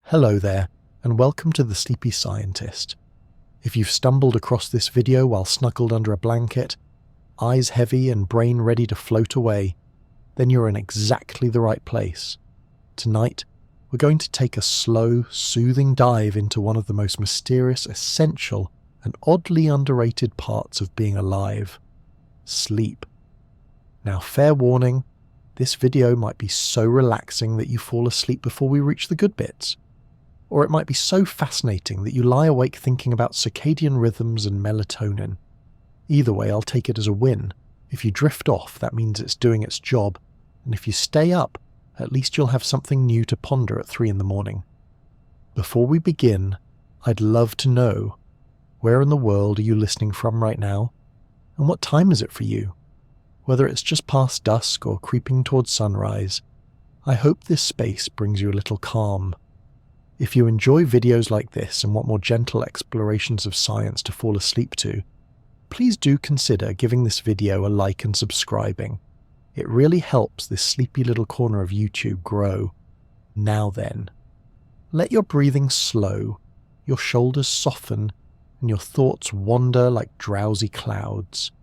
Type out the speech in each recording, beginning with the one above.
Hello there, and welcome to The Sleepy Scientist. If you've stumbled across this video while snuggled under a blanket, eyes heavy and brain ready to float away, then you're in exactly the right place. Tonight, we're going to take a slow, soothing dive into one of the most mysterious, essential, and oddly underrated parts of being alive: sleep. Now, fair warning, this video might be so relaxing that you fall asleep before we reach the good bits. Or it might be so fascinating that you lie awake thinking about circadian rhythms and melatonin. Either way, I'll take it as a win. If you drift off, that means it's doing its job, and if you stay up, at least you'll have something new to ponder at 3 a.m. Before we begin, I'd love to know, where in the world are you listening from right now? And what time is it for you? Whether it's just past dusk or creeping towards sunrise, I hope this space brings you a little calm. If you enjoy videos like this and want more gentle explorations of science to fall asleep to, please do consider giving this video a like and subscribing. It really helps this sleepy little corner of YouTube grow. Now then, let your breathing slow, your shoulders soften, and your thoughts wander like drowsy clouds.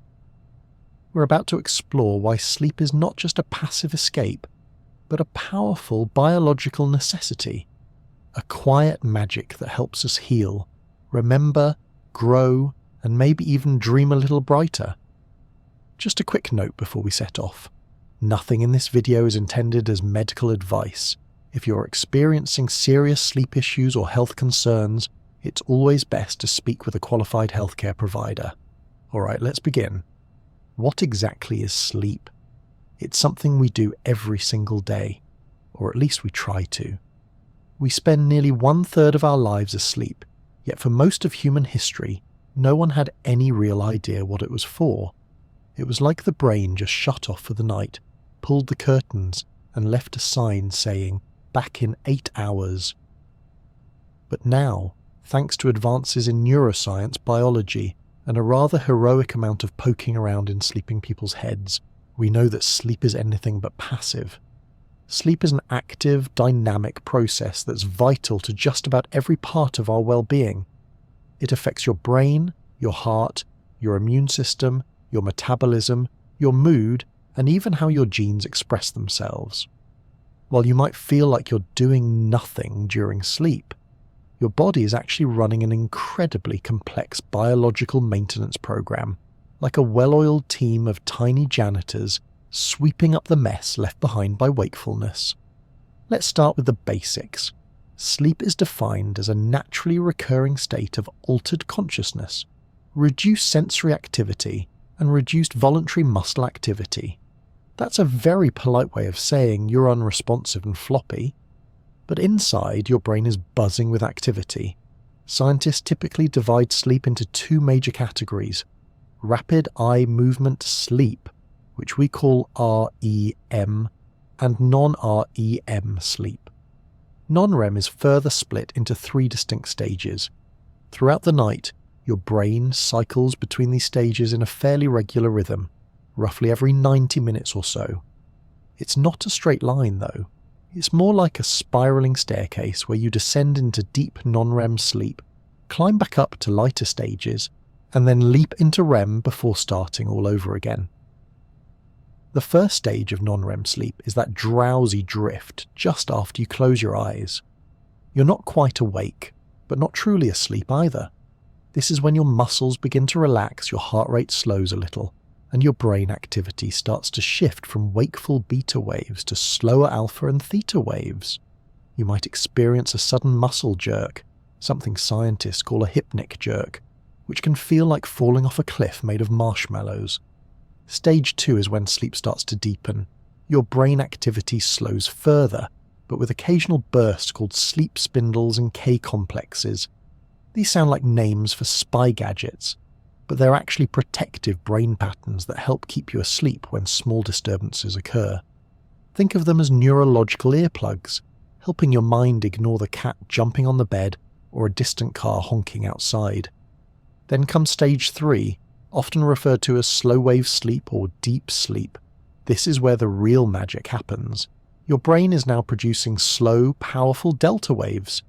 We're about to explore why sleep is not just a passive escape, but a powerful biological necessity. A quiet magic that helps us heal, remember, grow, and maybe even dream a little brighter. Just a quick note before we set off. Nothing in this video is intended as medical advice. If you're experiencing serious sleep issues or health concerns, it's always best to speak with a qualified healthcare provider. Alright, let's begin. What exactly is sleep? It's something we do every single day, or at least we try to. We spend nearly 1/3 of our lives asleep, yet for most of human history, no one had any real idea what it was for. It was like the brain just shut off for the night, pulled the curtains, and left a sign saying, "Back in 8 hours." But now, thanks to advances in neuroscience, biology, and a rather heroic amount of poking around in sleeping people's heads, we know that sleep is anything but passive. Sleep is an active, dynamic process that's vital to just about every part of our well-being. It affects your brain, your heart, your immune system, your metabolism, your mood, and even how your genes express themselves. While you might feel like you're doing nothing during sleep, your body is actually running an incredibly complex biological maintenance program, like a well-oiled team of tiny janitors sweeping up the mess left behind by wakefulness. Let's start with the basics. Sleep is defined as a naturally recurring state of altered consciousness, reduced sensory activity, and reduced voluntary muscle activity. That's a very polite way of saying you're unresponsive and floppy, but inside your brain is buzzing with activity. Scientists typically divide sleep into 2 major categories: rapid eye movement sleep, which we call REM, and non-REM sleep. Non-REM is further split into 3 distinct stages. Throughout the night, your brain cycles between these stages in a fairly regular rhythm, roughly every 90 minutes or so. It's not a straight line though. It's more like a spiraling staircase where you descend into deep non-REM sleep, climb back up to lighter stages, and then leap into REM before starting all over again. The first stage of non-REM sleep is that drowsy drift just after you close your eyes. You're not quite awake, but not truly asleep either. This is when your muscles begin to relax, your heart rate slows a little, and your brain activity starts to shift from wakeful beta waves to slower alpha and theta waves. You might experience a sudden muscle jerk, something scientists call a hypnic jerk, which can feel like falling off a cliff made of marshmallows. Stage 2 is when sleep starts to deepen. Your brain activity slows further, but with occasional bursts called sleep spindles and K-complexes. These sound like names for spy gadgets, but they're actually protective brain patterns that help keep you asleep when small disturbances occur. Think of them as neurological earplugs, helping your mind ignore the cat jumping on the bed or a distant car honking outside. Then comes stage 3, often referred to as slow-wave sleep or deep sleep. This is where the real magic happens. Your brain is now producing slow, powerful delta waves,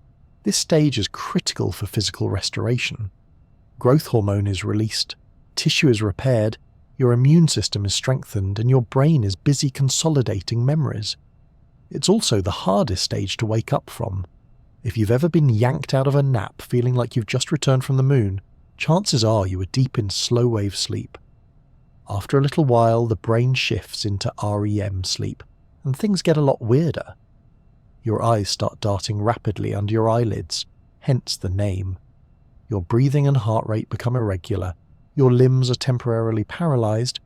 This stage is critical for physical restoration. Growth hormone is released, tissue is repaired, your immune system is strengthened, and your brain is busy consolidating memories. It's also the hardest stage to wake up from. If you've ever been yanked out of a nap feeling like you've just returned from the moon, chances are you were deep in slow-wave sleep. After a little while, the brain shifts into REM sleep, and things get a lot weirder. Your eyes start darting rapidly under your eyelids, hence the name. Your breathing and heart rate become irregular, your limbs are temporarily paralyzed.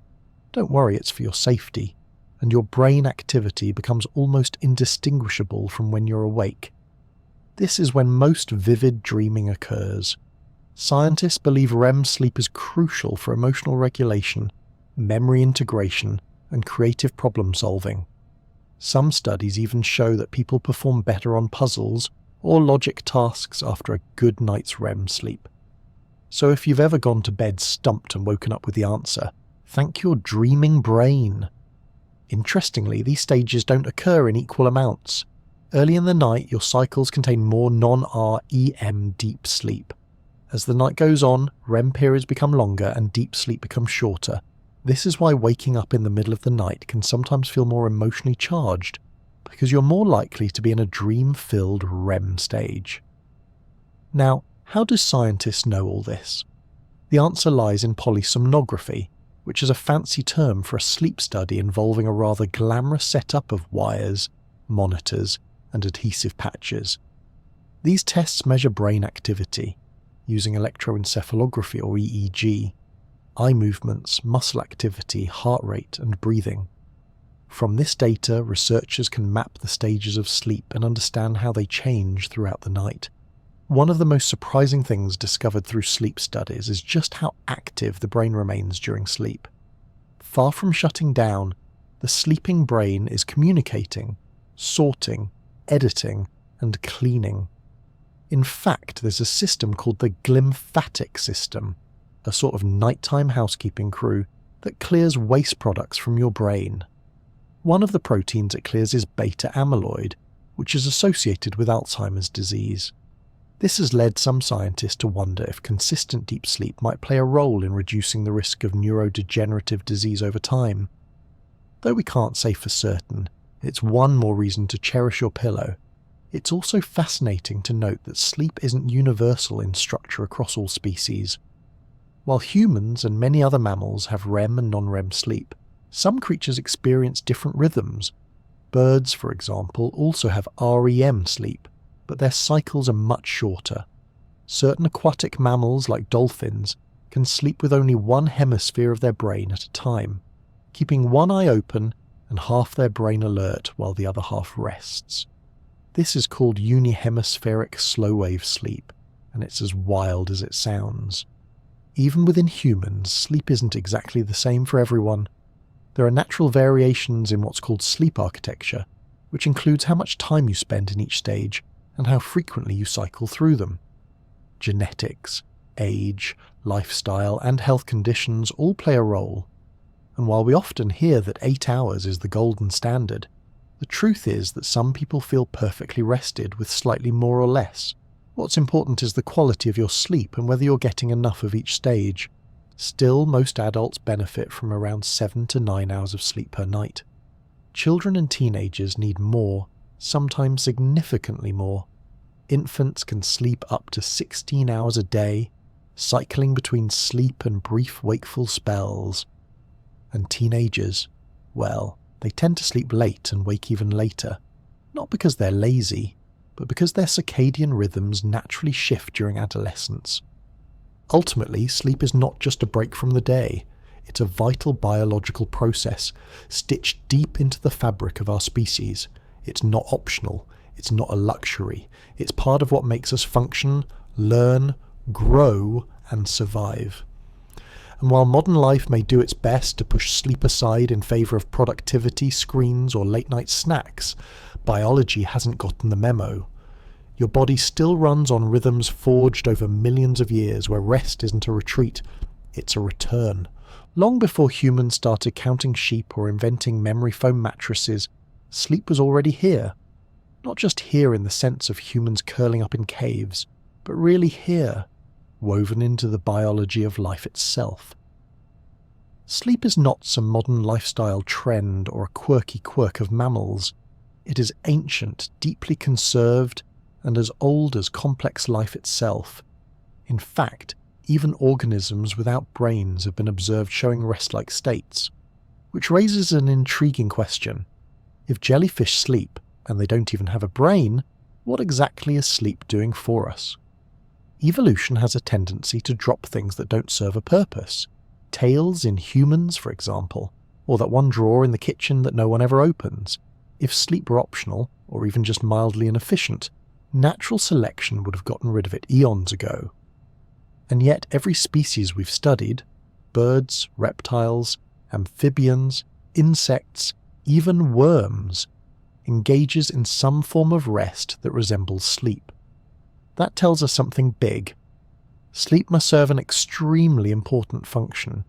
Don't worry, it's for your safety, and your brain activity becomes almost indistinguishable from when you're awake. This is when most vivid dreaming occurs. Scientists believe REM sleep is crucial for emotional regulation, memory integration, and creative problem solving. Some studies even show that people perform better on puzzles or logic tasks after a good night's REM sleep. So if you've ever gone to bed stumped and woken up with the answer, thank your dreaming brain. Interestingly, these stages don't occur in equal amounts. Early in the night, your cycles contain more non-REM deep sleep. As the night goes on, REM periods become longer and deep sleep becomes shorter. This is why waking up in the middle of the night can sometimes feel more emotionally charged, because you're more likely to be in a dream-filled REM stage. Now, how do scientists know all this? The answer lies in polysomnography, which is a fancy term for a sleep study involving a rather glamorous setup of wires, monitors, and adhesive patches. These tests measure brain activity, using electroencephalography or EEG, eye movements, muscle activity, heart rate, and breathing. From this data, researchers can map the stages of sleep and understand how they change throughout the night. One of the most surprising things discovered through sleep studies is just how active the brain remains during sleep. Far from shutting down, the sleeping brain is communicating, sorting, editing, and cleaning. In fact, there's a system called the glymphatic system, a sort of nighttime housekeeping crew that clears waste products from your brain. One of the proteins it clears is beta amyloid, which is associated with Alzheimer's disease. This has led some scientists to wonder if consistent deep sleep might play a role in reducing the risk of neurodegenerative disease over time. Though we can't say for certain, it's one more reason to cherish your pillow. It's also fascinating to note that sleep isn't universal in structure across all species. While humans and many other mammals have REM and non-REM sleep, some creatures experience different rhythms. Birds, for example, also have REM sleep, but their cycles are much shorter. Certain aquatic mammals, like dolphins, can sleep with only one hemisphere of their brain at a time, keeping one eye open and half their brain alert while the other half rests. This is called unihemispheric slow-wave sleep, and it's as wild as it sounds. Even within humans, sleep isn't exactly the same for everyone. There are natural variations in what's called sleep architecture, which includes how much time you spend in each stage and how frequently you cycle through them. Genetics, age, lifestyle, and health conditions all play a role. And while we often hear that 8 hours is the golden standard, the truth is that some people feel perfectly rested with slightly more or less. What's important is the quality of your sleep and whether you're getting enough of each stage. Still, most adults benefit from around 7 to 9 hours of sleep per night. Children and teenagers need more, sometimes significantly more. Infants can sleep up to 16 hours a day, cycling between sleep and brief wakeful spells. And teenagers, well, they tend to sleep late and wake even later, not because they're lazy, but because their circadian rhythms naturally shift during adolescence. Ultimately, sleep is not just a break from the day, it's a vital biological process stitched deep into the fabric of our species. It's not optional, it's not a luxury, it's part of what makes us function, learn, grow, and survive. And while modern life may do its best to push sleep aside in favour of productivity, screens, or late-night snacks, biology hasn't gotten the memo. Your body still runs on rhythms forged over millions of years where rest isn't a retreat, it's a return. Long before humans started counting sheep or inventing memory foam mattresses, sleep was already here. Not just here in the sense of humans curling up in caves, but really here, woven into the biology of life itself. Sleep is not some modern lifestyle trend or a quirky quirk of mammals. It is ancient, deeply conserved, and as old as complex life itself. In fact, even organisms without brains have been observed showing rest-like states. Which raises an intriguing question. If jellyfish sleep, and they don't even have a brain, what exactly is sleep doing for us? Evolution has a tendency to drop things that don't serve a purpose. Tails in humans, for example, or that one drawer in the kitchen that no one ever opens. If sleep were optional, or even just mildly inefficient, natural selection would have gotten rid of it eons ago. And yet every species we've studied, birds, reptiles, amphibians, insects, even worms, engages in some form of rest that resembles sleep. That tells us something big. Sleep must serve an extremely important function,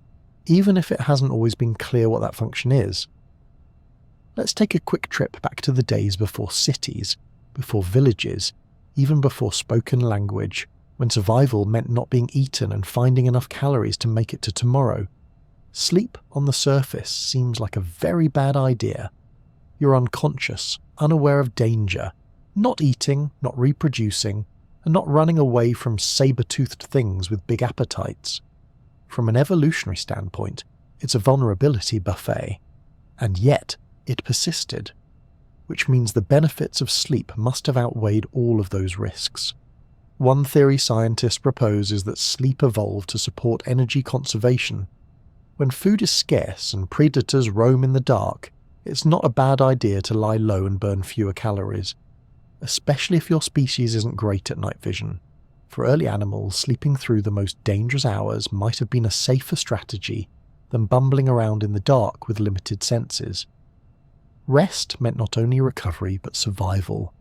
even if it hasn't always been clear what that function is. Let's take a quick trip back to the days before cities, before villages, even before spoken language, when survival meant not being eaten and finding enough calories to make it to tomorrow. Sleep, on the surface, seems like a very bad idea. You're unconscious, unaware of danger, not eating, not reproducing, and not running away from saber-toothed things with big appetites. From an evolutionary standpoint, it's a vulnerability buffet. And yet, it persisted. Which means the benefits of sleep must have outweighed all of those risks. One theory scientists propose is that sleep evolved to support energy conservation. When food is scarce and predators roam in the dark, it's not a bad idea to lie low and burn fewer calories, especially if your species isn't great at night vision. For early animals, sleeping through the most dangerous hours might have been a safer strategy than bumbling around in the dark with limited senses. Rest meant not only recovery but survival.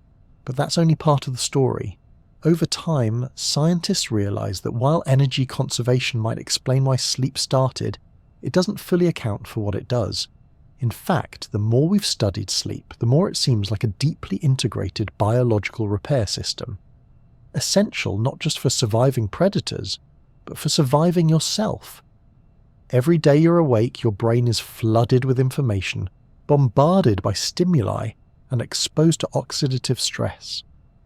But that's only part of the story. Over time, scientists realized that while energy conservation might explain why sleep started, it doesn't fully account for what it does. In fact, the more we've studied sleep, the more it seems like a deeply integrated biological repair system. Essential not just for surviving predators, but for surviving yourself. Every day you're awake, your brain is flooded with information, bombarded by stimuli, and exposed to oxidative stress.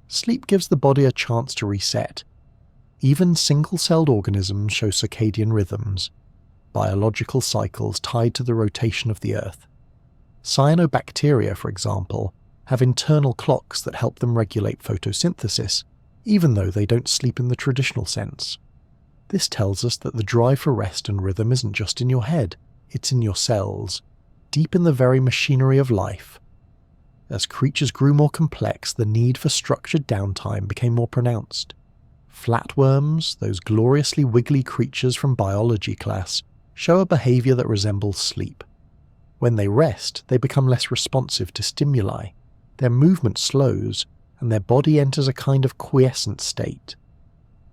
Sleep gives the body a chance to reset. Even single-celled organisms show circadian rhythms, biological cycles tied to the rotation of the Earth. Cyanobacteria, for example, have internal clocks that help them regulate photosynthesis, even though they don't sleep in the traditional sense. This tells us that the drive for rest and rhythm isn't just in your head, it's in your cells, deep in the very machinery of life. As creatures grew more complex, the need for structured downtime became more pronounced. Flatworms, those gloriously wiggly creatures from biology class, show a behavior that resembles sleep. When they rest, they become less responsive to stimuli, their movement slows, and their body enters a kind of quiescent state.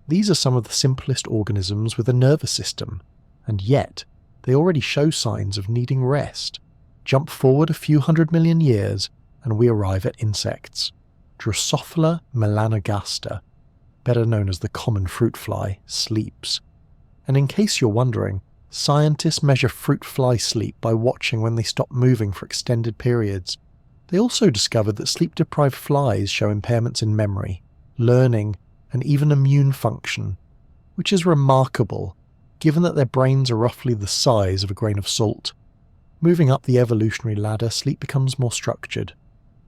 These are some of the simplest organisms with a nervous system, and yet they already show signs of needing rest. Jump forward a few 100 million years, and we arrive at insects. Drosophila melanogaster, better known as the common fruit fly, sleeps. And in case you're wondering, scientists measure fruit fly sleep by watching when they stop moving for extended periods. They also discovered that sleep-deprived flies show impairments in memory, learning, and even immune function, which is remarkable, given that their brains are roughly the size of a grain of salt. Moving up the evolutionary ladder, sleep becomes more structured.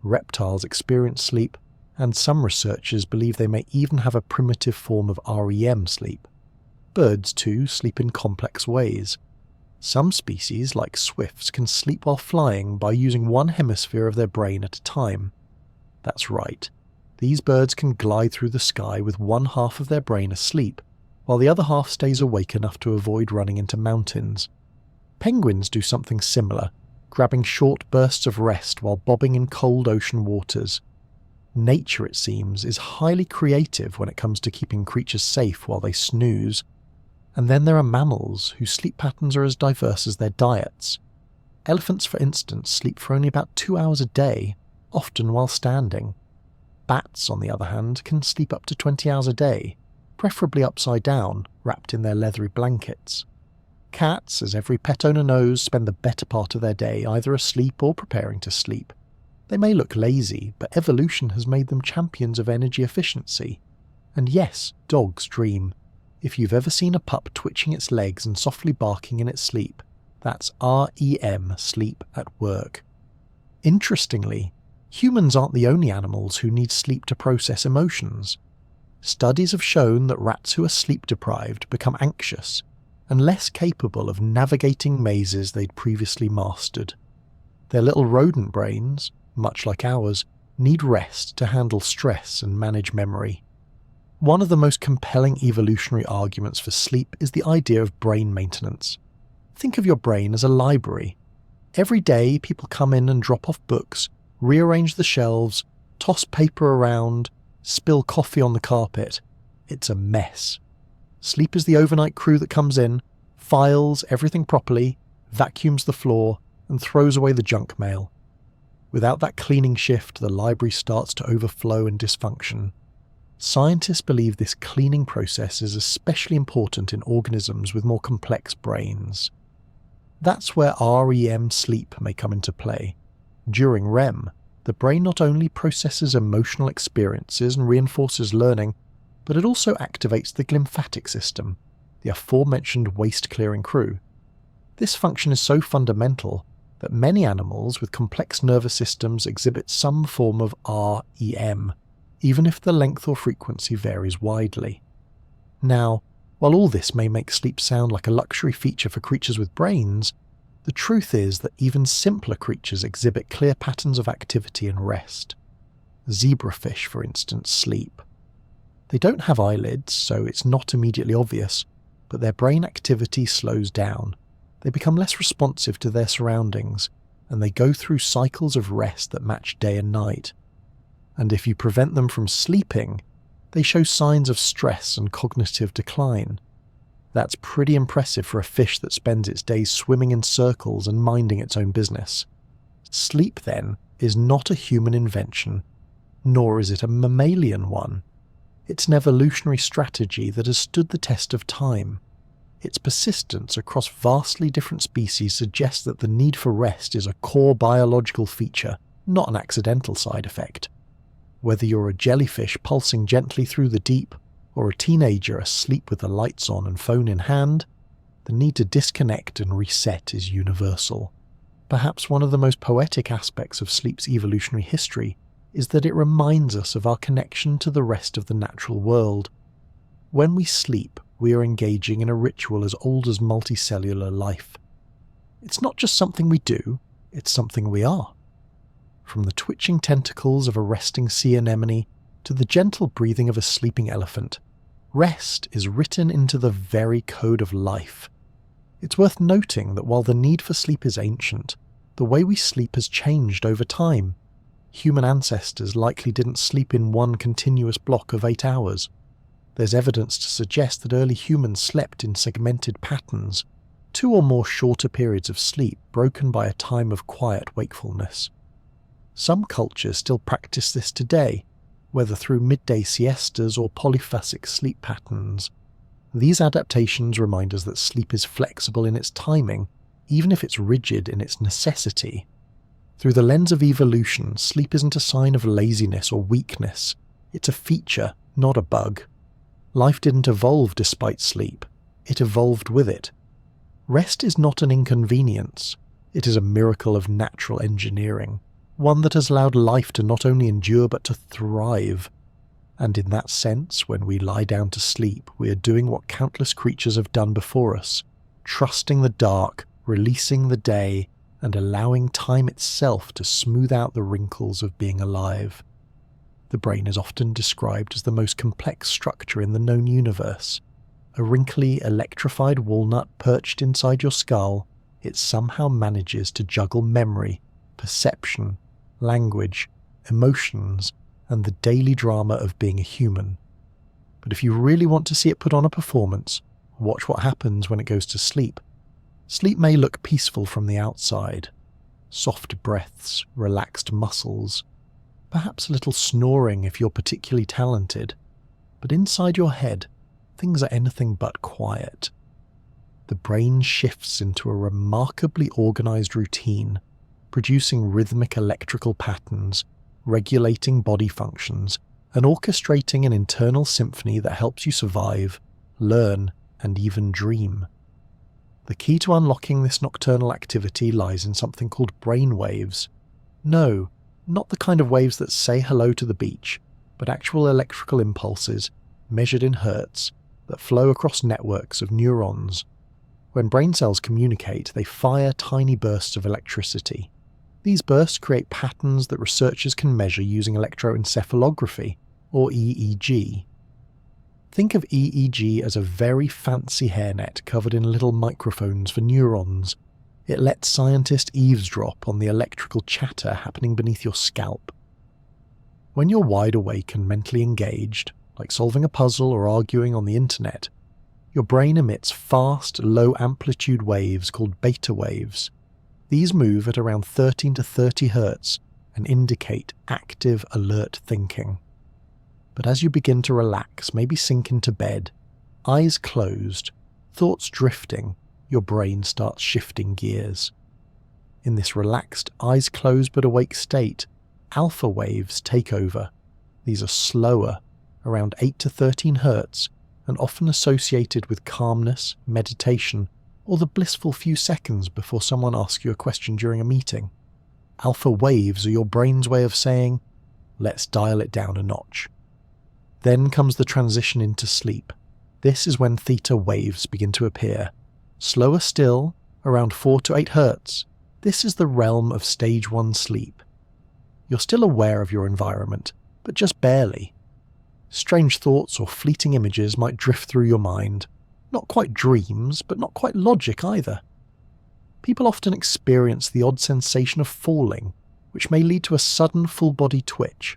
Reptiles experience sleep, and some researchers believe they may even have a primitive form of REM sleep. Birds, too, sleep in complex ways. Some species, like swifts, can sleep while flying by using one hemisphere of their brain at a time. That's right. These birds can glide through the sky with one half of their brain asleep, while the other half stays awake enough to avoid running into mountains. Penguins do something similar, grabbing short bursts of rest while bobbing in cold ocean waters. Nature, it seems, is highly creative when it comes to keeping creatures safe while they snooze. And then there are mammals whose sleep patterns are as diverse as their diets. Elephants, for instance, sleep for only about 2 hours a day, often while standing. Bats, on the other hand, can sleep up to 20 hours a day, preferably upside down, wrapped in their leathery blankets. Cats, as every pet owner knows, spend the better part of their day either asleep or preparing to sleep. They may look lazy, but evolution has made them champions of energy efficiency. And yes, dogs dream. If you've ever seen a pup twitching its legs and softly barking in its sleep, that's REM, sleep at work. Interestingly, humans aren't the only animals who need sleep to process emotions. Studies have shown that rats who are sleep-deprived become anxious and less capable of navigating mazes they'd previously mastered. Their little rodent brains, much like ours, need rest to handle stress and manage memory. One of the most compelling evolutionary arguments for sleep is the idea of brain maintenance. Think of your brain as a library. Every day, people come in and drop off books, rearrange the shelves, toss paper around, spill coffee on the carpet. It's a mess. Sleep is the overnight crew that comes in, files everything properly, vacuums the floor, and throws away the junk mail. Without that cleaning shift, the library starts to overflow and dysfunction. Scientists believe this cleaning process is especially important in organisms with more complex brains. That's where REM sleep may come into play. During REM, the brain not only processes emotional experiences and reinforces learning, but it also activates the glymphatic system, the aforementioned waste-clearing crew. This function is so fundamental that many animals with complex nervous systems exhibit some form of REM, even if the length or frequency varies widely. Now, while all this may make sleep sound like a luxury feature for creatures with brains, the truth is that even simpler creatures exhibit clear patterns of activity and rest. Zebrafish, for instance, sleep. They don't have eyelids, so it's not immediately obvious, but their brain activity slows down. They become less responsive to their surroundings, and they go through cycles of rest that match day and night. And if you prevent them from sleeping, they show signs of stress and cognitive decline. That's pretty impressive for a fish that spends its days swimming in circles and minding its own business. Sleep, then, is not a human invention, nor is it a mammalian one. It's an evolutionary strategy that has stood the test of time. Its persistence across vastly different species suggests that the need for rest is a core biological feature, not an accidental side effect. Whether you're a jellyfish pulsing gently through the deep, or a teenager asleep with the lights on and phone in hand, the need to disconnect and reset is universal. Perhaps one of the most poetic aspects of sleep's evolutionary history is that it reminds us of our connection to the rest of the natural world. When we sleep, we are engaging in a ritual as old as multicellular life. It's not just something we do, it's something we are. From the twitching tentacles of a resting sea anemone to the gentle breathing of a sleeping elephant, rest is written into the very code of life. It's worth noting that while the need for sleep is ancient, the way we sleep has changed over time. Human ancestors likely didn't sleep in one continuous block of 8 hours. There's evidence to suggest that early humans slept in segmented patterns, 2 or more shorter periods of sleep broken by a time of quiet wakefulness. Some cultures still practice this today, whether through midday siestas or polyphasic sleep patterns. These adaptations remind us that sleep is flexible in its timing, even if it's rigid in its necessity. Through the lens of evolution, sleep isn't a sign of laziness or weakness. It's a feature, not a bug. Life didn't evolve despite sleep. It evolved with it. Rest is not an inconvenience. It is a miracle of natural engineering, one that has allowed life to not only endure but to thrive. And in that sense, when we lie down to sleep, we are doing what countless creatures have done before us, trusting the dark, releasing the day, and allowing time itself to smooth out the wrinkles of being alive. The brain is often described as the most complex structure in the known universe. A wrinkly, electrified walnut perched inside your skull, it somehow manages to juggle memory, perception, language, emotions, and the daily drama of being a human. But if you really want to see it put on a performance, watch what happens when it goes to sleep. Sleep may look peaceful from the outside. Soft breaths, relaxed muscles. perhaps a little snoring if you're particularly talented, but inside your head, things are anything but quiet. The brain shifts into a remarkably organized routine, producing rhythmic electrical patterns, regulating body functions, and orchestrating an internal symphony that helps you survive, learn, and even dream. The key to unlocking this nocturnal activity lies in something called brain waves. No, not the kind of waves that say hello to the beach, but actual electrical impulses, measured in hertz, that flow across networks of neurons. When brain cells communicate, they fire tiny bursts of electricity. These bursts create patterns that researchers can measure using electroencephalography, or EEG. Think of EEG as a very fancy hairnet covered in little microphones for neurons. It lets scientists eavesdrop on the electrical chatter happening beneath your scalp. When you're wide awake and mentally engaged, like solving a puzzle or arguing on the internet, your brain emits fast, low-amplitude waves called beta waves. These move at around 13 to 30 Hz and indicate active, alert thinking. But as you begin to relax, maybe sink into bed, eyes closed, thoughts drifting, your brain starts shifting gears. In this relaxed, eyes closed but awake state, alpha waves take over. These are slower, around 8 to 13 Hz, and often associated with calmness, meditation, or the blissful few seconds before someone asks you a question during a meeting. Alpha waves are your brain's way of saying, let's dial it down a notch. Then comes the transition into sleep. This is when theta waves begin to appear. Slower still, around 4 to 8 Hz. This is the realm of stage 1 sleep. You're still aware of your environment, but just barely. Strange thoughts or fleeting images might drift through your mind. Not quite dreams, but not quite logic either. People often experience the odd sensation of falling, which may lead to a sudden full-body twitch.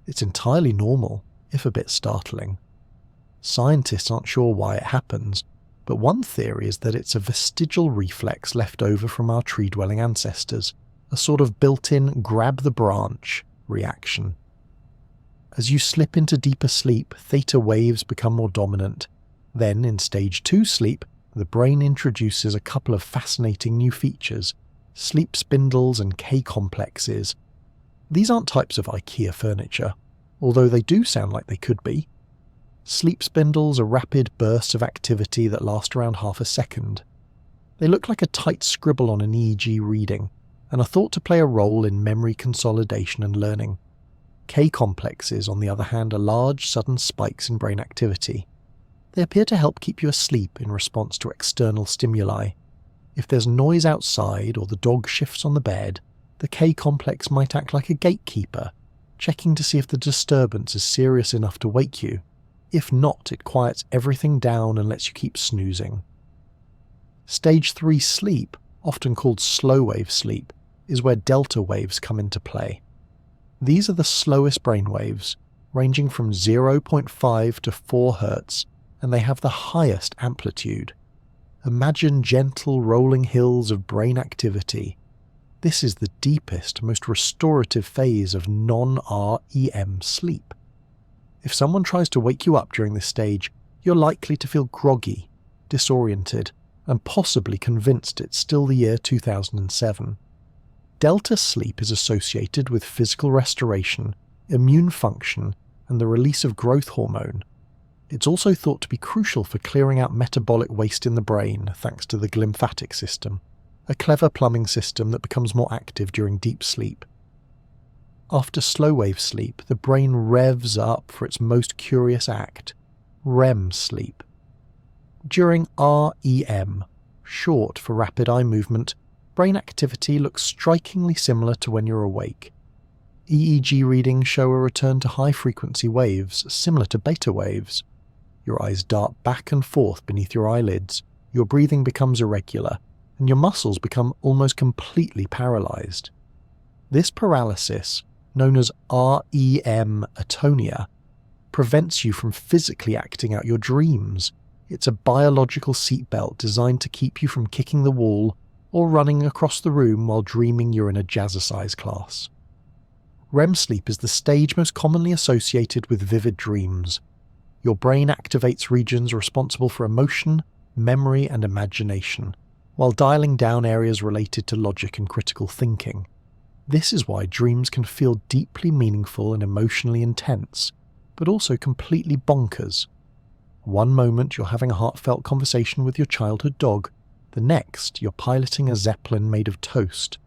It's entirely normal, if a bit startling. Scientists aren't sure why it happens, but one theory is that it's a vestigial reflex left over from our tree-dwelling ancestors, a sort of built-in grab-the-branch reaction. As you slip into deeper sleep, theta waves become more dominant. Then, in stage 2 sleep, the brain introduces a couple of fascinating new features: sleep spindles and K-complexes. These aren't types of IKEA furniture, although they do sound like they could be. Sleep spindles are rapid bursts of activity that last around half a second. They look like a tight scribble on an EEG reading, and are thought to play a role in memory consolidation and learning. K-complexes, on the other hand, are large, sudden spikes in brain activity. They appear to help keep you asleep in response to external stimuli. If there's noise outside or the dog shifts on the bed, the K-complex might act like a gatekeeper, checking to see if the disturbance is serious enough to wake you. If not, it quiets everything down and lets you keep snoozing. Stage 3 sleep, often called slow-wave sleep, is where delta waves come into play. These are the slowest brainwaves, ranging from 0.5 to 4 Hz, and they have the highest amplitude. Imagine gentle rolling hills of brain activity. This is the deepest, most restorative phase of non-REM sleep. If someone tries to wake you up during this stage, you're likely to feel groggy, disoriented, and possibly convinced it's still the year 2007. Delta sleep is associated with physical restoration, immune function, and the release of growth hormone. It's also thought to be crucial for clearing out metabolic waste in the brain thanks to the glymphatic system, a clever plumbing system that becomes more active during deep sleep. After slow-wave sleep, the brain revs up for its most curious act, REM sleep. During REM, short for rapid eye movement, brain activity looks strikingly similar to when you're awake. EEG readings show a return to high-frequency waves similar to beta waves. Your eyes dart back and forth beneath your eyelids, your breathing becomes irregular, and your muscles become almost completely paralyzed. This paralysis, known as REM atonia, prevents you from physically acting out your dreams. It's a biological seatbelt designed to keep you from kicking the wall or running across the room while dreaming you're in a jazzercise class. REM sleep is the stage most commonly associated with vivid dreams. Your brain activates regions responsible for emotion, memory, and imagination, while dialing down areas related to logic and critical thinking. This is why dreams can feel deeply meaningful and emotionally intense, but also completely bonkers. One moment you're having a heartfelt conversation with your childhood dog, the next you're piloting a zeppelin made of toast.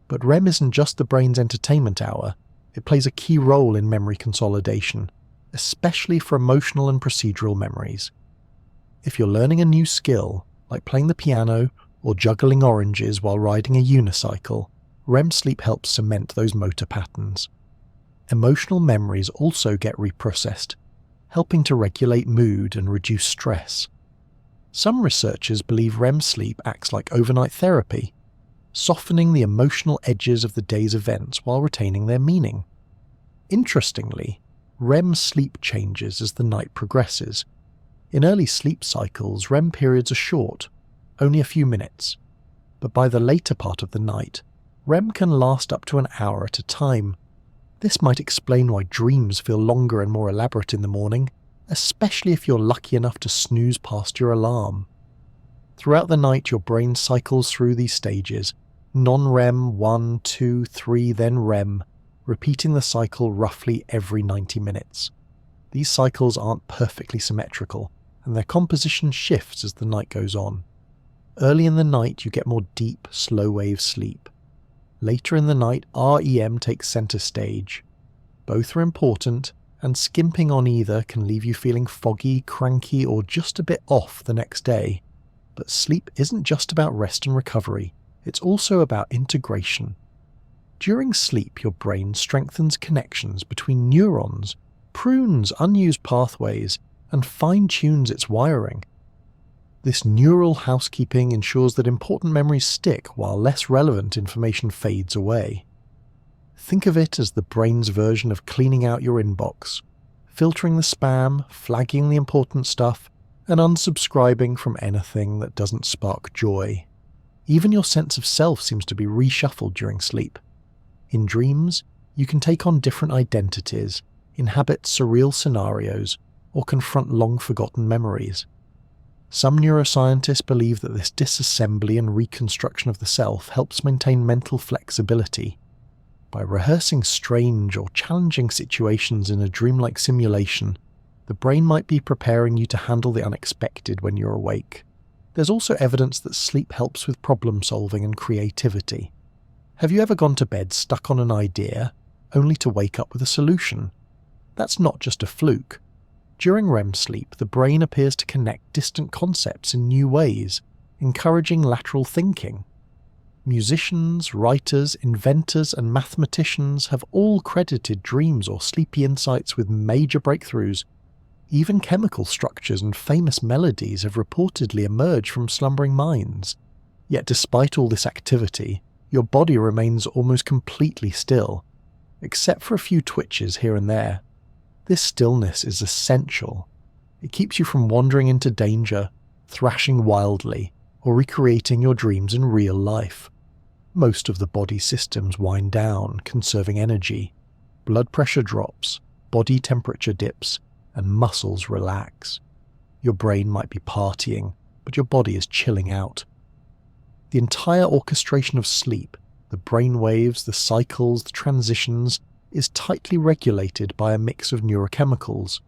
But REM isn't just the brain's entertainment hour, it plays a key role in memory consolidation, especially for emotional and procedural memories. If you're learning a new skill, like playing the piano or juggling oranges while riding a unicycle, REM sleep helps cement those motor patterns. Emotional memories also get reprocessed, helping to regulate mood and reduce stress. Some researchers believe REM sleep acts like overnight therapy, softening the emotional edges of the day's events while retaining their meaning. Interestingly, REM sleep changes as the night progresses. In early sleep cycles, REM periods are short, only a few minutes, but by the later part of the night, REM can last up to an hour at a time. This might explain why dreams feel longer and more elaborate in the morning, especially if you're lucky enough to snooze past your alarm. Throughout the night, your brain cycles through these stages, non-REM, 1, 2, 3, then REM, repeating the cycle roughly every 90 minutes. These cycles aren't perfectly symmetrical, and their composition shifts as the night goes on. Early in the night, you get more deep, slow-wave sleep. Later in the night, REM takes center stage. Both are important, and skimping on either can leave you feeling foggy, cranky, or just a bit off the next day. But sleep isn't just about rest and recovery, it's also about integration. During sleep, your brain strengthens connections between neurons, prunes unused pathways, and fine-tunes its wiring. This neural housekeeping ensures that important memories stick while less relevant information fades away. Think of it as the brain's version of cleaning out your inbox, filtering the spam, flagging the important stuff, and unsubscribing from anything that doesn't spark joy. Even your sense of self seems to be reshuffled during sleep. In dreams, you can take on different identities, inhabit surreal scenarios, or confront long-forgotten memories. Some neuroscientists believe that this disassembly and reconstruction of the self helps maintain mental flexibility. By rehearsing strange or challenging situations in a dreamlike simulation, the brain might be preparing you to handle the unexpected when you're awake. There's also evidence that sleep helps with problem solving and creativity. Have you ever gone to bed stuck on an idea, only to wake up with a solution? That's not just a fluke. During REM sleep, the brain appears to connect distant concepts in new ways, encouraging lateral thinking. Musicians, writers, inventors, and mathematicians have all credited dreams or sleepy insights with major breakthroughs. Even chemical structures and famous melodies have reportedly emerged from slumbering minds. Yet despite all this activity, your body remains almost completely still, except for a few twitches here and there. This stillness is essential. It keeps you from wandering into danger, thrashing wildly, or recreating your dreams in real life. Most of the body's systems wind down, conserving energy. Blood pressure drops, body temperature dips, and muscles relax. Your brain might be partying, but your body is chilling out. The entire orchestration of sleep, the brain waves, the cycles, the transitions, is tightly regulated by a mix of neurochemicals.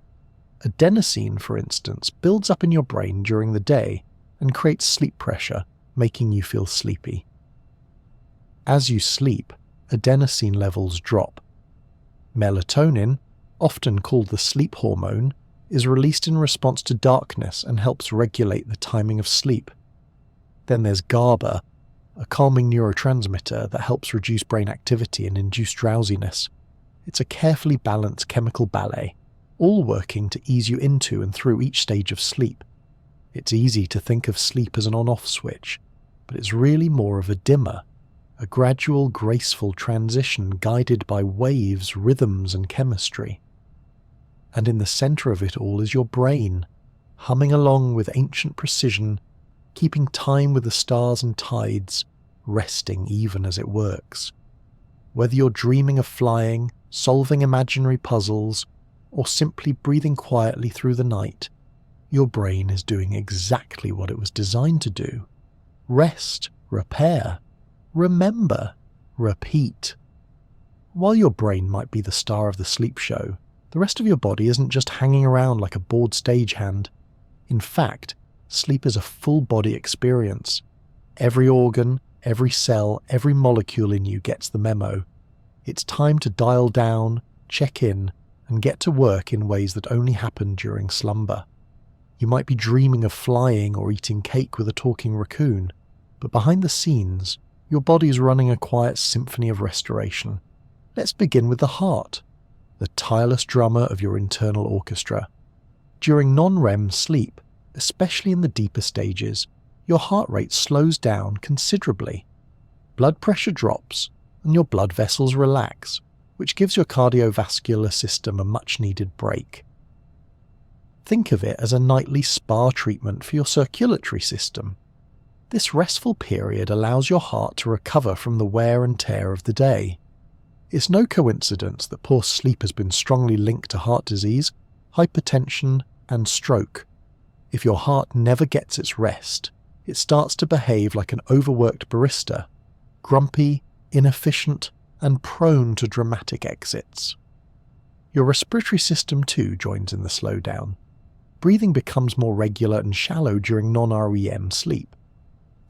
Adenosine, for instance, builds up in your brain during the day and creates sleep pressure, making you feel sleepy. As you sleep, adenosine levels drop. Melatonin, often called the sleep hormone, is released in response to darkness and helps regulate the timing of sleep. Then there's GABA, a calming neurotransmitter that helps reduce brain activity and induce drowsiness. It's a carefully balanced chemical ballet, all working to ease you into and through each stage of sleep. It's easy to think of sleep as an on-off switch, but it's really more of a dimmer, a gradual, graceful transition guided by waves, rhythms, and chemistry. And in the center of it all is your brain, humming along with ancient precision, keeping time with the stars and tides, resting even as it works. Whether you're dreaming of flying, solving imaginary puzzles, or simply breathing quietly through the night, your brain is doing exactly what it was designed to do. Rest, repair, remember, repeat. While your brain might be the star of the sleep show, the rest of your body isn't just hanging around like a bored stagehand. In fact, sleep is a full-body experience. Every organ, every cell, every molecule in you gets the memo. It's time to dial down, check in, and get to work in ways that only happen during slumber. You might be dreaming of flying or eating cake with a talking raccoon, but behind the scenes, your body's running a quiet symphony of restoration. Let's begin with the heart, the tireless drummer of your internal orchestra. During non-REM sleep, especially in the deeper stages, your heart rate slows down considerably. Blood pressure drops, and your blood vessels relax, which gives your cardiovascular system a much-needed break. Think of it as a nightly spa treatment for your circulatory system. This restful period allows your heart to recover from the wear and tear of the day. It's no coincidence that poor sleep has been strongly linked to heart disease, hypertension, and stroke. If your heart never gets its rest, it starts to behave like an overworked barista, grumpy, inefficient, and prone to dramatic exits. Your respiratory system too joins in the slowdown. Breathing becomes more regular and shallow during non-REM sleep.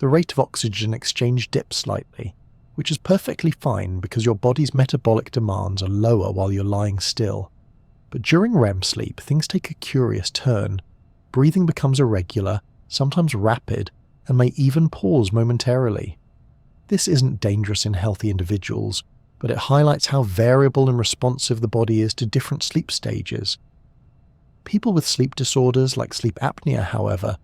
The rate of oxygen exchange dips slightly, which is perfectly fine because your body's metabolic demands are lower while you're lying still. But during REM sleep, things take a curious turn. Breathing becomes irregular, sometimes rapid, and may even pause momentarily. This isn't dangerous in healthy individuals, but it highlights how variable and responsive the body is to different sleep stages. People with sleep disorders like sleep apnea, however,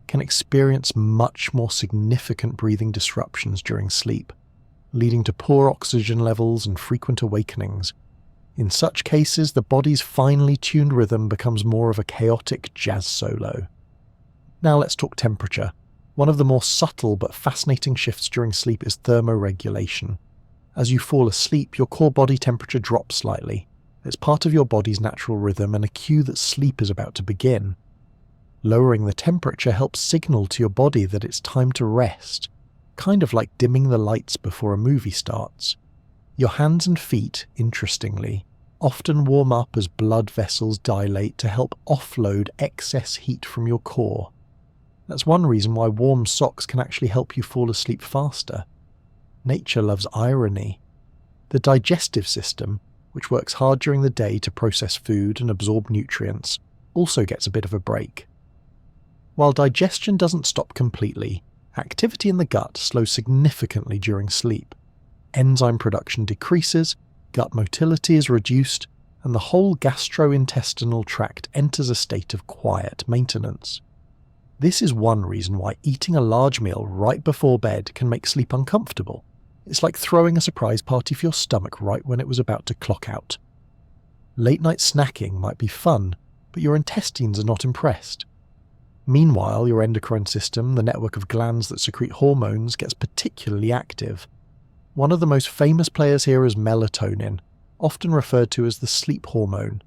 can experience much more significant breathing disruptions during sleep, leading to poor oxygen levels and frequent awakenings. In such cases, the body's finely tuned rhythm becomes more of a chaotic jazz solo. Now let's talk temperature. One of the more subtle but fascinating shifts during sleep is thermoregulation. As you fall asleep, your core body temperature drops slightly. It's part of your body's natural rhythm and a cue that sleep is about to begin. Lowering the temperature helps signal to your body that it's time to rest, kind of like dimming the lights before a movie starts. Your hands and feet, interestingly, often warm up as blood vessels dilate to help offload excess heat from your core. That's one reason why warm socks can actually help you fall asleep faster. Nature loves irony. The digestive system, which works hard during the day to process food and absorb nutrients, also gets a bit of a break. While digestion doesn't stop completely, activity in the gut slows significantly during sleep. Enzyme production decreases, gut motility is reduced, and the whole gastrointestinal tract enters a state of quiet maintenance. This is one reason why eating a large meal right before bed can make sleep uncomfortable. It's like throwing a surprise party for your stomach right when it was about to clock out. Late-night snacking might be fun, but your intestines are not impressed. Meanwhile, your endocrine system, the network of glands that secrete hormones, gets particularly active. One of the most famous players here is melatonin, often referred to as the sleep hormone.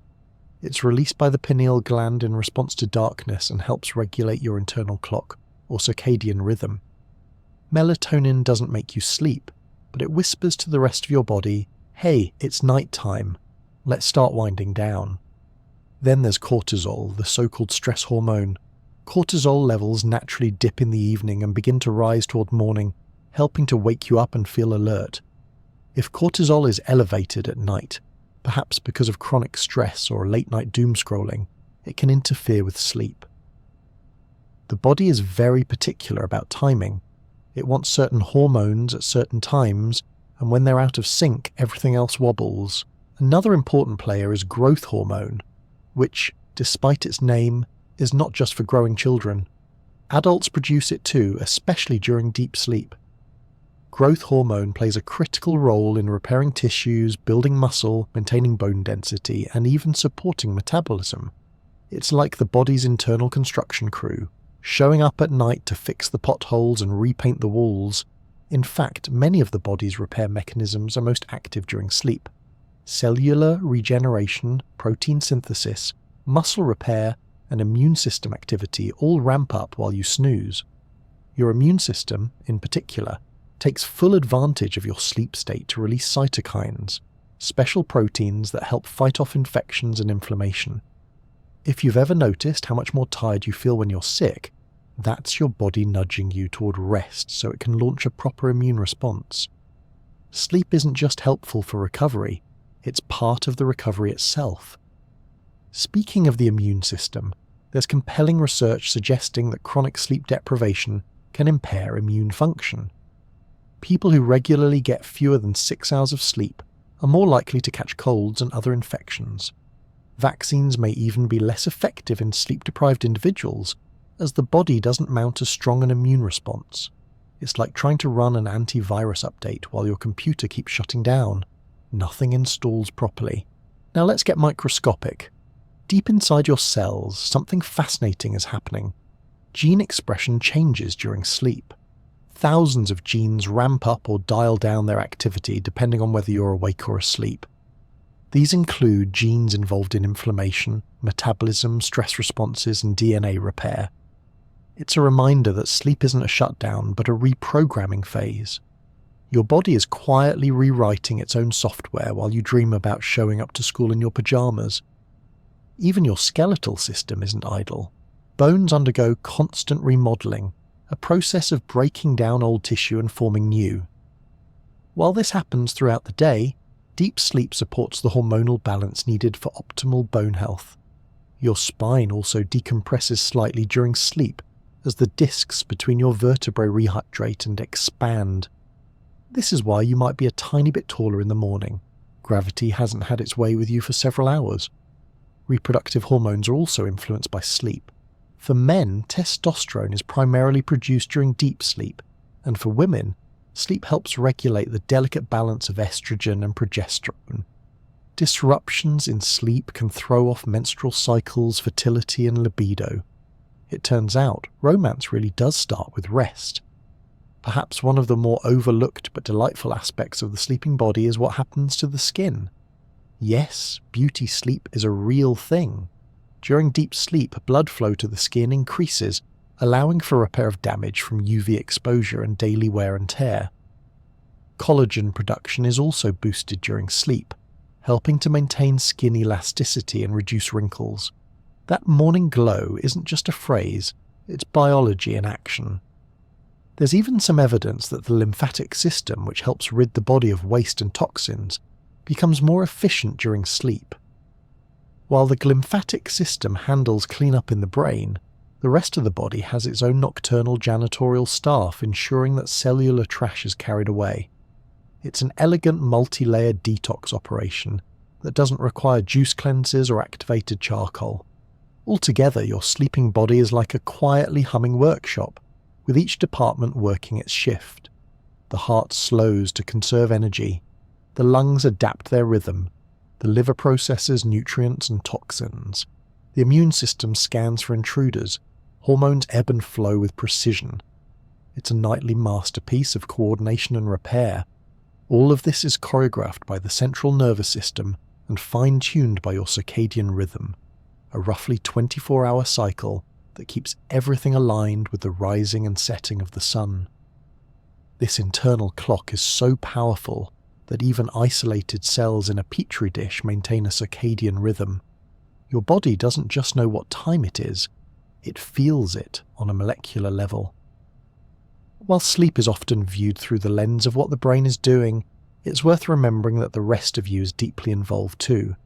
It's released by the pineal gland in response to darkness and helps regulate your internal clock, or circadian rhythm. Melatonin doesn't make you sleep, but it whispers to the rest of your body, "Hey, it's night time. Let's start winding down." Then there's cortisol, the so-called stress hormone. Cortisol levels naturally dip in the evening and begin to rise toward morning, helping to wake you up and feel alert. If cortisol is elevated at night, perhaps because of chronic stress or late-night doom scrolling, it can interfere with sleep. The body is very particular about timing. It wants certain hormones at certain times, and when they're out of sync, everything else wobbles. Another important player is growth hormone, which, despite its name, is not just for growing children. Adults produce it too, especially during deep sleep. Growth hormone plays a critical role in repairing tissues, building muscle, maintaining bone density, and even supporting metabolism. It's like the body's internal construction crew, showing up at night to fix the potholes and repaint the walls. In fact, many of the body's repair mechanisms are most active during sleep. cellular regeneration, protein synthesis, muscle repair, and immune system activity all ramp up while you snooze. Your immune system, in particular, takes full advantage of your sleep state to release cytokines, special proteins that help fight off infections and inflammation. If you've ever noticed how much more tired you feel when you're sick, that's your body nudging you toward rest so it can launch a proper immune response. Sleep isn't just helpful for recovery, it's part of the recovery itself. Speaking of the immune system, there's compelling research suggesting that chronic sleep deprivation can impair immune function. People who regularly get fewer than 6 hours of sleep are more likely to catch colds and other infections. Vaccines may even be less effective in sleep-deprived individuals, as the body doesn't mount as strong an immune response. It's like trying to run an antivirus update while your computer keeps shutting down. Nothing installs properly. Now let's get microscopic. Deep inside your cells, something fascinating is happening. Gene expression changes during sleep. Thousands of genes ramp up or dial down their activity depending on whether you're awake or asleep. These include genes involved in inflammation, metabolism, stress responses, and DNA repair. It's a reminder that sleep isn't a shutdown, but a reprogramming phase. Your body is quietly rewriting its own software while you dream about showing up to school in your pajamas. Even your skeletal system isn't idle. Bones undergo constant remodeling, a process of breaking down old tissue and forming new. While this happens throughout the day, deep sleep supports the hormonal balance needed for optimal bone health. Your spine also decompresses slightly during sleep as the discs between your vertebrae rehydrate and expand. This is why you might be a tiny bit taller in the morning. Gravity hasn't had its way with you for several hours. Reproductive hormones are also influenced by sleep. For men, testosterone is primarily produced during deep sleep, and for women, sleep helps regulate the delicate balance of estrogen and progesterone. Disruptions in sleep can throw off menstrual cycles, fertility, and libido. It turns out, romance really does start with rest. Perhaps one of the more overlooked but delightful aspects of the sleeping body is what happens to the skin. Yes, beauty sleep is a real thing. During deep sleep, blood flow to the skin increases, allowing for repair of damage from UV exposure and daily wear and tear. Collagen production is also boosted during sleep, helping to maintain skin elasticity and reduce wrinkles. That morning glow isn't just a phrase, it's biology in action. There's even some evidence that the lymphatic system, which helps rid the body of waste and toxins, becomes more efficient during sleep. While the lymphatic system handles cleanup in the brain, the rest of the body has its own nocturnal janitorial staff ensuring that cellular trash is carried away. It's an elegant multi-layered detox operation that doesn't require juice cleanses or activated charcoal. Altogether, your sleeping body is like a quietly humming workshop, with each department working its shift. The heart slows to conserve energy, the lungs adapt their rhythm, the liver processes nutrients and toxins, the immune system scans for intruders, hormones ebb and flow with precision. It's a nightly masterpiece of coordination and repair. All of this is choreographed by the central nervous system and fine-tuned by your circadian rhythm, a roughly 24-hour cycle that keeps everything aligned with the rising and setting of the sun. This internal clock is so powerful that even isolated cells in a petri dish maintain a circadian rhythm. Your body doesn't just know what time it is, it feels it on a molecular level. While sleep is often viewed through the lens of what the brain is doing, it's worth remembering that the rest of you is deeply involved too.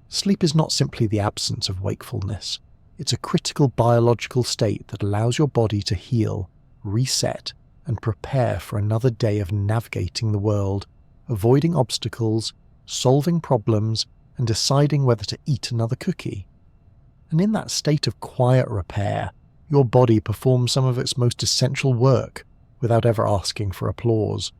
Sleep is not simply the absence of wakefulness. It's a critical biological state that allows your body to heal, reset, and prepare for another day of navigating the world, avoiding obstacles, solving problems, and deciding whether to eat another cookie. And in that state of quiet repair, your body performs some of its most essential work without ever asking for applause.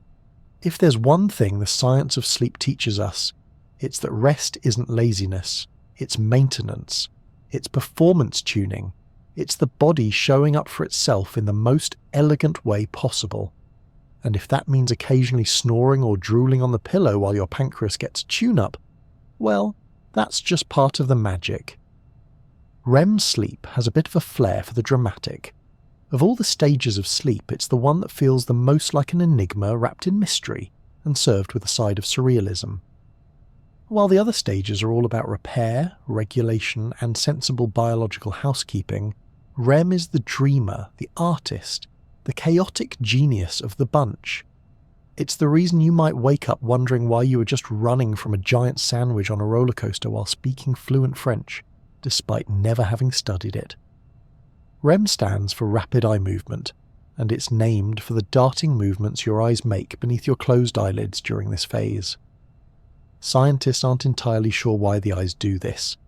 If there's one thing the science of sleep teaches us, it's that rest isn't laziness, it's maintenance, it's performance tuning, it's the body showing up for itself in the most elegant way possible. And if that means occasionally snoring or drooling on the pillow while your pancreas gets a tune-up, Well, that's just part of the magic. REM sleep has a bit of a flair for the dramatic. Of all the stages of sleep, it's the one that feels the most like an enigma wrapped in mystery and served with a side of surrealism. While the other stages are all about repair, regulation, and sensible biological housekeeping, REM is the dreamer, the artist, the chaotic genius of the bunch. It's the reason you might wake up wondering why you were just running from a giant sandwich on a roller coaster while speaking fluent French, despite never having studied it. REM stands for rapid eye movement, and it's named for the darting movements your eyes make beneath your closed eyelids during this phase. Scientists aren't entirely sure why the eyes do this,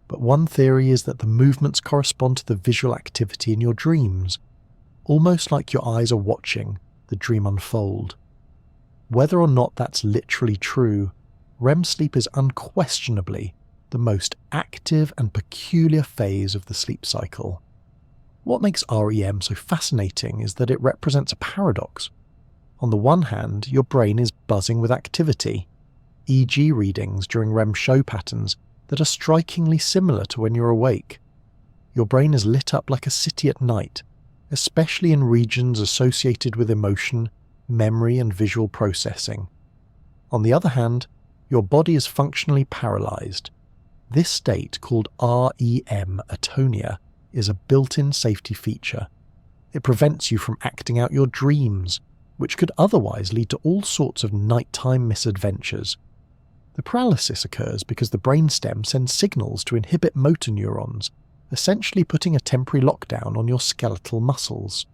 but one theory is that the movements correspond to the visual activity in your dreams, almost like your eyes are watching the dream unfold. Whether or not that's literally true, REM sleep is unquestionably the most active and peculiar phase of the sleep cycle. What makes REM so fascinating is that it represents a paradox. On the one hand, your brain is buzzing with activity. EEG readings during REM show patterns that are strikingly similar to when you're awake. Your brain is lit up like a city at night, especially in regions associated with emotion, memory, and visual processing. On the other hand, your body is functionally paralyzed. This state, called REM atonia, is a built-in safety feature. It prevents you from acting out your dreams, which could otherwise lead to all sorts of nighttime misadventures. The paralysis occurs because the brainstem sends signals to inhibit motor neurons, essentially putting a temporary lockdown on your skeletal muscles.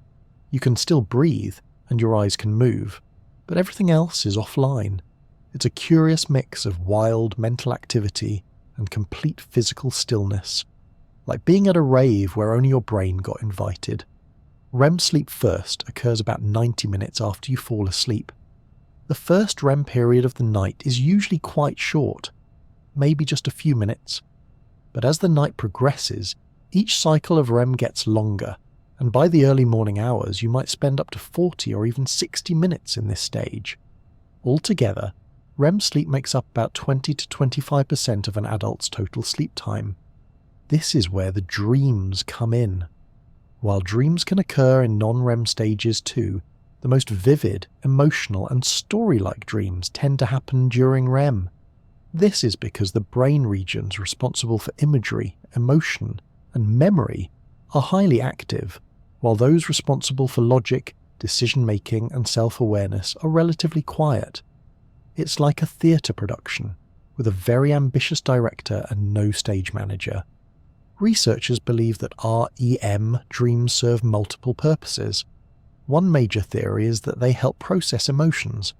You can still breathe, and your eyes can move, but everything else is offline. It's a curious mix of wild mental activity and complete physical stillness, like being at a rave where only your brain got invited. REM sleep first occurs about 90 minutes after you fall asleep. The first REM period of the night is usually quite short, maybe just a few minutes, but as the night progresses, each cycle of REM gets longer, and by the early morning hours you might spend up to 40 or even 60 minutes in this stage. Altogether, REM sleep makes up about 20 to 25% of an adult's total sleep time. This is where the dreams come in. While dreams can occur in non-REM stages too, the most vivid, emotional, and story-like dreams tend to happen during REM. This is because the brain regions responsible for imagery, emotion, and memory are highly active, while those responsible for logic, decision-making, and self-awareness are relatively quiet. It's like a theatre production, with a very ambitious director and no stage manager. Researchers believe that REM dreams serve multiple purposes. One major theory is that they help process emotions.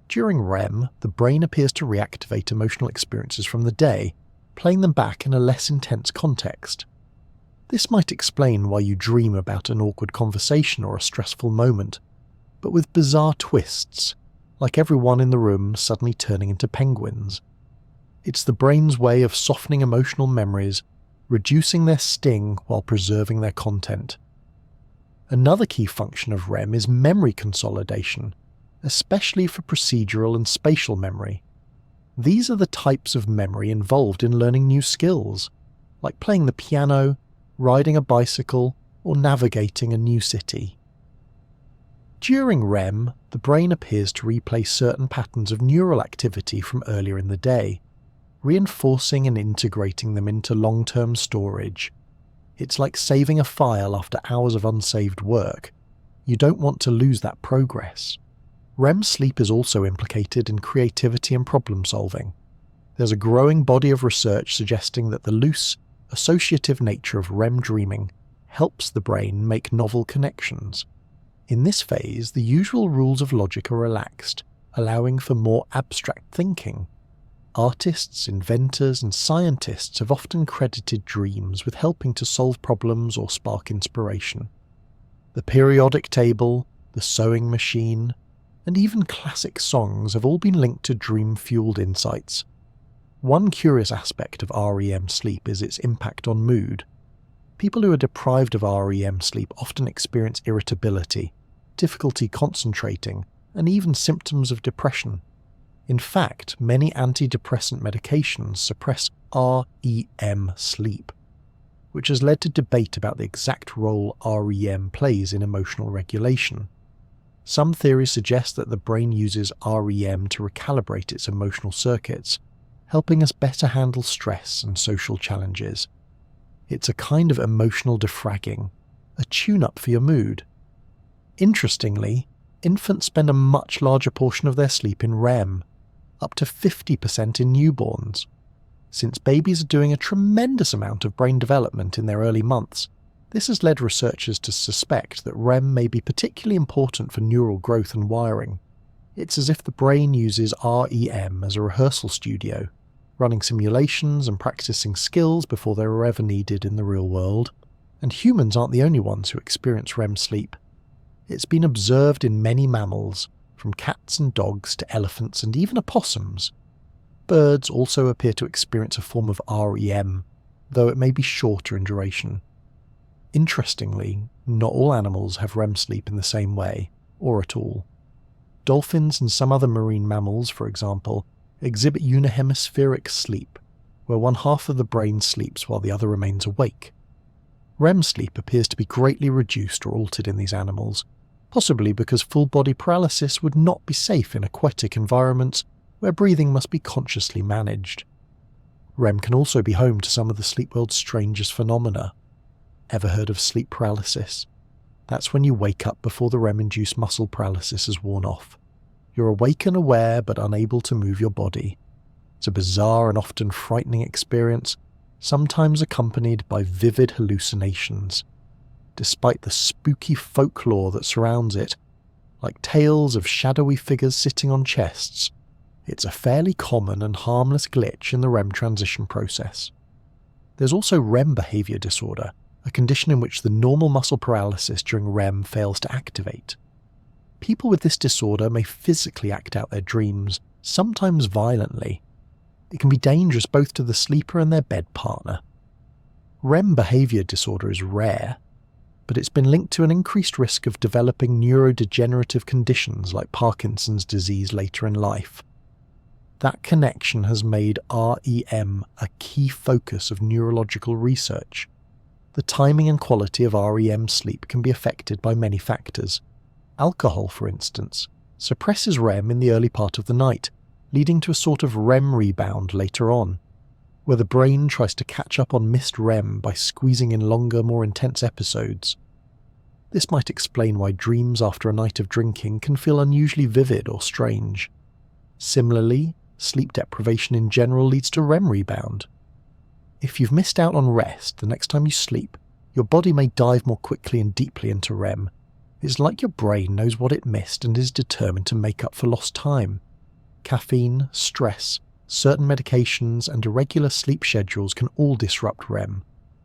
During REM, the brain appears to reactivate emotional experiences from the day, playing them back in a less intense context. This might explain why you dream about an awkward conversation or a stressful moment, but with bizarre twists, like everyone in the room suddenly turning into penguins. It's the brain's way of softening emotional memories, reducing their sting while preserving their content. Another key function of REM is memory consolidation, especially for procedural and spatial memory. These are the types of memory involved in learning new skills, like playing the piano, riding a bicycle, or navigating a new city. During REM, the brain appears to replay certain patterns of neural activity from earlier in the day, reinforcing and integrating them into long-term storage. It's like saving a file after hours of unsaved work. You don't want to lose that progress. REM sleep is also implicated in creativity and problem-solving. There's a growing body of research suggesting that the loose, associative nature of REM dreaming helps the brain make novel connections. In this phase, the usual rules of logic are relaxed, allowing for more abstract thinking. Artists, inventors, and scientists have often credited dreams with helping to solve problems or spark inspiration. The periodic table, the sewing machine, and even classic songs have all been linked to dream-fueled insights. One curious aspect of REM sleep is its impact on mood. People who are deprived of REM sleep often experience irritability, difficulty concentrating, and even symptoms of depression. In fact, many antidepressant medications suppress REM sleep, which has led to debate about the exact role REM plays in emotional regulation. Some theories suggest that the brain uses REM to recalibrate its emotional circuits, helping us better handle stress and social challenges. It's a kind of emotional defragging, a tune-up for your mood. Interestingly, infants spend a much larger portion of their sleep in REM, up to 50% in newborns. Since babies are doing a tremendous amount of brain development in their early months, this has led researchers to suspect that REM may be particularly important for neural growth and wiring. It's as if the brain uses REM as a rehearsal studio, running simulations and practicing skills before they are ever needed in the real world. And humans aren't the only ones who experience REM sleep. It's been observed in many mammals, from cats and dogs to elephants and even opossums. Birds also appear to experience a form of REM, though it may be shorter in duration. Interestingly, not all animals have REM sleep in the same way, or at all. Dolphins and some other marine mammals, for example, exhibit unihemispheric sleep, where one half of the brain sleeps while the other remains awake. REM sleep appears to be greatly reduced or altered in these animals, possibly because full-body paralysis would not be safe in aquatic environments where breathing must be consciously managed. REM can also be home to some of the sleep world's strangest phenomena. Ever heard of sleep paralysis? That's when you wake up before the REM-induced muscle paralysis has worn off. You're awake and aware but unable to move your body. It's a bizarre and often frightening experience, sometimes accompanied by vivid hallucinations. Despite the spooky folklore that surrounds it, like tales of shadowy figures sitting on chests, it's a fairly common and harmless glitch in the REM transition process. There's also REM behavior disorder, a condition in which the normal muscle paralysis during REM fails to activate. People with this disorder may physically act out their dreams, sometimes violently. It can be dangerous both to the sleeper and their bed partner. REM behavior disorder is rare, but it's been linked to an increased risk of developing neurodegenerative conditions like Parkinson's disease later in life. That connection has made REM a key focus of neurological research. The timing and quality of REM sleep can be affected by many factors. Alcohol, for instance, suppresses REM in the early part of the night, leading to a sort of REM rebound later on, where the brain tries to catch up on missed REM by squeezing in longer, more intense episodes. This might explain why dreams after a night of drinking can feel unusually vivid or strange. Similarly, sleep deprivation in general leads to REM rebound. If you've missed out on rest the next time you sleep, your body may dive more quickly and deeply into REM. It's like your brain knows what it missed and is determined to make up for lost time. Caffeine, stress, certain medications and irregular sleep schedules can all disrupt REM.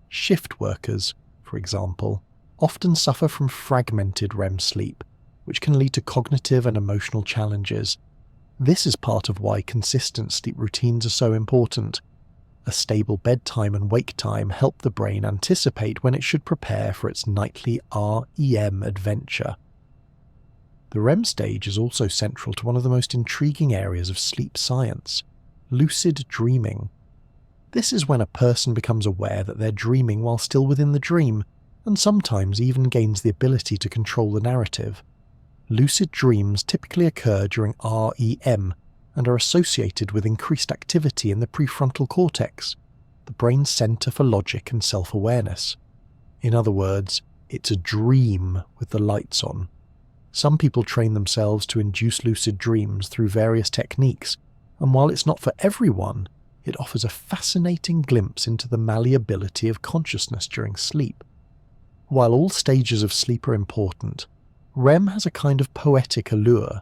Shift workers, for example, often suffer from fragmented REM sleep, which can lead to cognitive and emotional challenges. This is part of why consistent sleep routines are so important. A stable bedtime and wake time help the brain anticipate when it should prepare for its nightly REM adventure. The REM stage is also central to one of the most intriguing areas of sleep science, lucid dreaming. This is when a person becomes aware that they're dreaming while still within the dream, and sometimes even gains the ability to control the narrative. Lucid dreams typically occur during REM and are associated with increased activity in the prefrontal cortex, the brain's center for logic and self-awareness. In other words, it's a dream with the lights on. Some people train themselves to induce lucid dreams through various techniques, and while it's not for everyone, it offers a fascinating glimpse into the malleability of consciousness during sleep. While all stages of sleep are important, REM has a kind of poetic allure.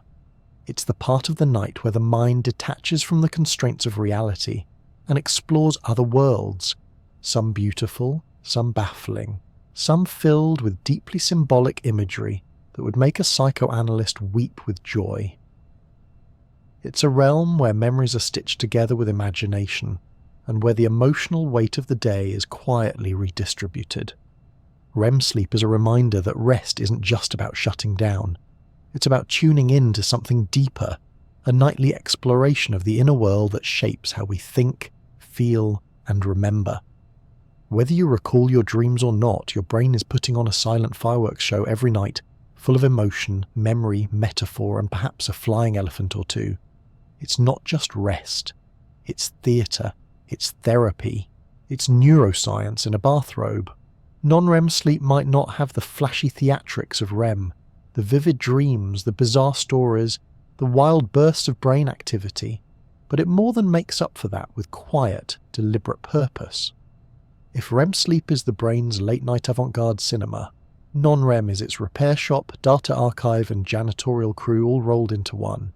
It's the part of the night where the mind detaches from the constraints of reality and explores other worlds, some beautiful, some baffling, some filled with deeply symbolic imagery that would make a psychoanalyst weep with joy. It's a realm where memories are stitched together with imagination, and where the emotional weight of the day is quietly redistributed. REM sleep is a reminder that rest isn't just about shutting down. It's about tuning in to something deeper, a nightly exploration of the inner world that shapes how we think, feel, and remember. Whether you recall your dreams or not, your brain is putting on a silent fireworks show every night, full of emotion, memory, metaphor, and perhaps a flying elephant or two. It's not just rest. It's theatre. It's therapy. It's neuroscience in a bathrobe. Non-REM sleep might not have the flashy theatrics of REM, the vivid dreams, the bizarre stories, the wild bursts of brain activity, but it more than makes up for that with quiet, deliberate purpose. If REM sleep is the brain's late-night avant-garde cinema, non-REM is its repair shop, data archive, and janitorial crew all rolled into one.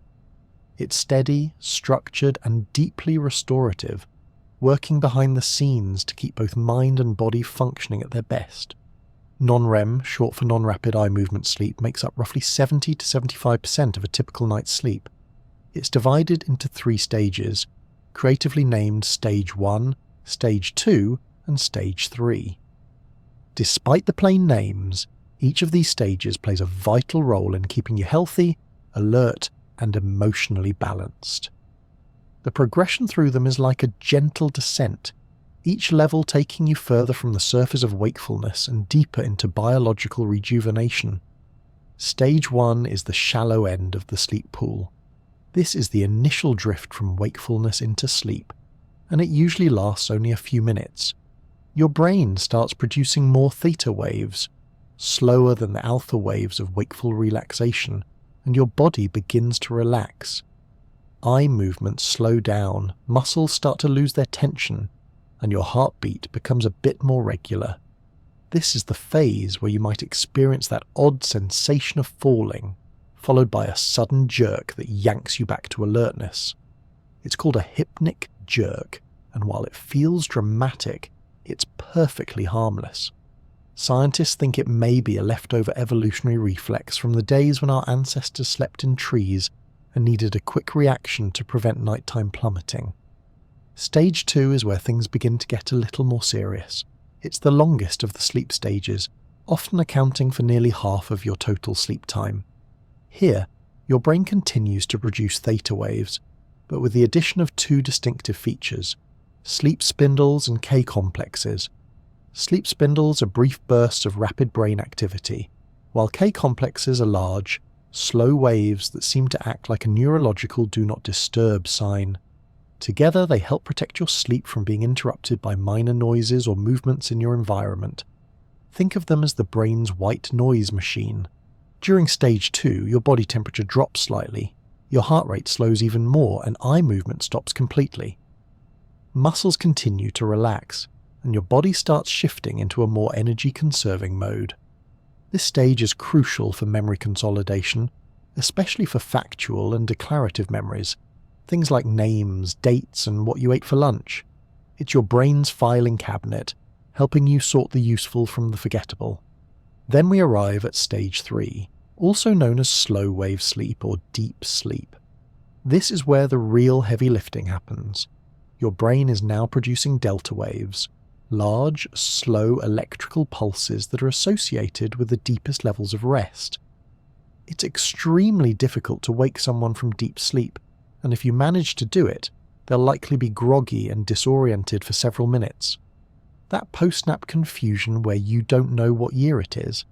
It's steady, structured, and deeply restorative, working behind the scenes to keep both mind and body functioning at their best. Non-REM, short for non-rapid eye movement sleep, makes up roughly 70 to 75% of a typical night's sleep. It's divided into 3 stages, creatively named Stage 1, Stage 2, and Stage 3. Despite the plain names, each of these stages plays a vital role in keeping you healthy, alert, and emotionally balanced. The progression through them is like a gentle descent, each level taking you further from the surface of wakefulness and deeper into biological rejuvenation. Stage 1 is the shallow end of the sleep pool. This is the initial drift from wakefulness into sleep, and it usually lasts only a few minutes. Your brain starts producing more theta waves, slower than the alpha waves of wakeful relaxation, and your body begins to relax. Eye movements slow down, muscles start to lose their tension, and your heartbeat becomes a bit more regular. This is the phase where you might experience that odd sensation of falling, followed by a sudden jerk that yanks you back to alertness. It's called a hypnic jerk, and while it feels dramatic, it's perfectly harmless. Scientists think it may be a leftover evolutionary reflex from the days when our ancestors slept in trees and needed a quick reaction to prevent nighttime plummeting. Stage 2 is where things begin to get a little more serious. It's the longest of the sleep stages, often accounting for nearly half of your total sleep time. Here, your brain continues to produce theta waves, but with the addition of 2 distinctive features: sleep spindles and K-complexes. Sleep spindles are brief bursts of rapid brain activity, while K-complexes are large, slow waves that seem to act like a neurological do not disturb sign. Together they help protect your sleep from being interrupted by minor noises or movements in your environment. Think of them as the brain's white noise machine. During stage 2, your body temperature drops slightly, your heart rate slows even more, and eye movement stops completely. Muscles continue to relax, and your body starts shifting into a more energy-conserving mode. This stage is crucial for memory consolidation, especially for factual and declarative memories, things like names, dates, and what you ate for lunch. It's your brain's filing cabinet, helping you sort the useful from the forgettable. Then we arrive at stage 3, also known as slow wave sleep or deep sleep. This is where the real heavy lifting happens. Your brain is now producing delta waves, large, slow electrical pulses that are associated with the deepest levels of rest. It's extremely difficult to wake someone from deep sleep, and if you manage to do it, they'll likely be groggy and disoriented for several minutes. That post-nap confusion where you don't know what year it is,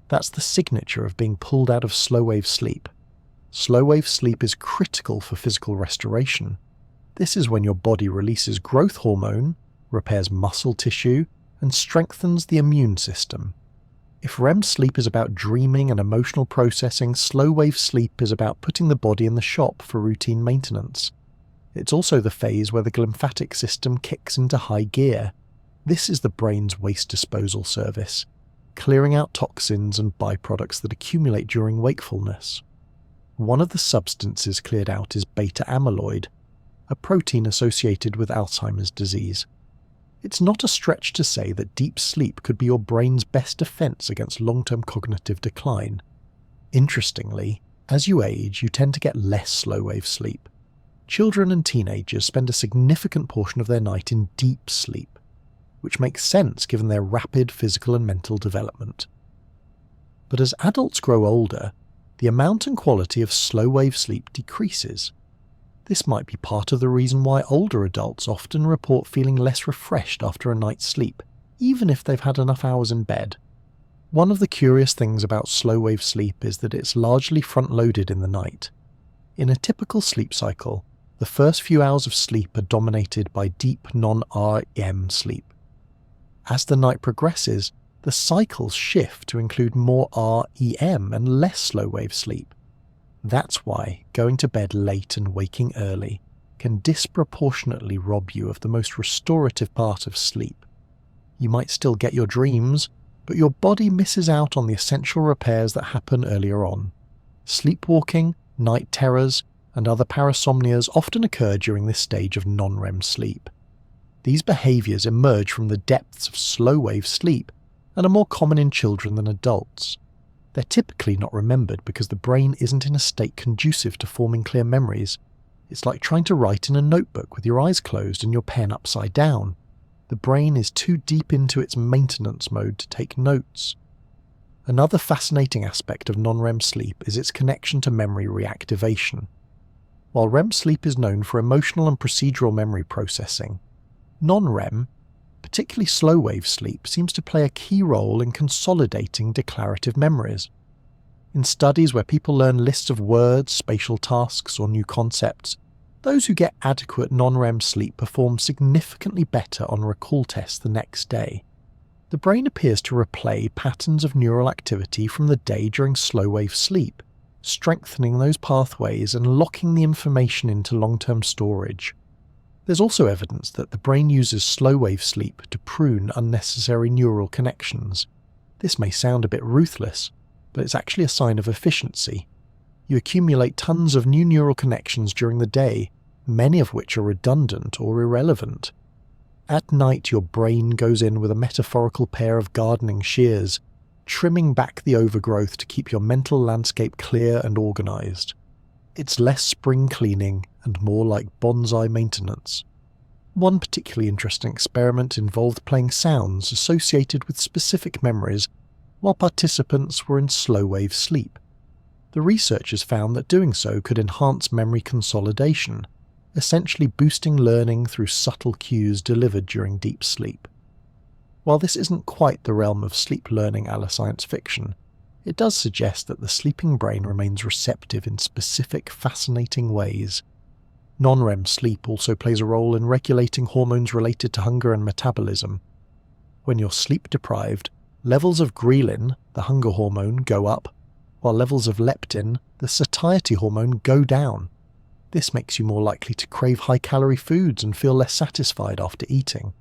that's the signature of being pulled out of slow-wave sleep. Slow-wave sleep is critical for physical restoration. This is when your body releases growth hormone, repairs muscle tissue, and strengthens the immune system. If REM sleep is about dreaming and emotional processing, slow-wave sleep is about putting the body in the shop for routine maintenance. It's also the phase where the glymphatic system kicks into high gear. This is the brain's waste disposal service, clearing out toxins and byproducts that accumulate during wakefulness. One of the substances cleared out is beta-amyloid, a protein associated with Alzheimer's disease. It's not a stretch to say that deep sleep could be your brain's best defense against long-term cognitive decline. Interestingly, as you age, you tend to get less slow-wave sleep. Children and teenagers spend a significant portion of their night in deep sleep, which makes sense given their rapid physical and mental development. But as adults grow older, the amount and quality of slow-wave sleep decreases. This might be part of the reason why older adults often report feeling less refreshed after a night's sleep, even if they've had enough hours in bed. One of the curious things about slow-wave sleep is that it's largely front-loaded in the night. In a typical sleep cycle, the first few hours of sleep are dominated by deep non-REM sleep. As the night progresses, the cycles shift to include more REM and less slow-wave sleep. That's why going to bed late and waking early can disproportionately rob you of the most restorative part of sleep. You might still get your dreams, but your body misses out on the essential repairs that happen earlier on. Sleepwalking, night terrors, and other parasomnias often occur during this stage of non-REM sleep. These behaviours emerge from the depths of slow-wave sleep and are more common in children than adults. They're typically not remembered because the brain isn't in a state conducive to forming clear memories. It's like trying to write in a notebook with your eyes closed and your pen upside down. The brain is too deep into its maintenance mode to take notes. Another fascinating aspect of non-REM sleep is its connection to memory reactivation. While REM sleep is known for emotional and procedural memory processing, non-REM, particularly slow-wave sleep, seems to play a key role in consolidating declarative memories. In studies where people learn lists of words, spatial tasks, or new concepts, those who get adequate non-REM sleep perform significantly better on recall tests the next day. The brain appears to replay patterns of neural activity from the day during slow-wave sleep, strengthening those pathways and locking the information into long-term storage. There's also evidence that the brain uses slow-wave sleep to prune unnecessary neural connections. This may sound a bit ruthless, but it's actually a sign of efficiency. You accumulate tons of new neural connections during the day, many of which are redundant or irrelevant. At night, your brain goes in with a metaphorical pair of gardening shears, trimming back the overgrowth to keep your mental landscape clear and organized. It's less spring cleaning and more like bonsai maintenance. One particularly interesting experiment involved playing sounds associated with specific memories while participants were in slow-wave sleep. The researchers found that doing so could enhance memory consolidation, essentially boosting learning through subtle cues delivered during deep sleep. While this isn't quite the realm of sleep learning a la science fiction, it does suggest that the sleeping brain remains receptive in specific, fascinating ways. Non-REM sleep also plays a role in regulating hormones related to hunger and metabolism. When you're sleep-deprived, levels of ghrelin, the hunger hormone, go up, while levels of leptin, the satiety hormone, go down. This makes you more likely to crave high-calorie foods and feel less satisfied after eating.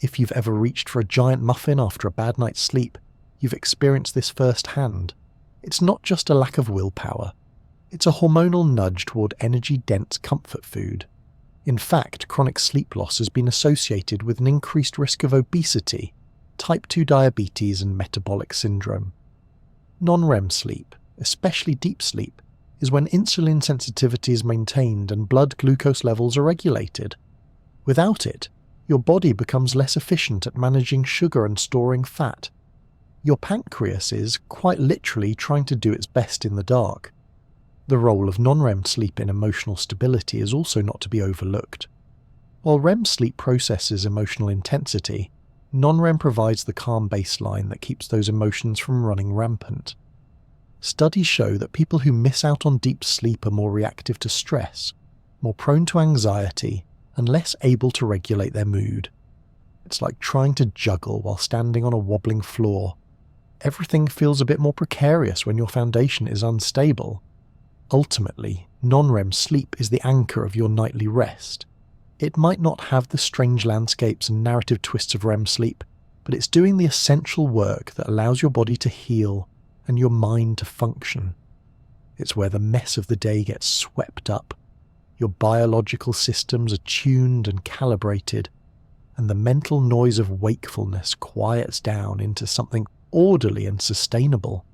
If you've ever reached for a giant muffin after a bad night's sleep, you've experienced this firsthand. It's not just a lack of willpower. It's a hormonal nudge toward energy-dense comfort food. In fact, chronic sleep loss has been associated with an increased risk of obesity, type 2 diabetes, and metabolic syndrome. Non-REM sleep, especially deep sleep, is when insulin sensitivity is maintained and blood glucose levels are regulated. Without it, your body becomes less efficient at managing sugar and storing fat. Your pancreas is, quite literally, trying to do its best in the dark. The role of non-REM sleep in emotional stability is also not to be overlooked. While REM sleep processes emotional intensity, non-REM provides the calm baseline that keeps those emotions from running rampant. Studies show that people who miss out on deep sleep are more reactive to stress, more prone to anxiety, and less able to regulate their mood. It's like trying to juggle while standing on a wobbling floor. Everything feels a bit more precarious when your foundation is unstable. Ultimately, non-REM sleep is the anchor of your nightly rest. It might not have the strange landscapes and narrative twists of REM sleep, but it's doing the essential work that allows your body to heal and your mind to function. It's where the mess of the day gets swept up, your biological systems are tuned and calibrated, and the mental noise of wakefulness quiets down into something orderly and sustainable.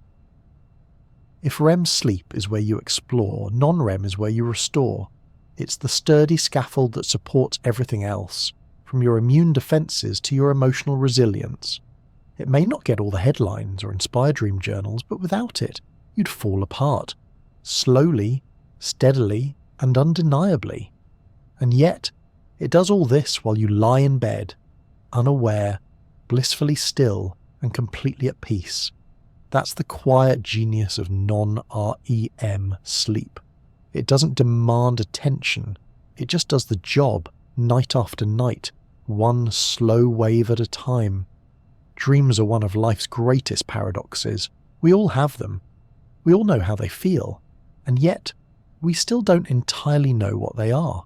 If REM sleep is where you explore, non-REM is where you restore. It's the sturdy scaffold that supports everything else, from your immune defenses to your emotional resilience. It may not get all the headlines or inspire dream journals, but without it, you'd fall apart. Slowly, steadily, and undeniably. And yet, it does all this while you lie in bed, unaware, blissfully still, and completely at peace. That's the quiet genius of non-REM sleep. It doesn't demand attention, it just does the job, night after night, one slow wave at a time. Dreams are one of life's greatest paradoxes. We all have them. We all know how they feel. And yet, we still don't entirely know what they are.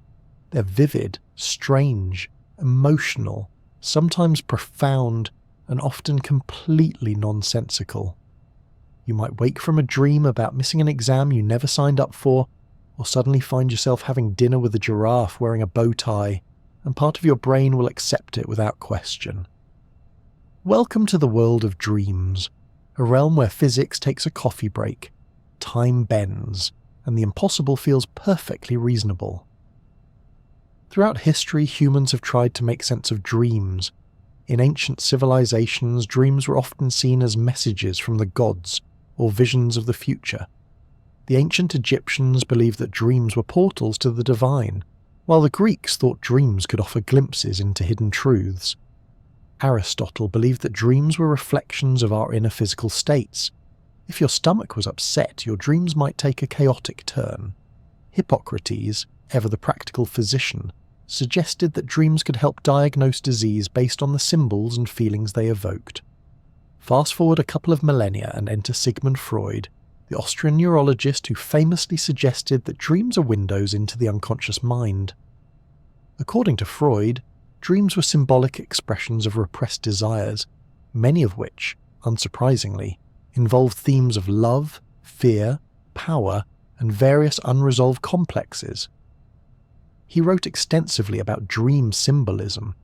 They're vivid, strange, emotional, sometimes profound, and often completely nonsensical. You might wake from a dream about missing an exam you never signed up for, or suddenly find yourself having dinner with a giraffe wearing a bow tie, and part of your brain will accept it without question. Welcome to the world of dreams, a realm where physics takes a coffee break, time bends, and the impossible feels perfectly reasonable. Throughout history, humans have tried to make sense of dreams. In ancient civilizations, dreams were often seen as messages from the gods or visions of the future. The ancient Egyptians believed that dreams were portals to the divine, while the Greeks thought dreams could offer glimpses into hidden truths. Aristotle believed that dreams were reflections of our inner physical states. If your stomach was upset, your dreams might take a chaotic turn. Hippocrates, ever the practical physician, suggested that dreams could help diagnose disease based on the symbols and feelings they evoked. Fast forward a couple of millennia and enter Sigmund Freud, the Austrian neurologist who famously suggested that dreams are windows into the unconscious mind. According to Freud, dreams were symbolic expressions of repressed desires, many of which, unsurprisingly, involved themes of love, fear, power, and various unresolved complexes. He wrote extensively about dream symbolism,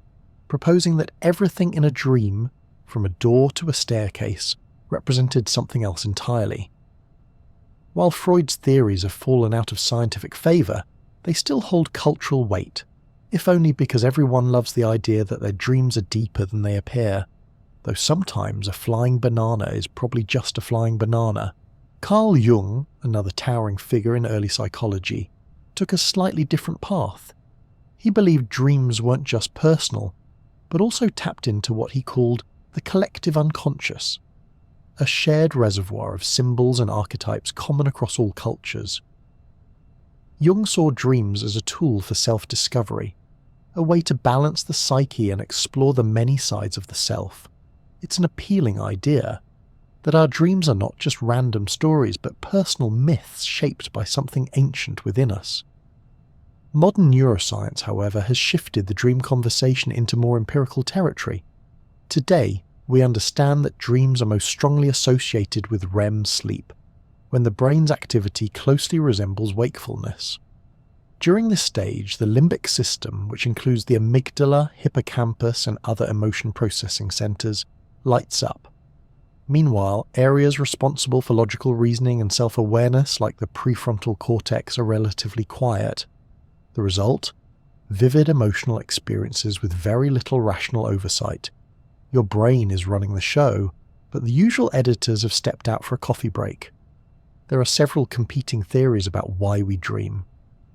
proposing that everything in a dream, from a door to a staircase, represented something else entirely. While Freud's theories have fallen out of scientific favour, they still hold cultural weight, if only because everyone loves the idea that their dreams are deeper than they appear, though sometimes a flying banana is probably just a flying banana. Carl Jung, another towering figure in early psychology, took a slightly different path. He believed dreams weren't just personal, but also tapped into what he called the collective unconscious, a shared reservoir of symbols and archetypes common across all cultures. Jung saw dreams as a tool for self-discovery, a way to balance the psyche and explore the many sides of the self. It's an appealing idea, that our dreams are not just random stories but personal myths shaped by something ancient within us. Modern neuroscience, however, has shifted the dream conversation into more empirical territory. Today, we understand that dreams are most strongly associated with REM sleep, when the brain's activity closely resembles wakefulness. During this stage, the limbic system, which includes the amygdala, hippocampus, and other emotion processing centers, lights up. Meanwhile, areas responsible for logical reasoning and self-awareness, like the prefrontal cortex, are relatively quiet. The result? Vivid emotional experiences with very little rational oversight. Your brain is running the show, but the usual editors have stepped out for a coffee break. There are several competing theories about why we dream.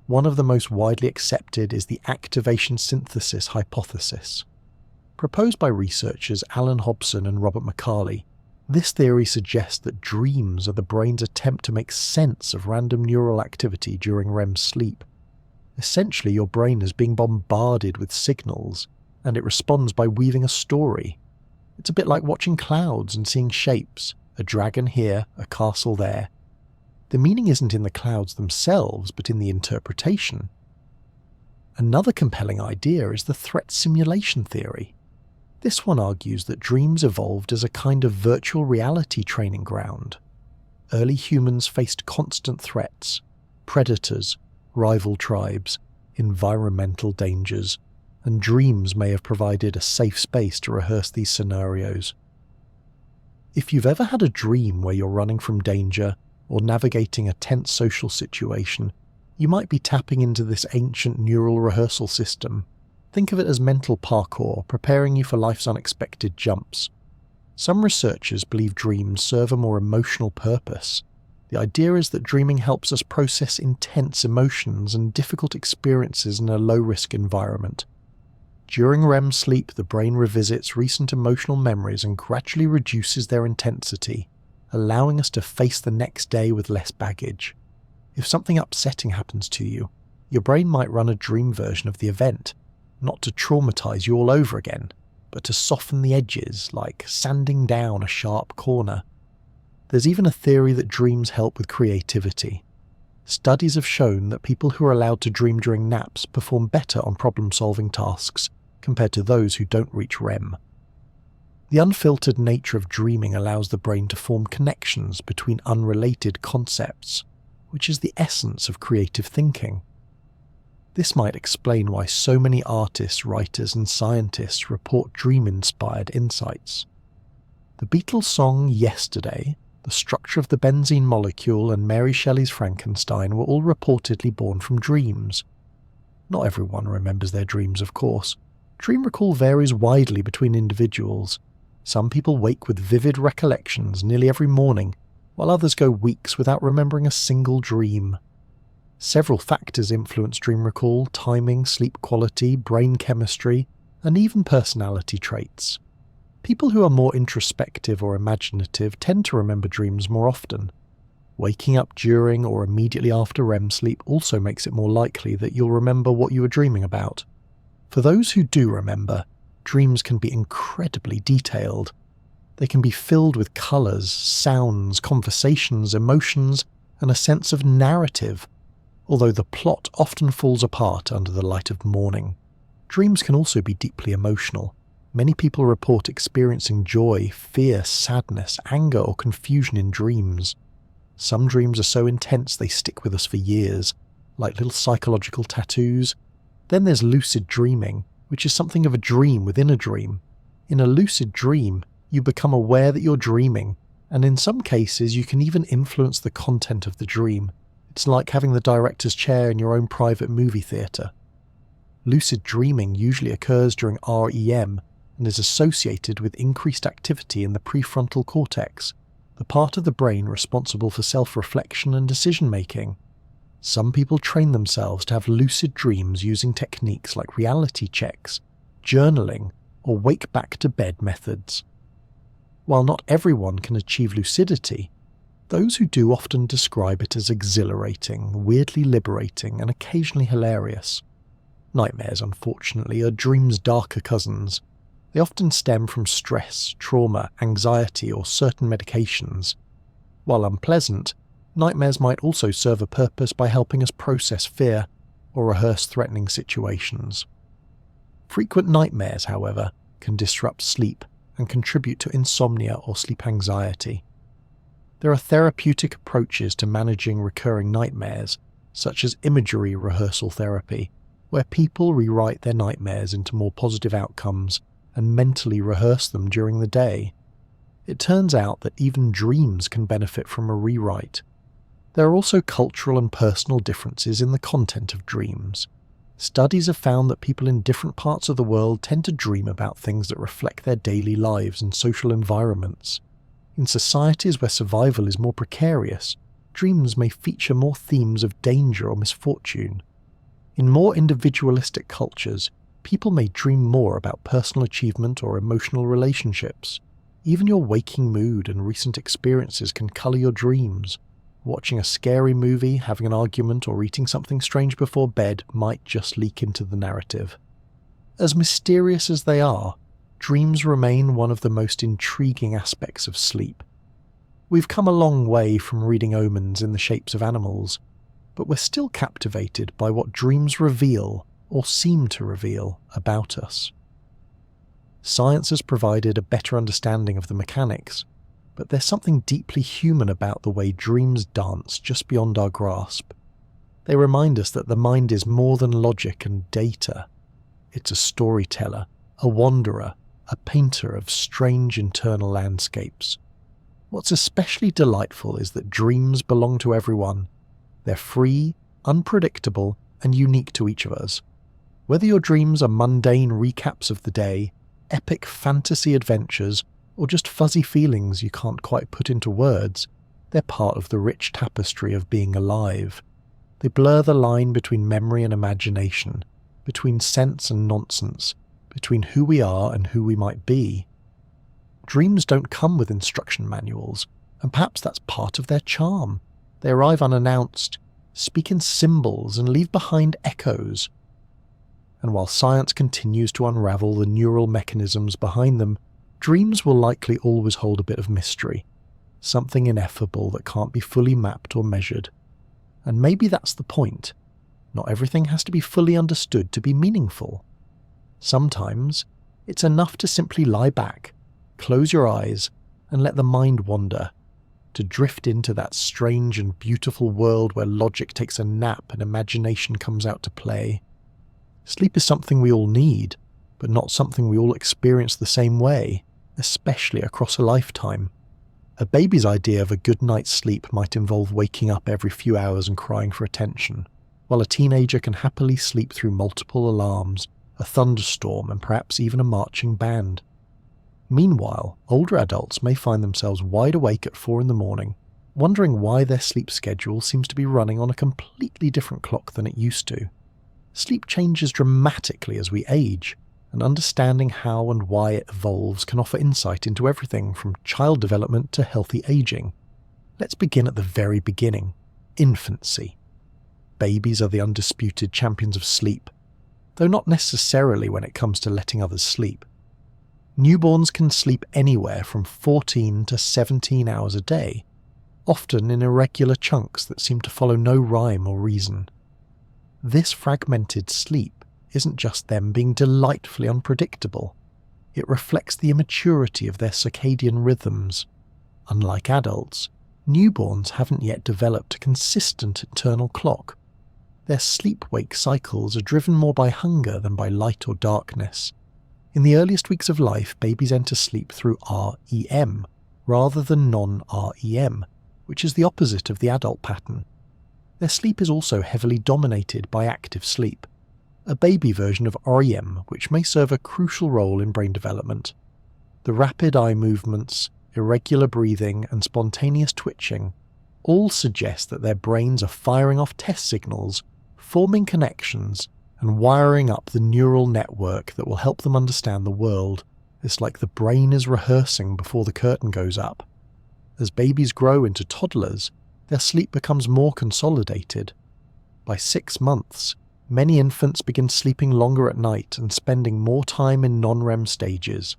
One of the most widely accepted is the activation synthesis hypothesis. Proposed by researchers Alan Hobson and Robert McCarley, this theory suggests that dreams are the brain's attempt to make sense of random neural activity during REM sleep. Essentially, your brain is being bombarded with signals, and it responds by weaving a story. It's a bit like watching clouds and seeing shapes, a dragon here, a castle there. The meaning isn't in the clouds themselves, but in the interpretation. Another compelling idea is the threat simulation theory. This one argues that dreams evolved as a kind of virtual reality training ground. Early humans faced constant threats, predators, rival tribes, environmental dangers, and dreams may have provided a safe space to rehearse these scenarios. If you've ever had a dream where you're running from danger or navigating a tense social situation, you might be tapping into this ancient neural rehearsal system. Think of it as mental parkour, preparing you for life's unexpected jumps. Some researchers believe dreams serve a more emotional purpose. The idea is that dreaming helps us process intense emotions and difficult experiences in a low-risk environment. During REM sleep, the brain revisits recent emotional memories and gradually reduces their intensity, allowing us to face the next day with less baggage. If something upsetting happens to you, your brain might run a dream version of the event, not to traumatize you all over again, but to soften the edges, like sanding down a sharp corner. There's even a theory that dreams help with creativity. Studies have shown that people who are allowed to dream during naps perform better on problem-solving tasks compared to those who don't reach REM. The unfiltered nature of dreaming allows the brain to form connections between unrelated concepts, which is the essence of creative thinking. This might explain why so many artists, writers, and scientists report dream-inspired insights. The Beatles' song Yesterday, the structure of the benzene molecule, and Mary Shelley's Frankenstein were all reportedly born from dreams. Not everyone remembers their dreams, of course. Dream recall varies widely between individuals. Some people wake with vivid recollections nearly every morning, while others go weeks without remembering a single dream. Several factors influence dream recall: timing, sleep quality, brain chemistry, and even personality traits. People who are more introspective or imaginative tend to remember dreams more often. Waking up during or immediately after REM sleep also makes it more likely that you'll remember what you were dreaming about. For those who do remember, dreams can be incredibly detailed. They can be filled with colours, sounds, conversations, emotions, and a sense of narrative, although the plot often falls apart under the light of morning. Dreams can also be deeply emotional. Many people report experiencing joy, fear, sadness, anger, or confusion in dreams. Some dreams are so intense they stick with us for years, like little psychological tattoos. Then there's lucid dreaming, which is something of a dream within a dream. In a lucid dream, you become aware that you're dreaming, and in some cases you can even influence the content of the dream. It's like having the director's chair in your own private movie theatre. Lucid dreaming usually occurs during REM and is associated with increased activity in the prefrontal cortex, the part of the brain responsible for self-reflection and decision-making. Some people train themselves to have lucid dreams using techniques like reality checks, journaling, or wake back to bed methods. While not everyone can achieve lucidity, those who do often describe it as exhilarating, weirdly liberating, and occasionally hilarious. Nightmares, unfortunately, are dreams' darker cousins. They often stem from stress, trauma, anxiety, or certain medications. While unpleasant, nightmares might also serve a purpose by helping us process fear or rehearse threatening situations. Frequent nightmares, however, can disrupt sleep and contribute to insomnia or sleep anxiety. There are therapeutic approaches to managing recurring nightmares, such as imagery rehearsal therapy, where people rewrite their nightmares into more positive outcomes and mentally rehearse them during the day. It turns out that even dreams can benefit from a rewrite. There are also cultural and personal differences in the content of dreams. Studies have found that people in different parts of the world tend to dream about things that reflect their daily lives and social environments. In societies where survival is more precarious, dreams may feature more themes of danger or misfortune. In more individualistic cultures, people may dream more about personal achievement or emotional relationships. Even your waking mood and recent experiences can colour your dreams. Watching a scary movie, having an argument, or eating something strange before bed might just leak into the narrative. As mysterious as they are, dreams remain one of the most intriguing aspects of sleep. We've come a long way from reading omens in the shapes of animals, but we're still captivated by what dreams reveal, or seem to reveal, about us. Science has provided a better understanding of the mechanics, but there's something deeply human about the way dreams dance just beyond our grasp. They remind us that the mind is more than logic and data. It's a storyteller, a wanderer, a painter of strange internal landscapes. What's especially delightful is that dreams belong to everyone. They're free, unpredictable, and unique to each of us. Whether your dreams are mundane recaps of the day, epic fantasy adventures, or just fuzzy feelings you can't quite put into words, They're part of the rich tapestry of being alive. They blur the line between memory and imagination, between sense and nonsense, between who we are and who we might be. Dreams don't come with instruction manuals, and perhaps that's part of their charm. They arrive unannounced, speak in symbols, and leave behind echoes. And while science continues to unravel the neural mechanisms behind them, dreams will likely always hold a bit of mystery, something ineffable that can't be fully mapped or measured. And maybe that's the point. Not everything has to be fully understood to be meaningful. Sometimes it's enough to simply lie back, close your eyes, and let the mind wander, to drift into that strange and beautiful world where logic takes a nap and imagination comes out to play. Sleep is something we all need, but not something we all experience the same way, especially across a lifetime. A baby's idea of a good night's sleep might involve waking up every few hours and crying for attention, while a teenager can happily sleep through multiple alarms, a thunderstorm, and perhaps even a marching band. Meanwhile, older adults may find themselves wide awake at 4 a.m, wondering why their sleep schedule seems to be running on a completely different clock than it used to. Sleep changes dramatically as we age, and understanding how and why it evolves can offer insight into everything from child development to healthy aging. Let's begin at the very beginning: infancy. Babies are the undisputed champions of sleep, though not necessarily when it comes to letting others sleep. Newborns can sleep anywhere from 14 to 17 hours a day, often in irregular chunks that seem to follow no rhyme or reason. This fragmented sleep isn't just them being delightfully unpredictable. It reflects the immaturity of their circadian rhythms. Unlike adults, newborns haven't yet developed a consistent internal clock. Their sleep-wake cycles are driven more by hunger than by light or darkness. In the earliest weeks of life, babies enter sleep through REM, rather than non-REM, which is the opposite of the adult pattern. Their sleep is also heavily dominated by active sleep, a baby version of REM which may serve a crucial role in brain development. The rapid eye movements, irregular breathing, and spontaneous twitching all suggest that their brains are firing off test signals, forming connections, and wiring up the neural network that will help them understand the world. It's like the brain is rehearsing before the curtain goes up. As babies grow into toddlers, their sleep becomes more consolidated. By 6 months, many infants begin sleeping longer at night and spending more time in non-REM stages.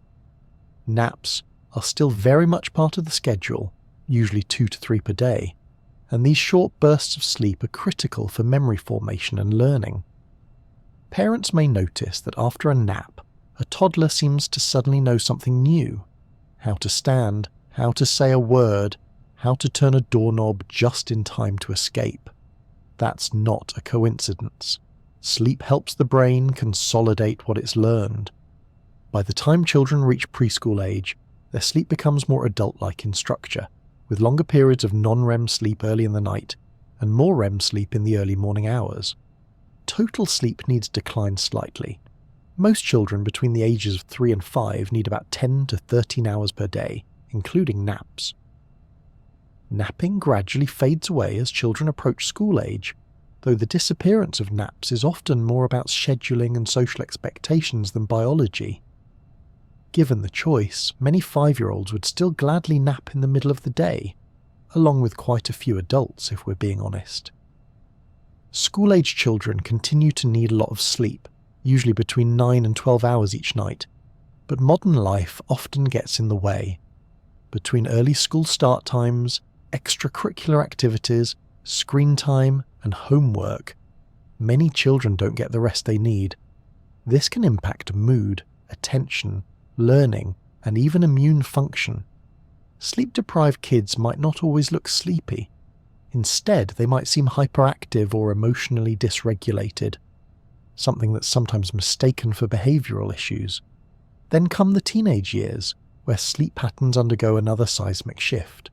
Naps are still very much part of the schedule, usually 2 to 3 per day, and these short bursts of sleep are critical for memory formation and learning. Parents may notice that after a nap, a toddler seems to suddenly know something new: how to stand, how to say a word, how to turn a doorknob just in time to escape. That's not a coincidence. Sleep helps the brain consolidate what it's learned. By the time children reach preschool age, their sleep becomes more adult-like in structure, with longer periods of non-REM sleep early in the night and more REM sleep in the early morning hours. Total sleep needs decline slightly. Most children between the ages of 3 and 5 need about 10 to 13 hours per day, including naps. Napping gradually fades away as children approach school age, though the disappearance of naps is often more about scheduling and social expectations than biology. Given the choice, many 5-year-olds would still gladly nap in the middle of the day, along with quite a few adults if we're being honest. School-age children continue to need a lot of sleep, usually between 9 and 12 hours each night, but modern life often gets in the way. Between early school start times, extracurricular activities, screen time, and homework, many children don't get the rest they need. This can impact mood, attention, learning, and even immune function. Sleep-deprived kids might not always look sleepy. Instead, they might seem hyperactive or emotionally dysregulated, something that's sometimes mistaken for behavioral issues. Then come the teenage years, where sleep patterns undergo another seismic shift.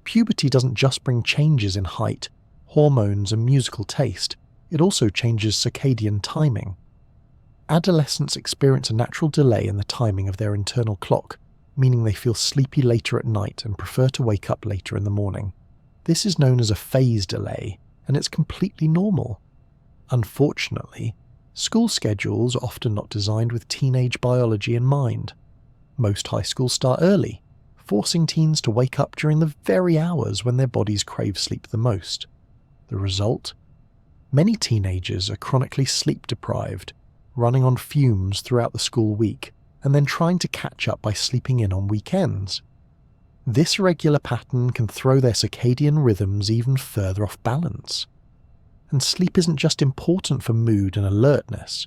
Puberty doesn't just bring changes in height, hormones, and musical taste, it also changes circadian timing. Adolescents experience a natural delay in the timing of their internal clock, meaning they feel sleepy later at night and prefer to wake up later in the morning. This is known as a phase delay, and it's completely normal. Unfortunately, school schedules are often not designed with teenage biology in mind. Most high schools start early, forcing teens to wake up during the very hours when their bodies crave sleep the most. The result? Many teenagers are chronically sleep deprived, running on fumes throughout the school week, and then trying to catch up by sleeping in on weekends. This irregular pattern can throw their circadian rhythms even further off balance. And sleep isn't just important for mood and alertness,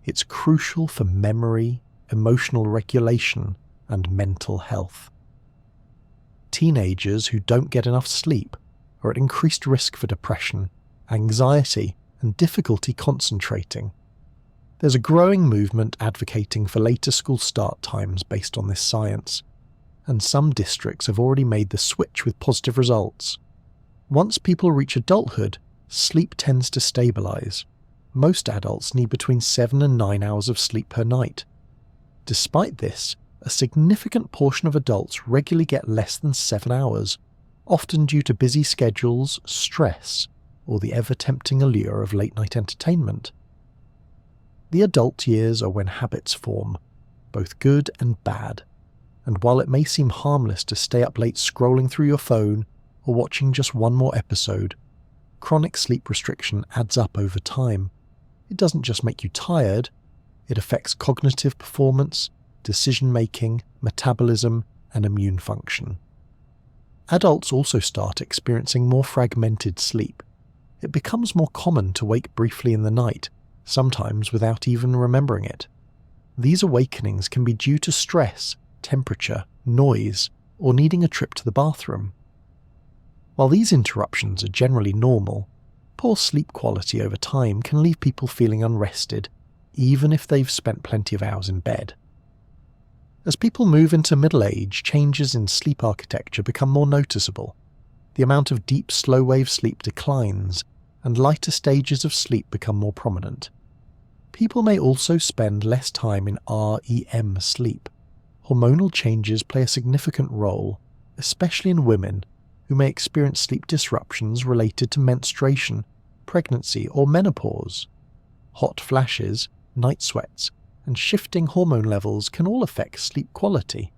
it's crucial for memory, emotional regulation, and mental health. Teenagers who don't get enough sleep are at increased risk for depression, anxiety, and difficulty concentrating. There's a growing movement advocating for later school start times based on this science, and some districts have already made the switch with positive results. Once people reach adulthood, sleep tends to stabilize. Most adults need between 7 and 9 hours of sleep per night. Despite this, a significant portion of adults regularly get less than 7 hours, often due to busy schedules, stress, or the ever-tempting allure of late-night entertainment. The adult years are when habits form, both good and bad, and while it may seem harmless to stay up late scrolling through your phone or watching just one more episode, chronic sleep restriction adds up over time. It doesn't just make you tired, it affects cognitive performance, decision-making, metabolism, and immune function. Adults also start experiencing more fragmented sleep. It becomes more common to wake briefly in the night, sometimes without even remembering it. These awakenings can be due to stress, temperature, noise, or needing a trip to the bathroom. While these interruptions are generally normal, poor sleep quality over time can leave people feeling unrested, even if they've spent plenty of hours in bed. As people move into middle age, changes in sleep architecture become more noticeable. The amount of deep, slow-wave sleep declines, and lighter stages of sleep become more prominent. People may also spend less time in REM sleep. Hormonal changes play a significant role, especially in women who may experience sleep disruptions related to menstruation, pregnancy, or menopause. Hot flashes, night sweats, and shifting hormone levels can all affect sleep quality.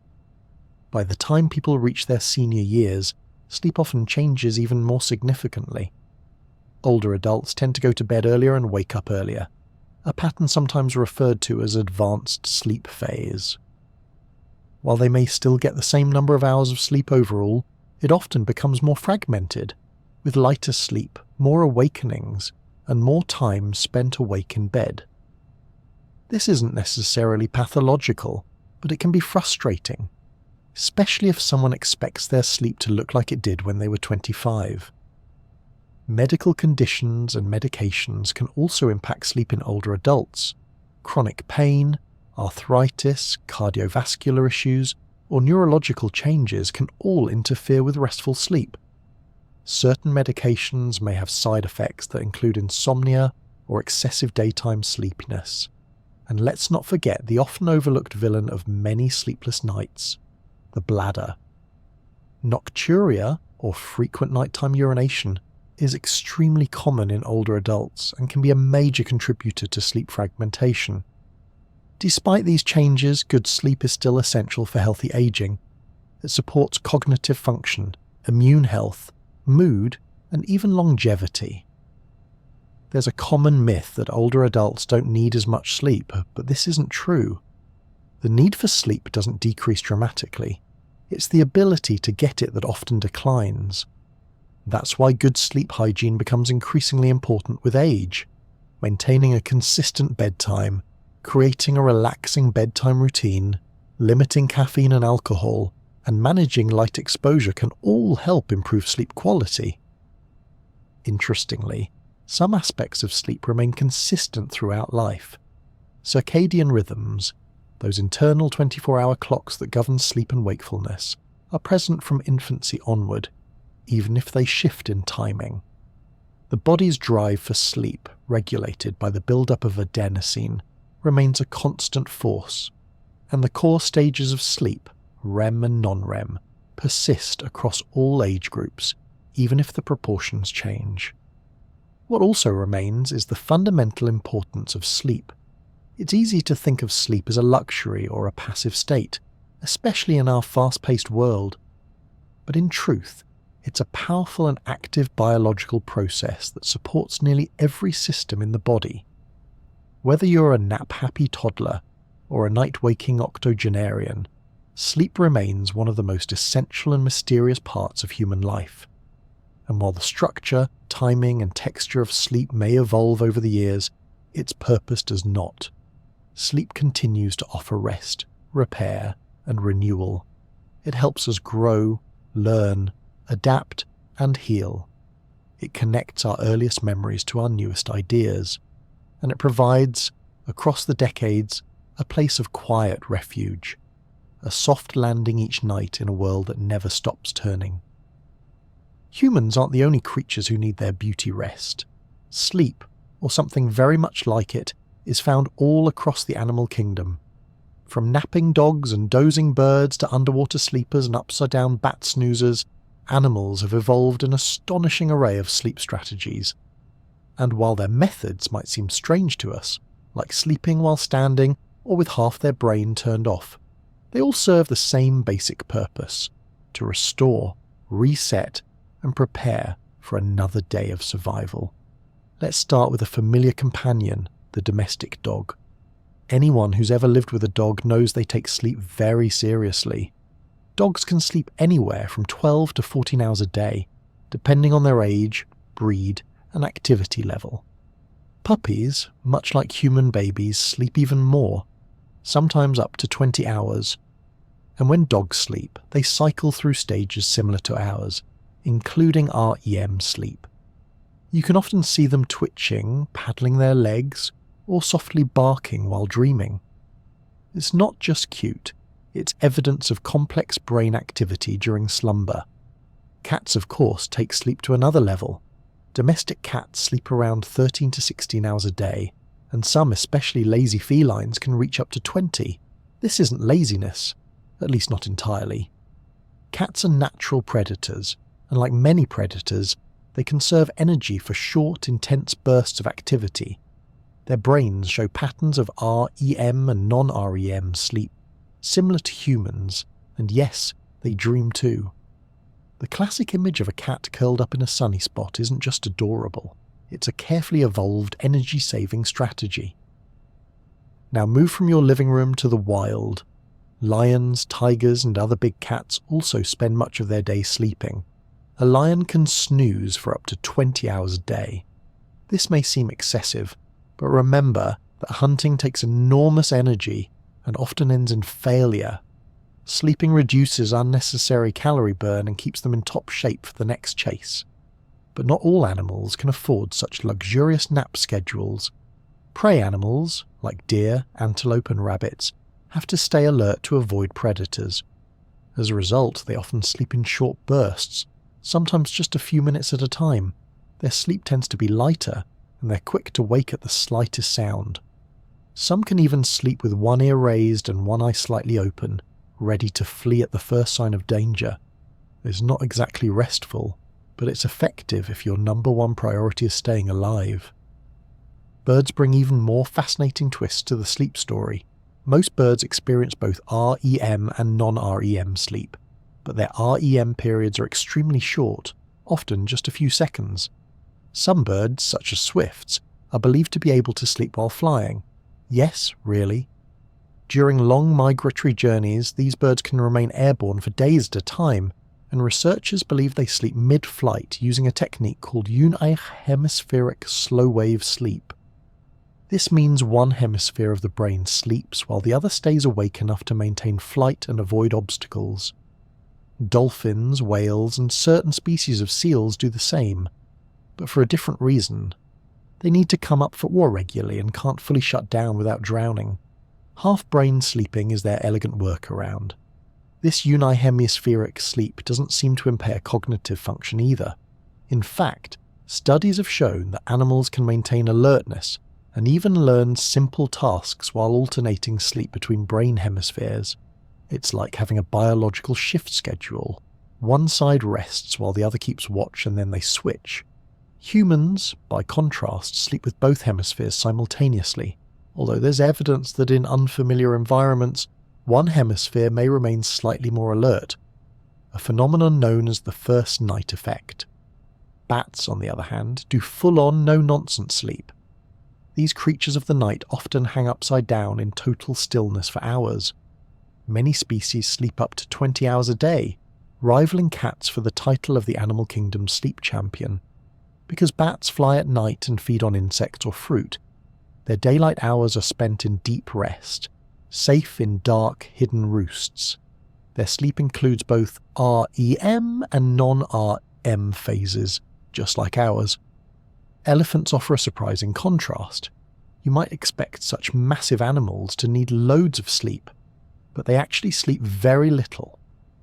By the time people reach their senior years, sleep often changes even more significantly. Older adults tend to go to bed earlier and wake up earlier, a pattern sometimes referred to as advanced sleep phase. While they may still get the same number of hours of sleep overall, it often becomes more fragmented, with lighter sleep, more awakenings, and more time spent awake in bed. This isn't necessarily pathological, but it can be frustrating, especially if someone expects their sleep to look like it did when they were 25. Medical conditions and medications can also impact sleep in older adults. Chronic pain, arthritis, cardiovascular issues, or neurological changes can all interfere with restful sleep. Certain medications may have side effects that include insomnia or excessive daytime sleepiness. And let's not forget the often overlooked villain of many sleepless nights, the bladder. Nocturia, or frequent nighttime urination, is extremely common in older adults and can be a major contributor to sleep fragmentation. Despite these changes, good sleep is still essential for healthy aging. It supports cognitive function, immune health, mood, and even longevity. There's a common myth that older adults don't need as much sleep, but this isn't true. The need for sleep doesn't decrease dramatically. It's the ability to get it that often declines. That's why good sleep hygiene becomes increasingly important with age. Maintaining a consistent bedtime, creating a relaxing bedtime routine, limiting caffeine and alcohol, and managing light exposure can all help improve sleep quality. Interestingly, some aspects of sleep remain consistent throughout life. Circadian rhythms, those internal 24-hour clocks that govern sleep and wakefulness, are present from infancy onward, even if they shift in timing. The body's drive for sleep, regulated by the buildup of adenosine, remains a constant force, and the core stages of sleep, REM and non-REM, persist across all age groups, even if the proportions change. What also remains is the fundamental importance of sleep. It's easy to think of sleep as a luxury or a passive state, especially in our fast-paced world. But in truth, it's a powerful and active biological process that supports nearly every system in the body. Whether you're a nap-happy toddler or a night-waking octogenarian, sleep remains one of the most essential and mysterious parts of human life. And while the structure, timing, and texture of sleep may evolve over the years, its purpose does not. Sleep continues to offer rest, repair, and renewal. It helps us grow, learn, adapt, and heal. It connects our earliest memories to our newest ideas, and it provides, across the decades, a place of quiet refuge, a soft landing each night in a world that never stops turning. Humans aren't the only creatures who need their beauty rest. Sleep, or something very much like it, is found all across the animal kingdom. From napping dogs and dozing birds to underwater sleepers and upside-down bat snoozers, animals have evolved an astonishing array of sleep strategies. And while their methods might seem strange to us, like sleeping while standing or with half their brain turned off, they all serve the same basic purpose: to restore, reset, and prepare for another day of survival. Let's start with a familiar companion, the domestic dog. Anyone who's ever lived with a dog knows they take sleep very seriously. Dogs can sleep anywhere from 12 to 14 hours a day, depending on their age, breed, and activity level. Puppies, much like human babies, sleep even more, sometimes up to 20 hours. And when dogs sleep, they cycle through stages similar to ours, including REM sleep. You can often see them twitching, paddling their legs, or softly barking while dreaming. It's not just cute, it's evidence of complex brain activity during slumber. Cats, of course, take sleep to another level. Domestic cats sleep around 13 to 16 hours a day, and some especially lazy felines can reach up to 20. This isn't laziness, at least not entirely. Cats are natural predators, and like many predators, they conserve energy for short, intense bursts of activity. Their brains show patterns of REM and non-REM sleep, similar to humans, and yes, they dream too. The classic image of a cat curled up in a sunny spot isn't just adorable, it's a carefully evolved energy-saving strategy. Now move from your living room to the wild. Lions, tigers, and other big cats also spend much of their day sleeping. A lion can snooze for up to 20 hours a day. This may seem excessive, but remember that hunting takes enormous energy and often ends in failure. Sleeping reduces unnecessary calorie burn and keeps them in top shape for the next chase. But not all animals can afford such luxurious nap schedules. Prey animals, like deer, antelope, and rabbits, have to stay alert to avoid predators. As a result, they often sleep in short bursts, sometimes just a few minutes at a time. Their sleep tends to be lighter, and they're quick to wake at the slightest sound. Some can even sleep with one ear raised and one eye slightly open, ready to flee at the first sign of danger. It's not exactly restful, but it's effective if your number one priority is staying alive. Birds bring even more fascinating twists to the sleep story. Most birds experience both REM and non-REM sleep, but their REM periods are extremely short, often just a few seconds. Some birds, such as swifts, are believed to be able to sleep while flying. Yes, really. During long migratory journeys, these birds can remain airborne for days at a time, and researchers believe they sleep mid-flight using a technique called unihemispheric slow-wave sleep. This means one hemisphere of the brain sleeps while the other stays awake enough to maintain flight and avoid obstacles. Dolphins, whales, and certain species of seals do the same, but for a different reason. They need to come up for air regularly and can't fully shut down without drowning. Half-brain sleeping is their elegant workaround. This unihemispheric sleep doesn't seem to impair cognitive function either. In fact, studies have shown that animals can maintain alertness and even learn simple tasks while alternating sleep between brain hemispheres. It's like having a biological shift schedule. One side rests while the other keeps watch, and then they switch. Humans, by contrast, sleep with both hemispheres simultaneously, although there's evidence that in unfamiliar environments, one hemisphere may remain slightly more alert, a phenomenon known as the first night effect. Bats, on the other hand, do full-on, no-nonsense sleep. These creatures of the night often hang upside down in total stillness for hours. Many species sleep up to 20 hours a day, rivaling cats for the title of the animal kingdom's sleep champion. Because bats fly at night and feed on insects or fruit, their daylight hours are spent in deep rest, safe in dark, hidden roosts. Their sleep includes both REM and non-REM phases, just like ours. Elephants offer a surprising contrast. You might expect such massive animals to need loads of sleep, but they actually sleep very little,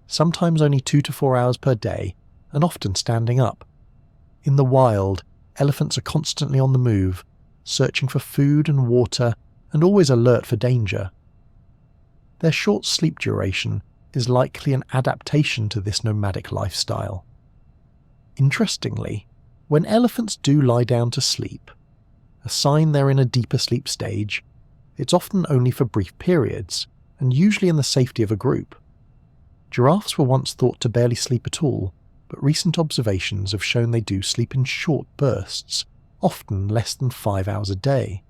sometimes only 2 to 4 hours per day, and often standing up. In the wild, elephants are constantly on the move, searching for food and water, and always alert for danger. Their short sleep duration is likely an adaptation to this nomadic lifestyle. Interestingly, when elephants do lie down to sleep, a sign they're in a deeper sleep stage, it's often only for brief periods, and usually in the safety of a group. Giraffes were once thought to barely sleep at all, but recent observations have shown they do sleep in short bursts, often less than 5 hours a day.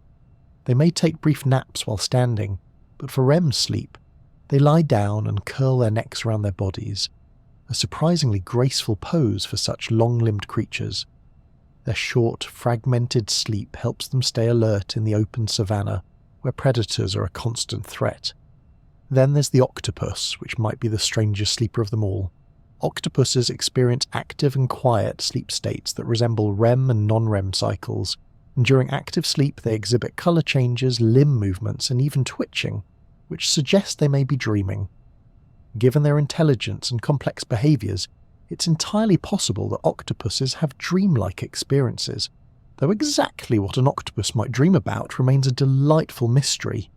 They may take brief naps while standing, but for REM sleep, they lie down and curl their necks around their bodies, a surprisingly graceful pose for such long-limbed creatures. Their short, fragmented sleep helps them stay alert in the open savanna, where predators are a constant threat. Then there's the octopus, which might be the strangest sleeper of them all. Octopuses experience active and quiet sleep states that resemble REM and non-REM cycles, and during active sleep they exhibit colour changes, limb movements, and even twitching, which suggests they may be dreaming. Given their intelligence and complex behaviours, it's entirely possible that octopuses have dreamlike experiences, though exactly what an octopus might dream about remains a delightful mystery.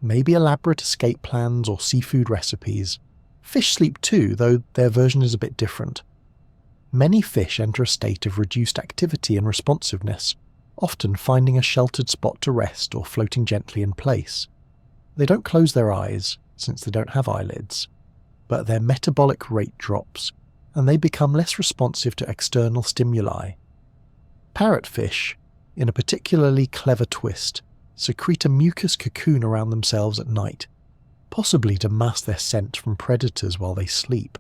Maybe elaborate escape plans or seafood recipes. Fish sleep too, though their version is a bit different. Many fish enter a state of reduced activity and responsiveness, often finding a sheltered spot to rest or floating gently in place. They don't close their eyes, since they don't have eyelids, but their metabolic rate drops, and they become less responsive to external stimuli. Parrotfish, in a particularly clever twist, secrete a mucus cocoon around themselves at night, possibly to mask their scent from predators while they sleep.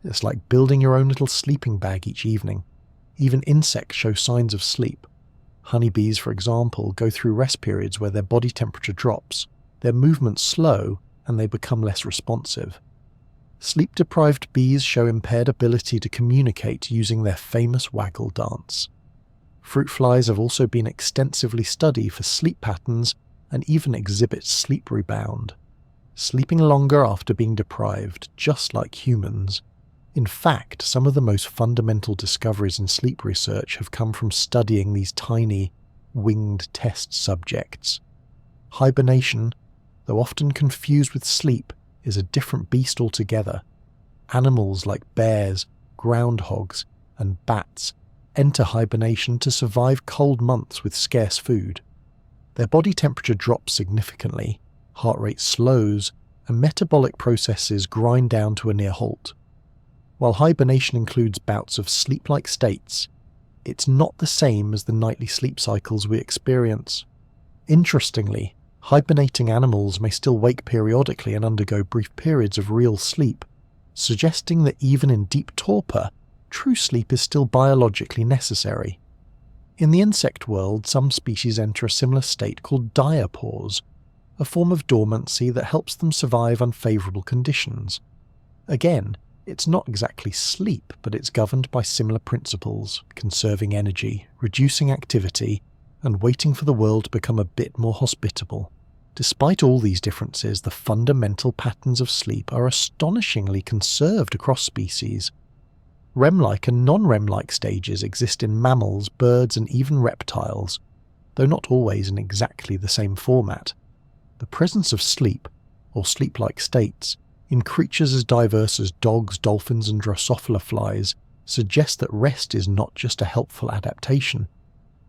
It's like building your own little sleeping bag each evening. Even insects show signs of sleep. Honeybees, for example, go through rest periods where their body temperature drops, their movements slow, and they become less responsive. Sleep-deprived bees show impaired ability to communicate using their famous waggle dance. Fruit flies have also been extensively studied for sleep patterns and even exhibit sleep rebound, sleeping longer after being deprived, just like humans. In fact, some of the most fundamental discoveries in sleep research have come from studying these tiny, winged test subjects. Hibernation, though often confused with sleep, is a different beast altogether. Animals like bears, groundhogs, and bats enter hibernation to survive cold months with scarce food. Their body temperature drops significantly, heart rate slows, and metabolic processes grind down to a near halt. While hibernation includes bouts of sleep-like states, it's not the same as the nightly sleep cycles we experience. Interestingly, hibernating animals may still wake periodically and undergo brief periods of real sleep, suggesting that even in deep torpor, true sleep is still biologically necessary. In the insect world, some species enter a similar state called diapause, a form of dormancy that helps them survive unfavourable conditions. Again, it's not exactly sleep, but it's governed by similar principles, conserving energy, reducing activity, and waiting for the world to become a bit more hospitable. Despite all these differences, the fundamental patterns of sleep are astonishingly conserved across species. REM-like and non-REM-like stages exist in mammals, birds, and even reptiles, though not always in exactly the same format. The presence of sleep, or sleep-like states, in creatures as diverse as dogs, dolphins, and Drosophila flies, suggests that rest is not just a helpful adaptation,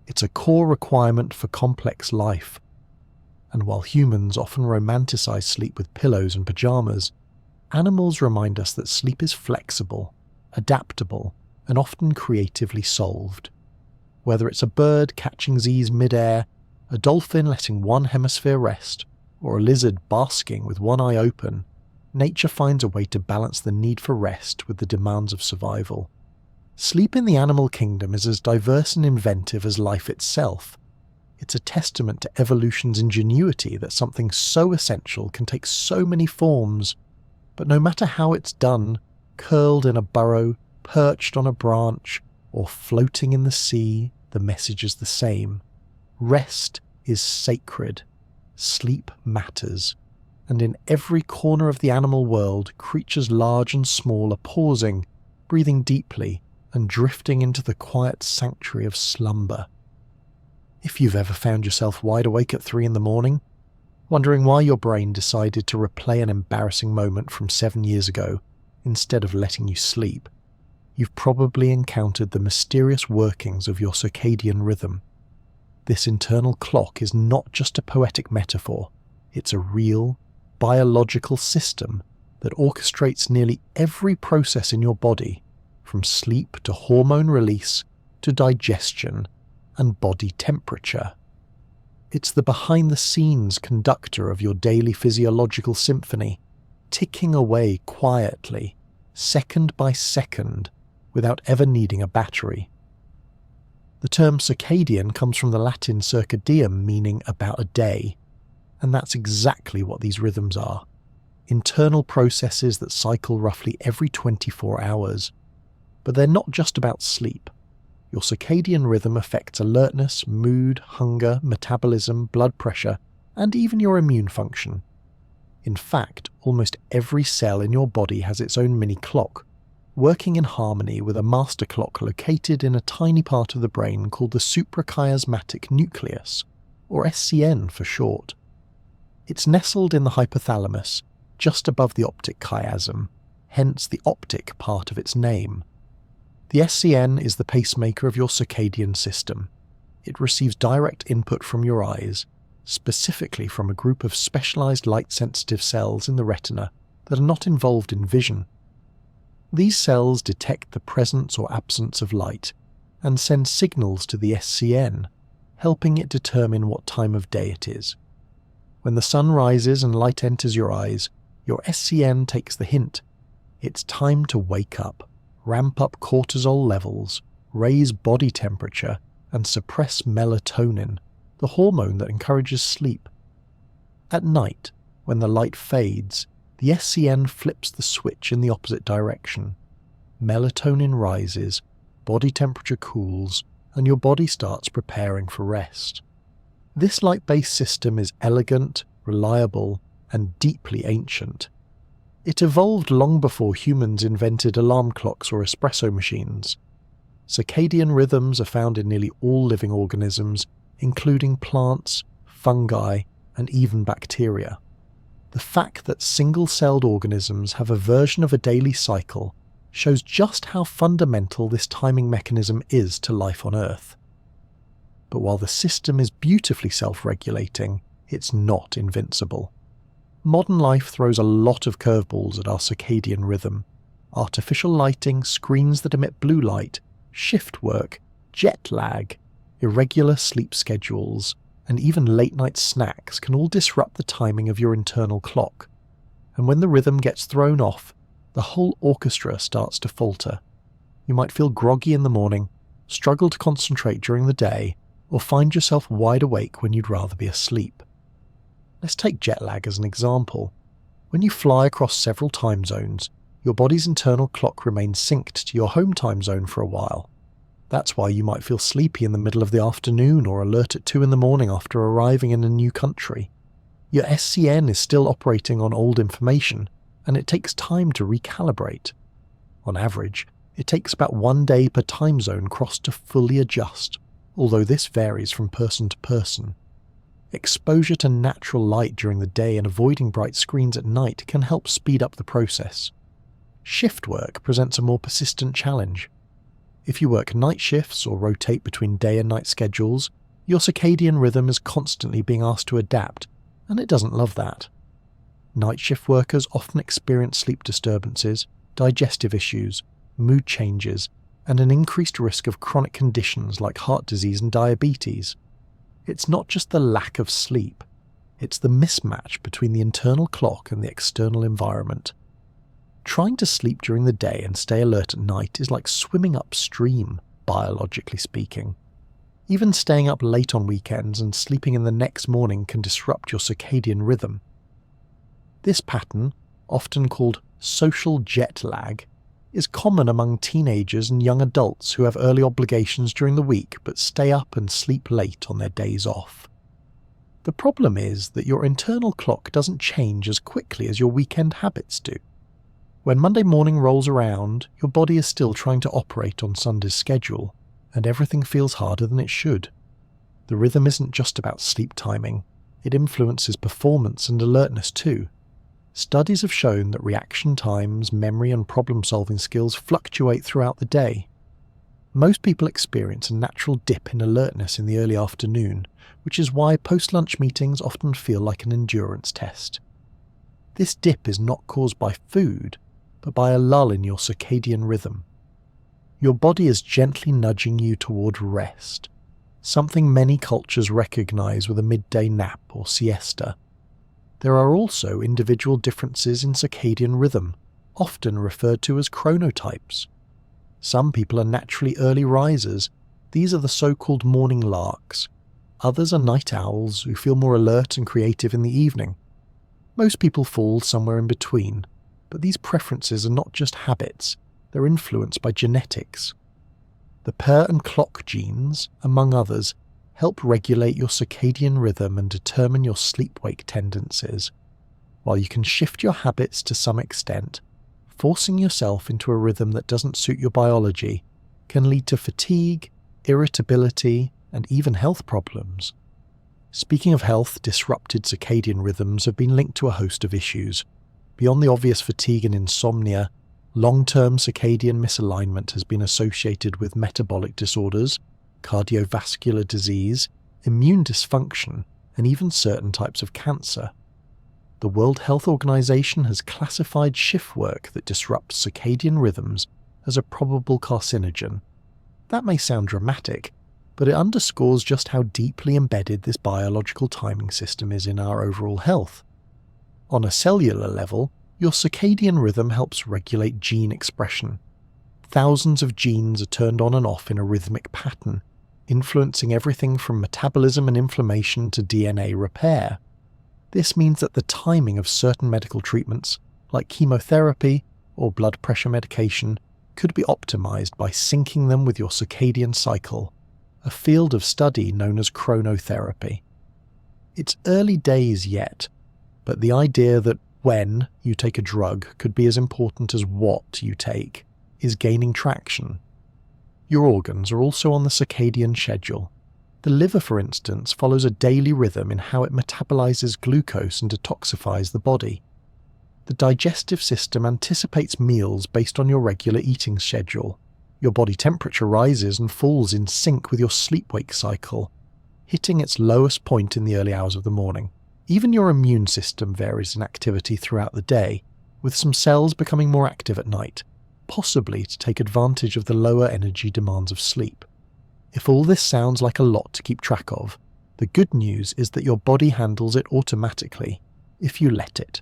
it's a core requirement for complex life. And while humans often romanticize sleep with pillows and pajamas, animals remind us that sleep is flexible, adaptable, and often creatively solved. Whether it's a bird catching Z's mid-air, a dolphin letting one hemisphere rest, or a lizard basking with one eye open, nature finds a way to balance the need for rest with the demands of survival. Sleep in the animal kingdom is as diverse and inventive as life itself. It's a testament to evolution's ingenuity that something so essential can take so many forms, but no matter how it's done, curled in a burrow, perched on a branch, or floating in the sea, the message is the same. Rest is sacred. Sleep matters. And in every corner of the animal world, creatures large and small are pausing, breathing deeply, and drifting into the quiet sanctuary of slumber. If you've ever found yourself wide awake at 3 a.m, wondering why your brain decided to replay an embarrassing moment from 7 years ago instead of letting you sleep, you've probably encountered the mysterious workings of your circadian rhythm. This internal clock is not just a poetic metaphor, it's a real, biological system that orchestrates nearly every process in your body, from sleep to hormone release to digestion and body temperature. It's the behind-the-scenes conductor of your daily physiological symphony, ticking away quietly, second by second, without ever needing a battery. The term circadian comes from the Latin circadium, meaning about a day, and that's exactly what these rhythms are. Internal processes that cycle roughly every 24 hours. But they're not just about sleep. Your circadian rhythm affects alertness, mood, hunger, metabolism, blood pressure, and even your immune function. In fact, almost every cell in your body has its own mini clock, working in harmony with a master clock located in a tiny part of the brain called the suprachiasmatic nucleus, or SCN for short. It's nestled in the hypothalamus, just above the optic chiasm, hence the optic part of its name. The SCN is the pacemaker of your circadian system. It receives direct input from your eyes, specifically from a group of specialized light-sensitive cells in the retina that are not involved in vision. These cells detect the presence or absence of light and send signals to the SCN, helping it determine what time of day it is. When the sun rises and light enters your eyes, your SCN takes the hint. It's time to wake up, ramp up cortisol levels, raise body temperature, and suppress melatonin, the hormone that encourages sleep. At night, when the light fades, the SCN flips the switch in the opposite direction. Melatonin rises, body temperature cools, and your body starts preparing for rest. This light-based system is elegant, reliable, and deeply ancient. It evolved long before humans invented alarm clocks or espresso machines. Circadian rhythms are found in nearly all living organisms, including plants, fungi, and even bacteria. The fact that single-celled organisms have a version of a daily cycle shows just how fundamental this timing mechanism is to life on Earth. But while the system is beautifully self-regulating, it's not invincible. Modern life throws a lot of curveballs at our circadian rhythm. Artificial lighting, screens that emit blue light, shift work, jet lag, irregular sleep schedules, and even late-night snacks can all disrupt the timing of your internal clock. And when the rhythm gets thrown off, the whole orchestra starts to falter. You might feel groggy in the morning, struggle to concentrate during the day, or find yourself wide awake when you'd rather be asleep. Let's take jet lag as an example. When you fly across several time zones, your body's internal clock remains synced to your home time zone for a while. That's why you might feel sleepy in the middle of the afternoon or alert at 2 a.m. after arriving in a new country. Your SCN is still operating on old information, and it takes time to recalibrate. On average, it takes about 1 day per time zone crossed to fully adjust, although this varies from person to person. Exposure to natural light during the day and avoiding bright screens at night can help speed up the process. Shift work presents a more persistent challenge. If you work night shifts or rotate between day and night schedules, your circadian rhythm is constantly being asked to adapt, and it doesn't love that. Night shift workers often experience sleep disturbances, digestive issues, mood changes, and an increased risk of chronic conditions like heart disease and diabetes. It's not just the lack of sleep, it's the mismatch between the internal clock and the external environment. Trying to sleep during the day and stay alert at night is like swimming upstream, biologically speaking. Even staying up late on weekends and sleeping in the next morning can disrupt your circadian rhythm. This pattern, often called social jet lag, is common among teenagers and young adults who have early obligations during the week but stay up and sleep late on their days off. The problem is that your internal clock doesn't change as quickly as your weekend habits do. When Monday morning rolls around, your body is still trying to operate on Sunday's schedule, and everything feels harder than it should. The rhythm isn't just about sleep timing, it influences performance and alertness too. Studies have shown that reaction times, memory and problem-solving skills fluctuate throughout the day. Most people experience a natural dip in alertness in the early afternoon, which is why post-lunch meetings often feel like an endurance test. This dip is not caused by food, but by a lull in your circadian rhythm. Your body is gently nudging you toward rest, something many cultures recognize with a midday nap or siesta. There are also individual differences in circadian rhythm, often referred to as chronotypes. Some people are naturally early risers. These are the so-called morning larks. Others are night owls who feel more alert and creative in the evening. Most people fall somewhere in between, but these preferences are not just habits, they're influenced by genetics. The pair and clock genes, among others, help regulate your circadian rhythm and determine your sleep-wake tendencies. While you can shift your habits to some extent, forcing yourself into a rhythm that doesn't suit your biology can lead to fatigue, irritability, and even health problems. Speaking of health, disrupted circadian rhythms have been linked to a host of issues. Beyond the obvious fatigue and insomnia, long-term circadian misalignment has been associated with metabolic disorders, cardiovascular disease, immune dysfunction, and even certain types of cancer. The World Health Organization has classified shift work that disrupts circadian rhythms as a probable carcinogen. That may sound dramatic, but it underscores just how deeply embedded this biological timing system is in our overall health. On a cellular level, your circadian rhythm helps regulate gene expression. Thousands of genes are turned on and off in a rhythmic pattern, influencing everything from metabolism and inflammation to DNA repair. This means that the timing of certain medical treatments, like chemotherapy or blood pressure medication, could be optimized by syncing them with your circadian cycle, a field of study known as chronotherapy. It's early days yet, but the idea that when you take a drug could be as important as what you take is gaining traction. Your organs are also on the circadian schedule. The liver, for instance, follows a daily rhythm in how it metabolizes glucose and detoxifies the body. The digestive system anticipates meals based on your regular eating schedule. Your body temperature rises and falls in sync with your sleep-wake cycle, hitting its lowest point in the early hours of the morning. Even your immune system varies in activity throughout the day, with some cells becoming more active at night, possibly to take advantage of the lower energy demands of sleep. If all this sounds like a lot to keep track of, the good news is that your body handles it automatically, if you let it.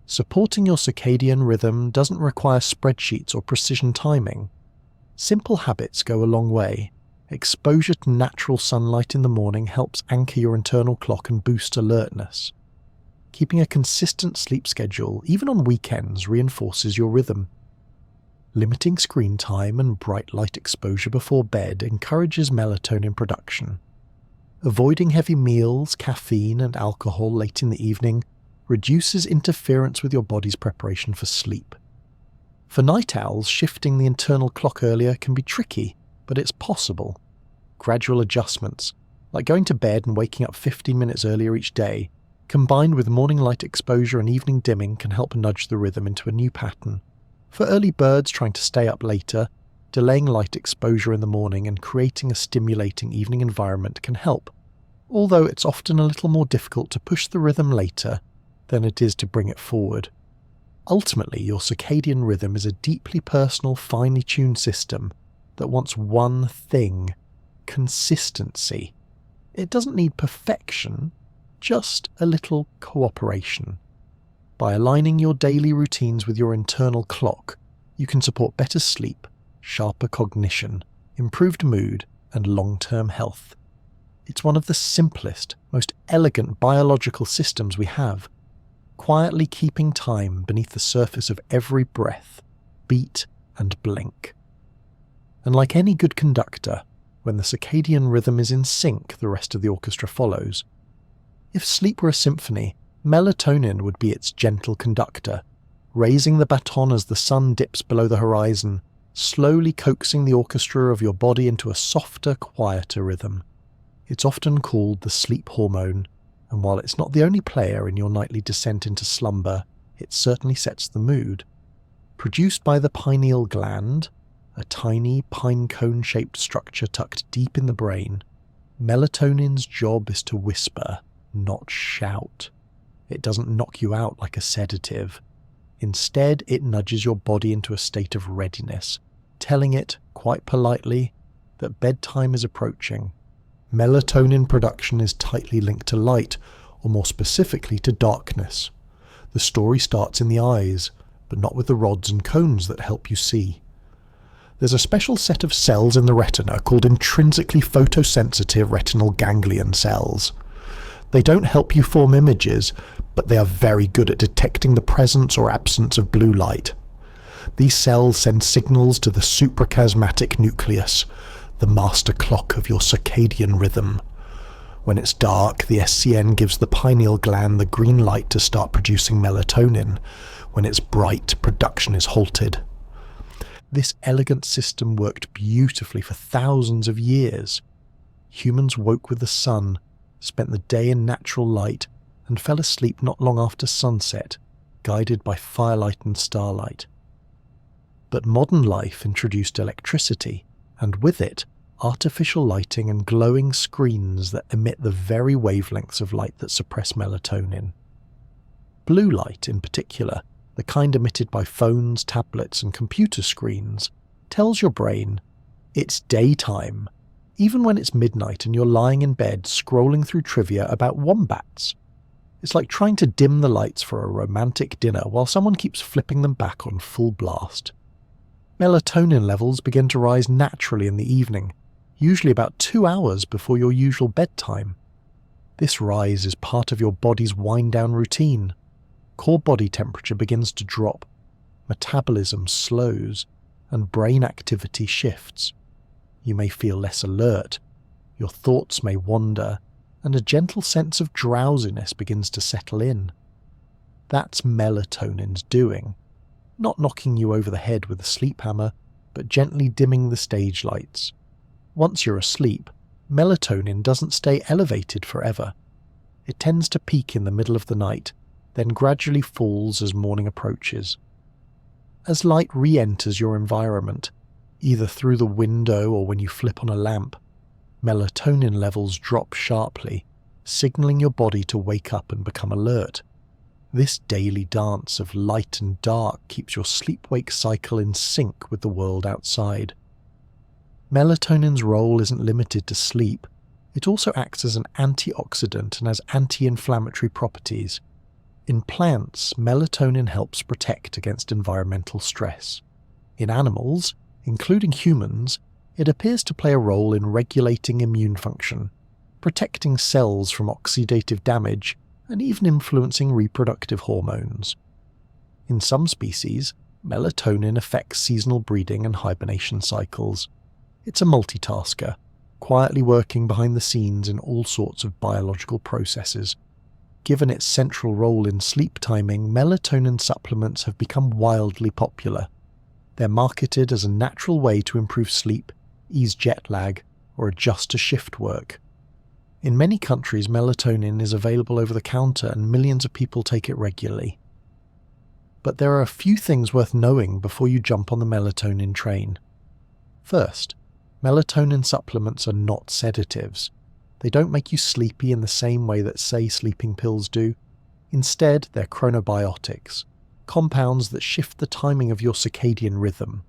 Supporting your circadian rhythm doesn't require spreadsheets or precision timing. Simple habits go a long way. Exposure to natural sunlight in the morning helps anchor your internal clock and boost alertness. Keeping a consistent sleep schedule, even on weekends, reinforces your rhythm. Limiting screen time and bright light exposure before bed encourages melatonin production. Avoiding heavy meals, caffeine, and alcohol late in the evening reduces interference with your body's preparation for sleep. For night owls, shifting the internal clock earlier can be tricky, but it's possible. Gradual adjustments, like going to bed and waking up 15 minutes earlier each day, combined with morning light exposure and evening dimming, can help nudge the rhythm into a new pattern. For early birds trying to stay up later, delaying light exposure in the morning and creating a stimulating evening environment can help, although it's often a little more difficult to push the rhythm later than it is to bring it forward. Ultimately, your circadian rhythm is a deeply personal, finely tuned system that wants one thing: consistency. It doesn't need perfection, just a little cooperation. By aligning your daily routines with your internal clock, you can support better sleep, sharper cognition, improved mood, and long-term health. It's one of the simplest, most elegant biological systems we have, quietly keeping time beneath the surface of every breath, beat, and blink. And like any good conductor, when the circadian rhythm is in sync, the rest of the orchestra follows. If sleep were a symphony, melatonin would be its gentle conductor, raising the baton as the sun dips below the horizon, slowly coaxing the orchestra of your body into a softer, quieter rhythm. It's often called the sleep hormone, and while it's not the only player in your nightly descent into slumber, it certainly sets the mood. Produced by the pineal gland, a tiny pine cone-shaped structure tucked deep in the brain, melatonin's job is to whisper, not shout. It doesn't knock you out like a sedative. Instead, it nudges your body into a state of readiness, telling it, quite politely, that bedtime is approaching. Melatonin production is tightly linked to light, or more specifically to darkness. The story starts in the eyes, but not with the rods and cones that help you see. There's a special set of cells in the retina called intrinsically photosensitive retinal ganglion cells. They don't help you form images, but they are very good at detecting the presence or absence of blue light. These cells send signals to the suprachiasmatic nucleus, the master clock of your circadian rhythm. When it's dark, the SCN gives the pineal gland the green light to start producing melatonin. When it's bright, production is halted. This elegant system worked beautifully for thousands of years. Humans woke with the sun, spent the day in natural light, and fell asleep not long after sunset, guided by firelight and starlight. But modern life introduced electricity, and with it, artificial lighting and glowing screens that emit the very wavelengths of light that suppress melatonin. Blue light, in particular, the kind emitted by phones, tablets, and computer screens, tells your brain, it's daytime, even when it's midnight and you're lying in bed scrolling through trivia about wombats. It's like trying to dim the lights for a romantic dinner while someone keeps flipping them back on full blast. Melatonin levels begin to rise naturally in the evening, usually about 2 hours before your usual bedtime. This rise is part of your body's wind-down routine. Core body temperature begins to drop, metabolism slows, and brain activity shifts. You may feel less alert, your thoughts may wander, and a gentle sense of drowsiness begins to settle in. That's melatonin's doing. Not knocking you over the head with a sleep hammer, but gently dimming the stage lights. Once you're asleep, melatonin doesn't stay elevated forever. It tends to peak in the middle of the night, then gradually falls as morning approaches. As light re-enters your environment, either through the window or when you flip on a lamp, melatonin levels drop sharply, signaling your body to wake up and become alert. This daily dance of light and dark keeps your sleep-wake cycle in sync with the world outside. Melatonin's role isn't limited to sleep. It also acts as an antioxidant and has anti-inflammatory properties. In plants, melatonin helps protect against environmental stress. In animals, including humans, it appears to play a role in regulating immune function, protecting cells from oxidative damage, and even influencing reproductive hormones. In some species, melatonin affects seasonal breeding and hibernation cycles. It's a multitasker, quietly working behind the scenes in all sorts of biological processes. Given its central role in sleep timing, melatonin supplements have become wildly popular. They're marketed as a natural way to improve sleep, ease jet lag, or adjust to shift work. In many countries, melatonin is available over the counter and millions of people take it regularly. But there are a few things worth knowing before you jump on the melatonin train. First, melatonin supplements are not sedatives. They don't make you sleepy in the same way that, say, sleeping pills do. Instead, they're chronobiotics, compounds that shift the timing of your circadian rhythm.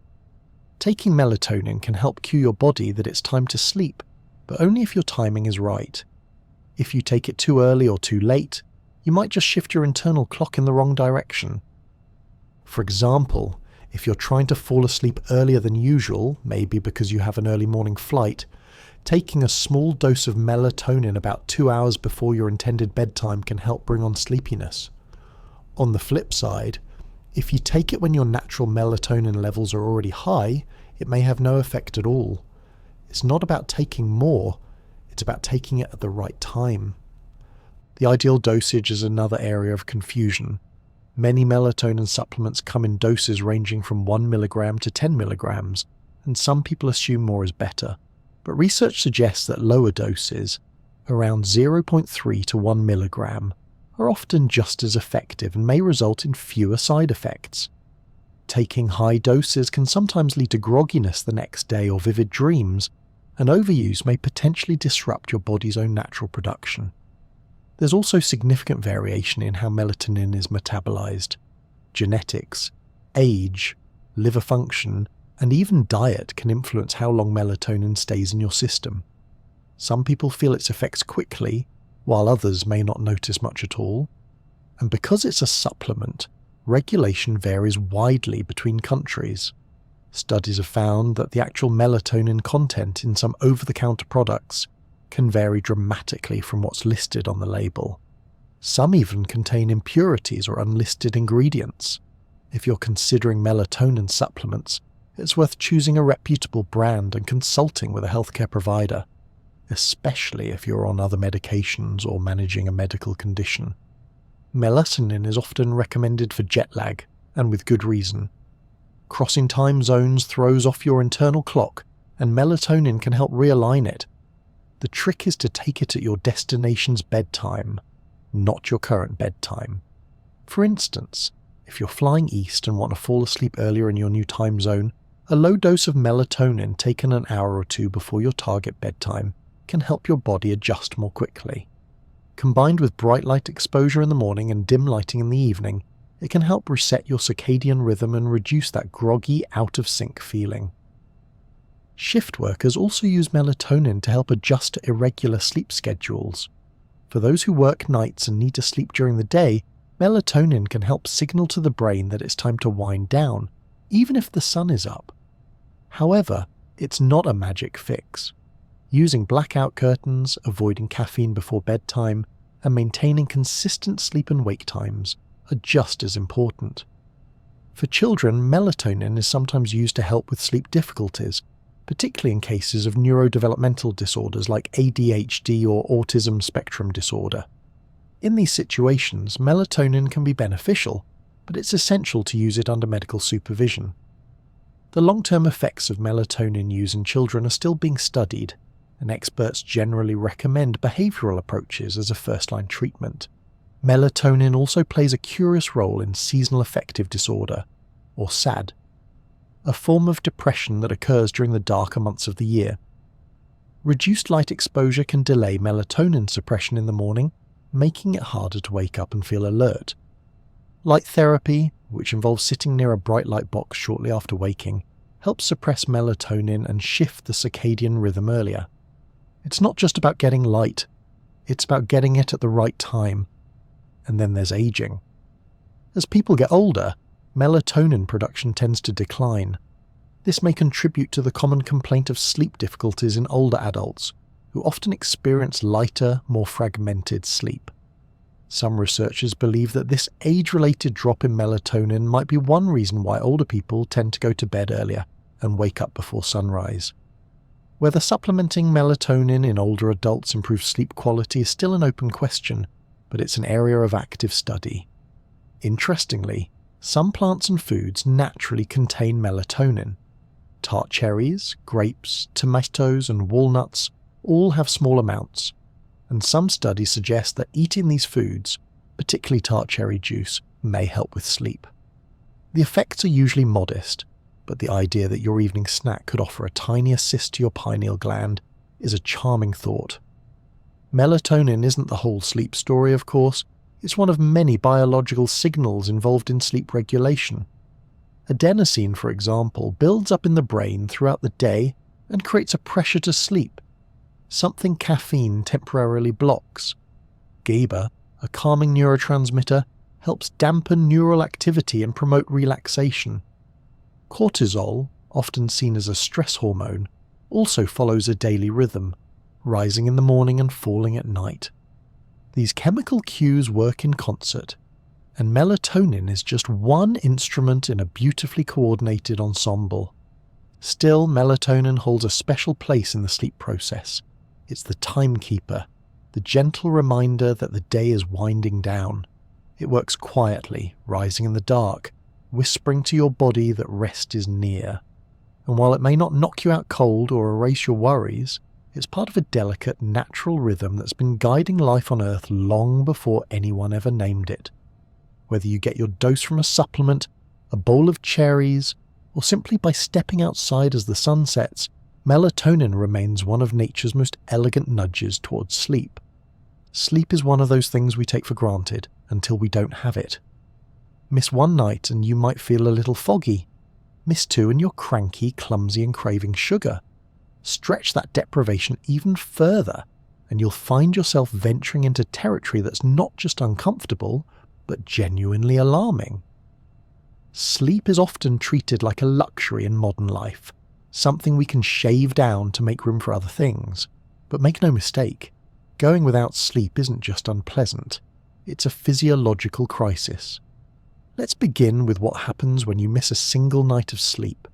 Taking melatonin can help cue your body that it's time to sleep, but only if your timing is right. If you take it too early or too late, you might just shift your internal clock in the wrong direction. For example, if you're trying to fall asleep earlier than usual, maybe because you have an early morning flight, taking a small dose of melatonin about 2 hours before your intended bedtime can help bring on sleepiness. On the flip side, if you take it when your natural melatonin levels are already high, it may have no effect at all. It's not about taking more, it's about taking it at the right time. The ideal dosage is another area of confusion. Many melatonin supplements come in doses ranging from 1 milligram to 10 milligrams, and some people assume more is better. But research suggests that lower doses, around 0.3 to 1 milligram, are often just as effective and may result in fewer side effects. Taking high doses can sometimes lead to grogginess the next day or vivid dreams, and overuse may potentially disrupt your body's own natural production. There's also significant variation in how melatonin is metabolized. Genetics, age, liver function, and even diet can influence how long melatonin stays in your system. Some people feel its effects quickly, while others may not notice much at all. And because it's a supplement, regulation varies widely between countries. Studies have found that the actual melatonin content in some over-the-counter products can vary dramatically from what's listed on the label. Some even contain impurities or unlisted ingredients. If you're considering melatonin supplements, it's worth choosing a reputable brand and consulting with a healthcare provider, especially if you're on other medications or managing a medical condition. Melatonin is often recommended for jet lag, and with good reason. Crossing time zones throws off your internal clock, and melatonin can help realign it. The trick is to take it at your destination's bedtime, not your current bedtime. For instance, if you're flying east and want to fall asleep earlier in your new time zone, a low dose of melatonin taken an hour or two before your target bedtime can help your body adjust more quickly. Combined with bright light exposure in the morning and dim lighting in the evening, it can help reset your circadian rhythm and reduce that groggy, out-of-sync feeling. Shift workers also use melatonin to help adjust to irregular sleep schedules. For those who work nights and need to sleep during the day, melatonin can help signal to the brain that it's time to wind down, even if the sun is up. However, it's not a magic fix. Using blackout curtains, avoiding caffeine before bedtime, and maintaining consistent sleep and wake times are just as important. For children, melatonin is sometimes used to help with sleep difficulties, particularly in cases of neurodevelopmental disorders like ADHD or autism spectrum disorder. In these situations, melatonin can be beneficial, but it's essential to use it under medical supervision. The long-term effects of melatonin use in children are still being studied, and experts generally recommend behavioral approaches as a first-line treatment. Melatonin also plays a curious role in seasonal affective disorder, or SAD, a form of depression that occurs during the darker months of the year. Reduced light exposure can delay melatonin suppression in the morning, making it harder to wake up and feel alert. Light therapy, which involves sitting near a bright light box shortly after waking, helps suppress melatonin and shift the circadian rhythm earlier. It's not just about getting light, it's about getting it at the right time. And then there's aging. As people get older, melatonin production tends to decline. This may contribute to the common complaint of sleep difficulties in older adults, who often experience lighter, more fragmented sleep. Some researchers believe that this age-related drop in melatonin might be one reason why older people tend to go to bed earlier and wake up before sunrise. Whether supplementing melatonin in older adults improves sleep quality is still an open question, but it's an area of active study. Interestingly, some plants and foods naturally contain melatonin. Tart cherries, grapes, tomatoes, and walnuts all have small amounts. and some studies suggest that eating these foods, particularly tart cherry juice, may help with sleep. The effects are usually modest, but the idea that your evening snack could offer a tiny assist to your pineal gland is a charming thought. Melatonin isn't the whole sleep story, of course. It's one of many biological signals involved in sleep regulation. Adenosine, for example, builds up in the brain throughout the day and creates a pressure to sleep, something caffeine temporarily blocks. GABA, a calming neurotransmitter, helps dampen neural activity and promote relaxation. Cortisol, often seen as a stress hormone, also follows a daily rhythm, rising in the morning and falling at night. These chemical cues work in concert, and melatonin is just one instrument in a beautifully coordinated ensemble. Still, melatonin holds a special place in the sleep process. It's the timekeeper, the gentle reminder that the day is winding down. It works quietly, rising in the dark, whispering to your body that rest is near. And while it may not knock you out cold or erase your worries, it's part of a delicate, natural rhythm that's been guiding life on Earth long before anyone ever named it. Whether you get your dose from a supplement, a bowl of cherries, or simply by stepping outside as the sun sets, melatonin remains one of nature's most elegant nudges towards sleep. Sleep is one of those things we take for granted until we don't have it. Miss one night and you might feel a little foggy. Miss two and you're cranky, clumsy and craving sugar. Stretch that deprivation even further and you'll find yourself venturing into territory that's not just uncomfortable, but genuinely alarming. Sleep is often treated like a luxury in modern life, something we can shave down to make room for other things. But make no mistake, going without sleep isn't just unpleasant, it's a physiological crisis. Let's begin with what happens when you miss a single night of sleep.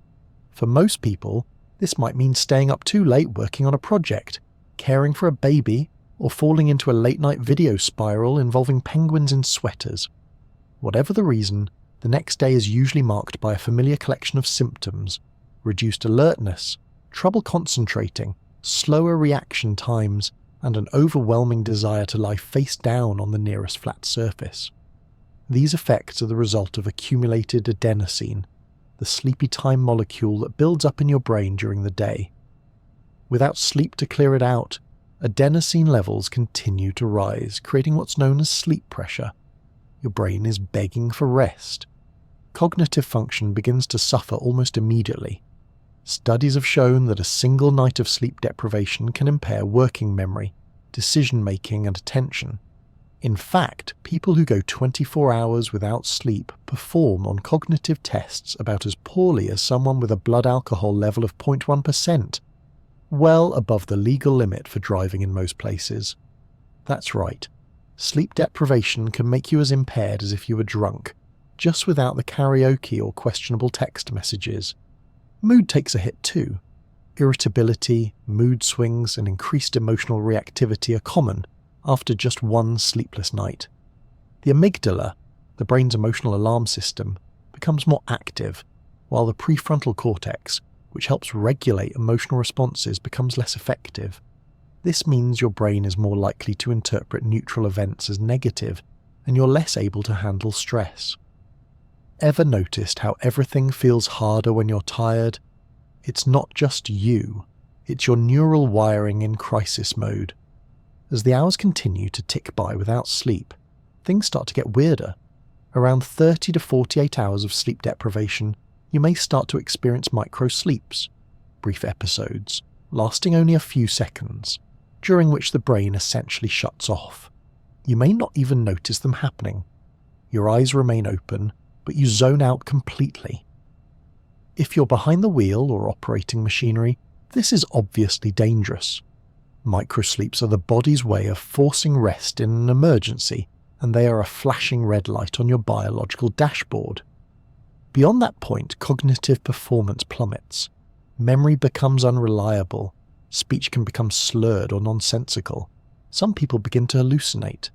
For most people, this might mean staying up too late working on a project, caring for a baby, or falling into a late-night video spiral involving penguins in sweaters. Whatever the reason, the next day is usually marked by a familiar collection of symptoms: reduced alertness, trouble concentrating, slower reaction times, and an overwhelming desire to lie face down on the nearest flat surface. These effects are the result of accumulated adenosine, the sleepy time molecule that builds up in your brain during the day. Without sleep to clear it out, adenosine levels continue to rise, creating what's known as sleep pressure. Your brain is begging for rest. Cognitive function begins to suffer almost immediately. Studies have shown that a single night of sleep deprivation can impair working memory, decision-making and attention. In fact, people who go 24 hours without sleep perform on cognitive tests about as poorly as someone with a blood alcohol level of 0.1%, well above the legal limit for driving in most places. That's right, sleep deprivation can make you as impaired as if you were drunk, just without the karaoke or questionable text messages. Mood takes a hit too. Irritability, mood swings, and increased emotional reactivity are common after just one sleepless night. The amygdala, the brain's emotional alarm system, becomes more active, while the prefrontal cortex, which helps regulate emotional responses, becomes less effective. This means your brain is more likely to interpret neutral events as negative, and you're less able to handle stress. Ever noticed how everything feels harder when you're tired? It's not just you, it's your neural wiring in crisis mode. As the hours continue to tick by without sleep, things start to get weirder. Around 30 to 48 hours of sleep deprivation, you may start to experience micro-sleeps, brief episodes, lasting only a few seconds, during which the brain essentially shuts off. You may not even notice them happening. Your eyes remain open, but you zone out completely. If you're behind the wheel or operating machinery, this is obviously dangerous. Microsleeps are the body's way of forcing rest in an emergency, and they are a flashing red light on your biological dashboard. Beyond that point, cognitive performance plummets. Memory becomes unreliable. Speech can become slurred or nonsensical. Some people begin to hallucinate.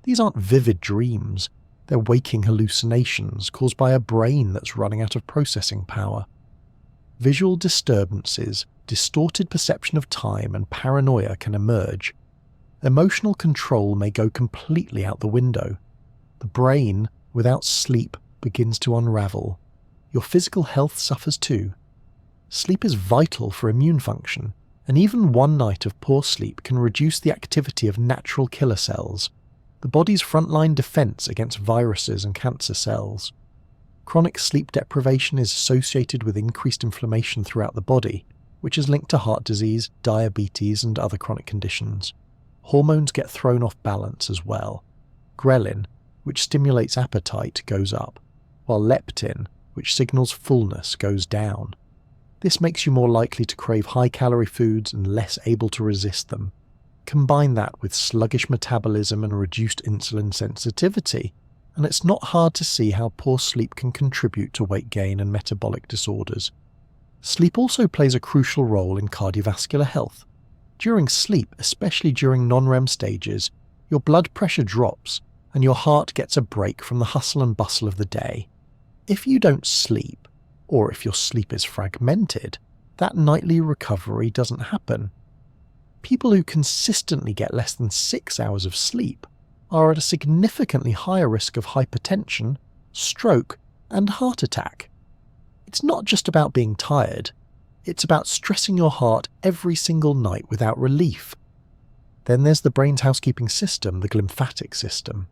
These aren't vivid dreams. They're waking hallucinations caused by a brain that's running out of processing power. Visual disturbances, distorted perception of time, and paranoia can emerge. Emotional control may go completely out the window. The brain, without sleep, begins to unravel. Your physical health suffers too. Sleep is vital for immune function, and even one night of poor sleep can reduce the activity of natural killer cells, the body's frontline defense against viruses and cancer cells. Chronic sleep deprivation is associated with increased inflammation throughout the body, which is linked to heart disease, diabetes, and other chronic conditions. Hormones get thrown off balance as well. Ghrelin, which stimulates appetite, goes up, while leptin, which signals fullness, goes down. This makes you more likely to crave high-calorie foods and less able to resist them. Combine that with sluggish metabolism and reduced insulin sensitivity, and it's not hard to see how poor sleep can contribute to weight gain and metabolic disorders. Sleep also plays a crucial role in cardiovascular health. During sleep, especially during non-REM stages, your blood pressure drops and your heart gets a break from the hustle and bustle of the day. If you don't sleep, or if your sleep is fragmented, that nightly recovery doesn't happen. People who consistently get less than 6 hours of sleep are at a significantly higher risk of hypertension, stroke, and heart attack. It's not just about being tired, it's about stressing your heart every single night without relief. Then there's the brain's housekeeping system, the glymphatic system.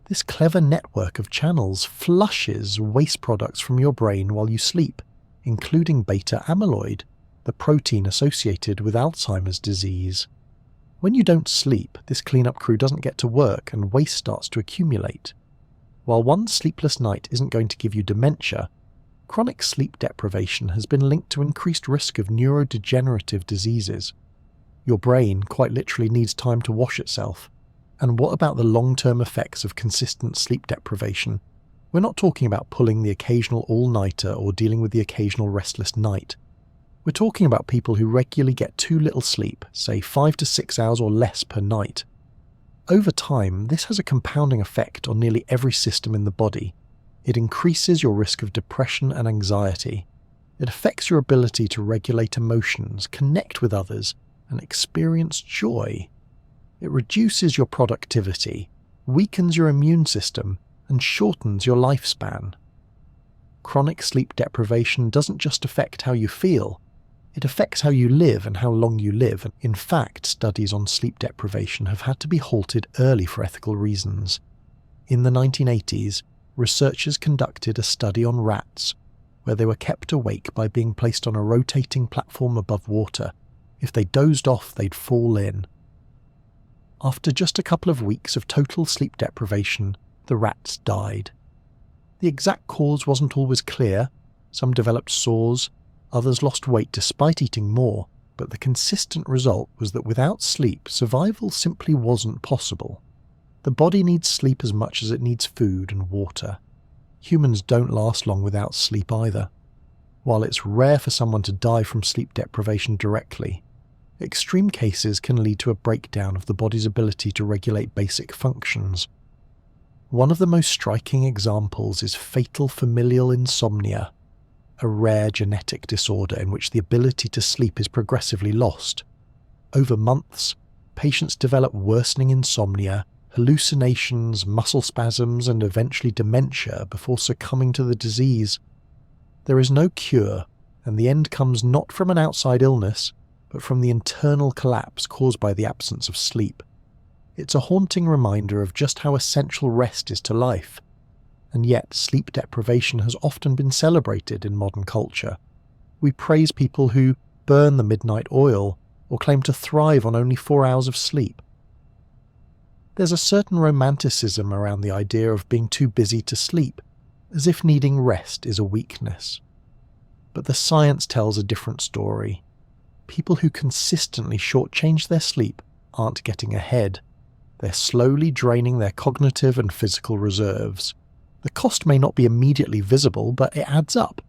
This clever network of channels flushes waste products from your brain while you sleep, including beta amyloid, the protein associated with Alzheimer's disease. When you don't sleep, this cleanup crew doesn't get to work and waste starts to accumulate. While one sleepless night isn't going to give you dementia, chronic sleep deprivation has been linked to increased risk of neurodegenerative diseases. Your brain quite literally needs time to wash itself. And what about the long-term effects of consistent sleep deprivation? We're not talking about pulling the occasional all-nighter or dealing with the occasional restless night. We're talking about people who regularly get too little sleep, say 5 to 6 hours or less per night. Over time, this has a compounding effect on nearly every system in the body. It increases your risk of depression and anxiety. It affects your ability to regulate emotions, connect with others, and experience joy. It reduces your productivity, weakens your immune system, and shortens your lifespan. Chronic sleep deprivation doesn't just affect how you feel, it affects how you live and how long you live. In fact, studies on sleep deprivation have had to be halted early for ethical reasons. In the 1980s, researchers conducted a study on rats, where they were kept awake by being placed on a rotating platform above water. If they dozed off, they'd fall in. After just a couple of weeks of total sleep deprivation, the rats died. The exact cause wasn't always clear. Some developed sores, others lost weight despite eating more, but the consistent result was that without sleep, survival simply wasn't possible. The body needs sleep as much as it needs food and water. Humans don't last long without sleep either. While it's rare for someone to die from sleep deprivation directly, extreme cases can lead to a breakdown of the body's ability to regulate basic functions. One of the most striking examples is fatal familial insomnia, a rare genetic disorder in which the ability to sleep is progressively lost. Over months, patients develop worsening insomnia, hallucinations, muscle spasms, and eventually dementia before succumbing to the disease. There is no cure, and the end comes not from an outside illness, but from the internal collapse caused by the absence of sleep. It's a haunting reminder of just how essential rest is to life, and yet sleep deprivation has often been celebrated in modern culture. We praise people who burn the midnight oil or claim to thrive on only 4 hours of sleep. There's a certain romanticism around the idea of being too busy to sleep, as if needing rest is a weakness. But the science tells a different story. People who consistently shortchange their sleep aren't getting ahead. They're slowly draining their cognitive and physical reserves. The cost may not be immediately visible, but it adds up.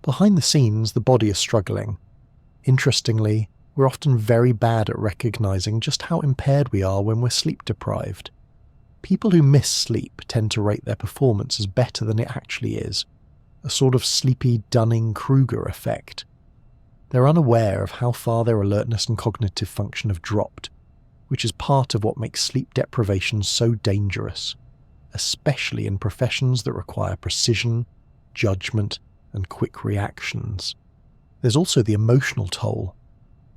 Behind the scenes, the body is struggling. Interestingly, we're often very bad at recognizing just how impaired we are when we're sleep deprived. People who miss sleep tend to rate their performance as better than it actually is, a sort of sleepy Dunning-Kruger effect. They're unaware of how far their alertness and cognitive function have dropped. which is part of what makes sleep deprivation so dangerous, especially in professions that require precision, judgment, and quick reactions. There's also the emotional toll.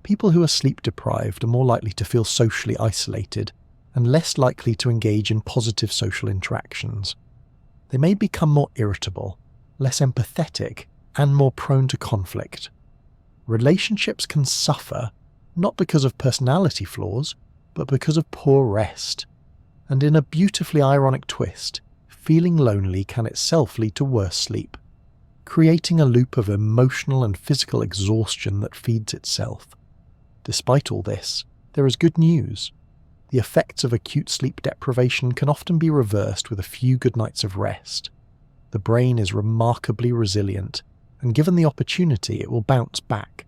People who are sleep deprived are more likely to feel socially isolated and less likely to engage in positive social interactions. They may become more irritable, less empathetic, and more prone to conflict. Relationships can suffer not because of personality flaws, but because of poor rest. And in a beautifully ironic twist, feeling lonely can itself lead to worse sleep, creating a loop of emotional and physical exhaustion that feeds itself. Despite all this, there is good news. The effects of acute sleep deprivation can often be reversed with a few good nights of rest. The brain is remarkably resilient, and given the opportunity, it will bounce back.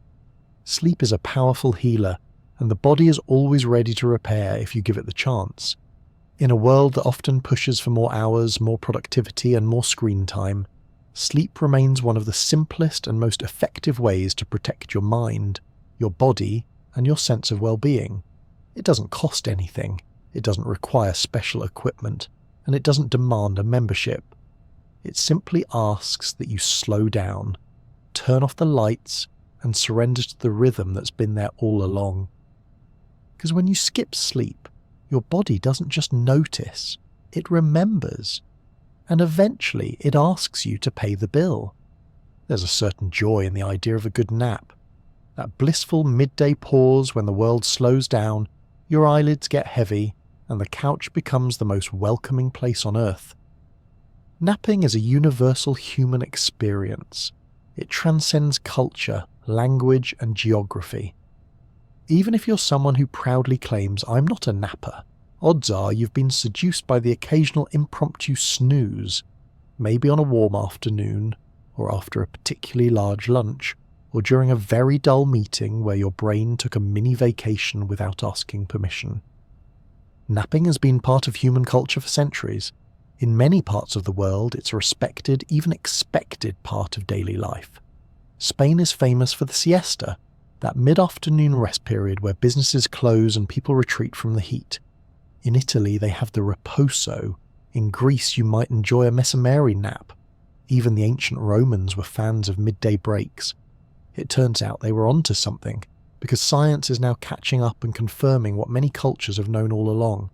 Sleep is a powerful healer, and the body is always ready to repair if you give it the chance. In a world that often pushes for more hours, more productivity, and more screen time, sleep remains one of the simplest and most effective ways to protect your mind, your body, and your sense of well-being. It doesn't cost anything, it doesn't require special equipment, and it doesn't demand a membership. It simply asks that you slow down, turn off the lights, and surrender to the rhythm that's been there all along. Because when you skip sleep, your body doesn't just notice, it remembers. And eventually it asks you to pay the bill. There's a certain joy in the idea of a good nap. That blissful midday pause when the world slows down, your eyelids get heavy, and the couch becomes the most welcoming place on earth. Napping is a universal human experience. It transcends culture, language, and geography. Even if you're someone who proudly claims, "I'm not a napper," odds are you've been seduced by the occasional impromptu snooze, maybe on a warm afternoon, or after a particularly large lunch, or during a very dull meeting where your brain took a mini vacation without asking permission. Napping has been part of human culture for centuries. In many parts of the world, it's a respected, even expected part of daily life. Spain is famous for the siesta, that mid-afternoon rest period where businesses close and people retreat from the heat. In Italy, they have the riposo. In Greece, you might enjoy a mesomerry nap. Even the ancient Romans were fans of midday breaks. It turns out they were onto something, because science is now catching up and confirming what many cultures have known all along.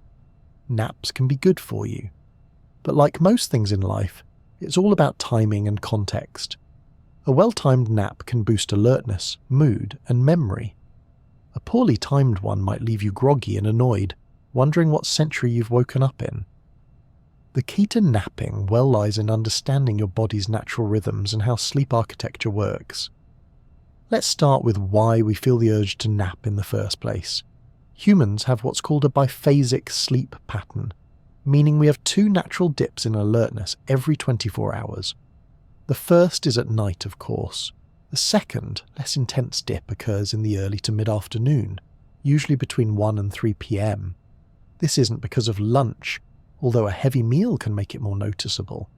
Naps can be good for you. But like most things in life, it's all about timing and context. A well-timed nap can boost alertness, mood, and memory. A poorly timed one might leave you groggy and annoyed, wondering what century you've woken up in. The key to napping well lies in understanding your body's natural rhythms and how sleep architecture works. Let's start with why we feel the urge to nap in the first place. Humans have what's called a biphasic sleep pattern, meaning we have two natural dips in alertness every 24 hours. The first is at night, of course. The second, less intense dip occurs in the early to mid-afternoon, usually between 1 and 3 p.m. This isn't because of lunch, although a heavy meal can make it more noticeable.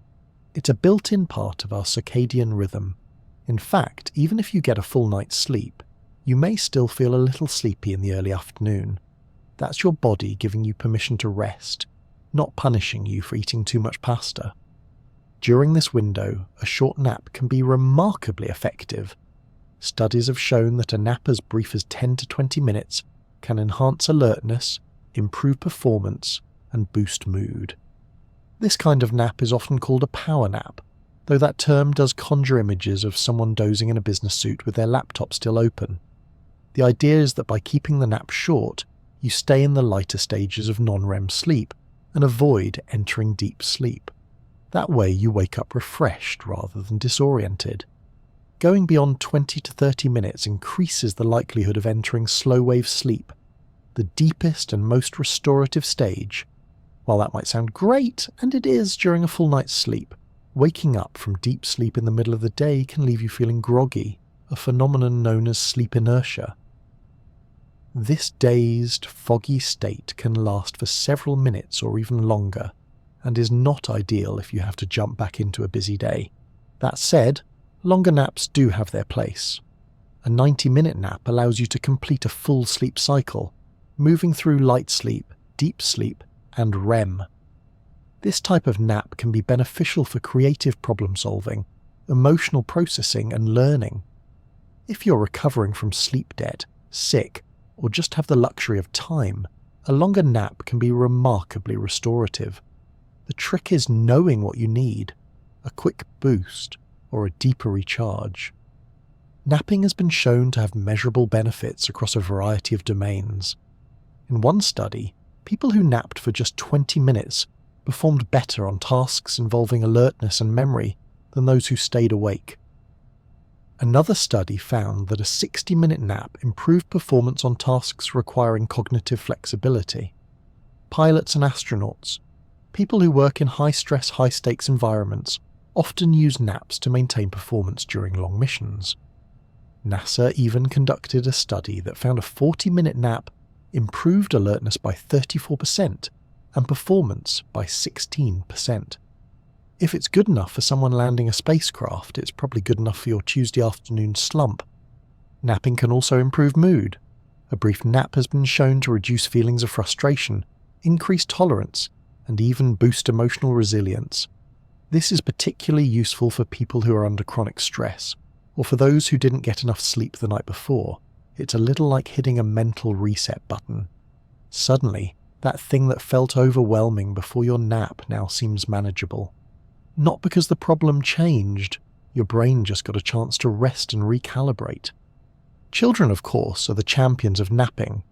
It's a built-in part of our circadian rhythm. In fact, even if you get a full night's sleep, you may still feel a little sleepy in the early afternoon. That's your body giving you permission to rest, not punishing you for eating too much pasta. During this window, a short nap can be remarkably effective. Studies have shown that a nap as brief as 10 to 20 minutes can enhance alertness, improve performance, and boost mood. This kind of nap is often called a power nap, though that term does conjure images of someone dozing in a business suit with their laptop still open. The idea is that by keeping the nap short, you stay in the lighter stages of non-REM sleep and avoid entering deep sleep. That way you wake up refreshed rather than disoriented. Going beyond 20 to 30 minutes increases the likelihood of entering slow-wave sleep, the deepest and most restorative stage. While that might sound great, and it is during a full night's sleep, waking up from deep sleep in the middle of the day can leave you feeling groggy, a phenomenon known as sleep inertia. This dazed, foggy state can last for several minutes or even longer, and is not ideal if you have to jump back into a busy day. That said, longer naps do have their place. A 90-minute nap allows you to complete a full sleep cycle, moving through light sleep, deep sleep, and REM. This type of nap can be beneficial for creative problem solving, emotional processing, and learning. If you're recovering from sleep debt, sick, or just have the luxury of time, a longer nap can be remarkably restorative. The trick is knowing what you need, a quick boost or a deeper recharge. Napping has been shown to have measurable benefits across a variety of domains. In one study, people who napped for just 20 minutes performed better on tasks involving alertness and memory than those who stayed awake. Another study found that a 60-minute nap improved performance on tasks requiring cognitive flexibility. Pilots and astronauts, people who work in high-stress, high-stakes environments, often use naps to maintain performance during long missions. NASA even conducted a study that found a 40-minute nap improved alertness by 34% and performance by 16%. If it's good enough for someone landing a spacecraft, it's probably good enough for your Tuesday afternoon slump. Napping can also improve mood. A brief nap has been shown to reduce feelings of frustration, increase tolerance, and even boost emotional resilience. This is particularly useful for people who are under chronic stress, or for those who didn't get enough sleep the night before. It's a little like hitting a mental reset button. Suddenly, that thing that felt overwhelming before your nap now seems manageable. Not because the problem changed, your brain just got a chance to rest and recalibrate. Children, of course, are the champions of napping.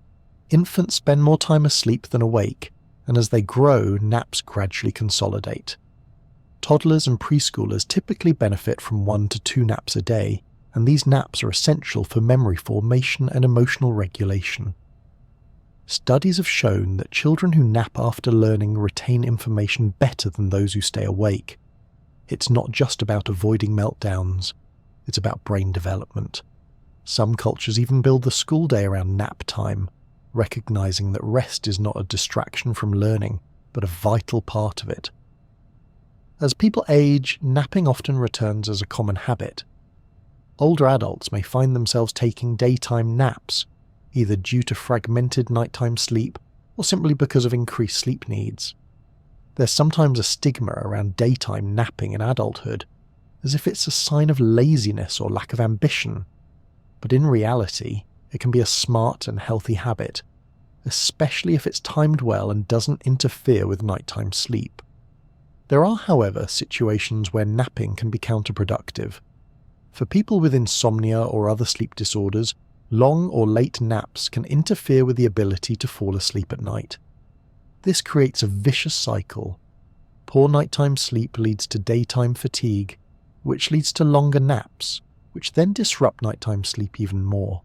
Infants spend more time asleep than awake, and as they grow, naps gradually consolidate. Toddlers and preschoolers typically benefit from 1 to 2 naps a day, and these naps are essential for memory formation and emotional regulation. Studies have shown that children who nap after learning retain information better than those who stay awake. It's not just about avoiding meltdowns, it's about brain development. Some cultures even build the school day around nap time, recognizing that rest is not a distraction from learning, but a vital part of it. As people age, napping often returns as a common habit. Older adults may find themselves taking daytime naps, either due to fragmented nighttime sleep or simply because of increased sleep needs. There's sometimes a stigma around daytime napping in adulthood, as if it's a sign of laziness or lack of ambition. But in reality, it can be a smart and healthy habit, especially if it's timed well and doesn't interfere with nighttime sleep. There are, however, situations where napping can be counterproductive. For people with insomnia or other sleep disorders, long or late naps can interfere with the ability to fall asleep at night. This creates a vicious cycle. Poor nighttime sleep leads to daytime fatigue, which leads to longer naps, which then disrupt nighttime sleep even more.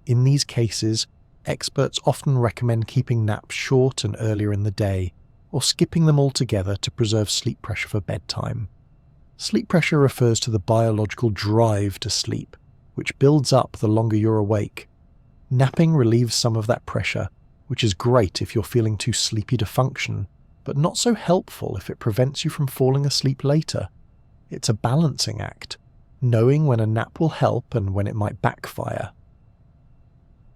In these cases, experts often recommend keeping naps short and earlier in the day, or skipping them altogether to preserve sleep pressure for bedtime. Sleep pressure refers to the biological drive to sleep, which builds up the longer you're awake. Napping relieves some of that pressure, which is great if you're feeling too sleepy to function, but not so helpful if it prevents you from falling asleep later. It's a balancing act, knowing when a nap will help and when it might backfire.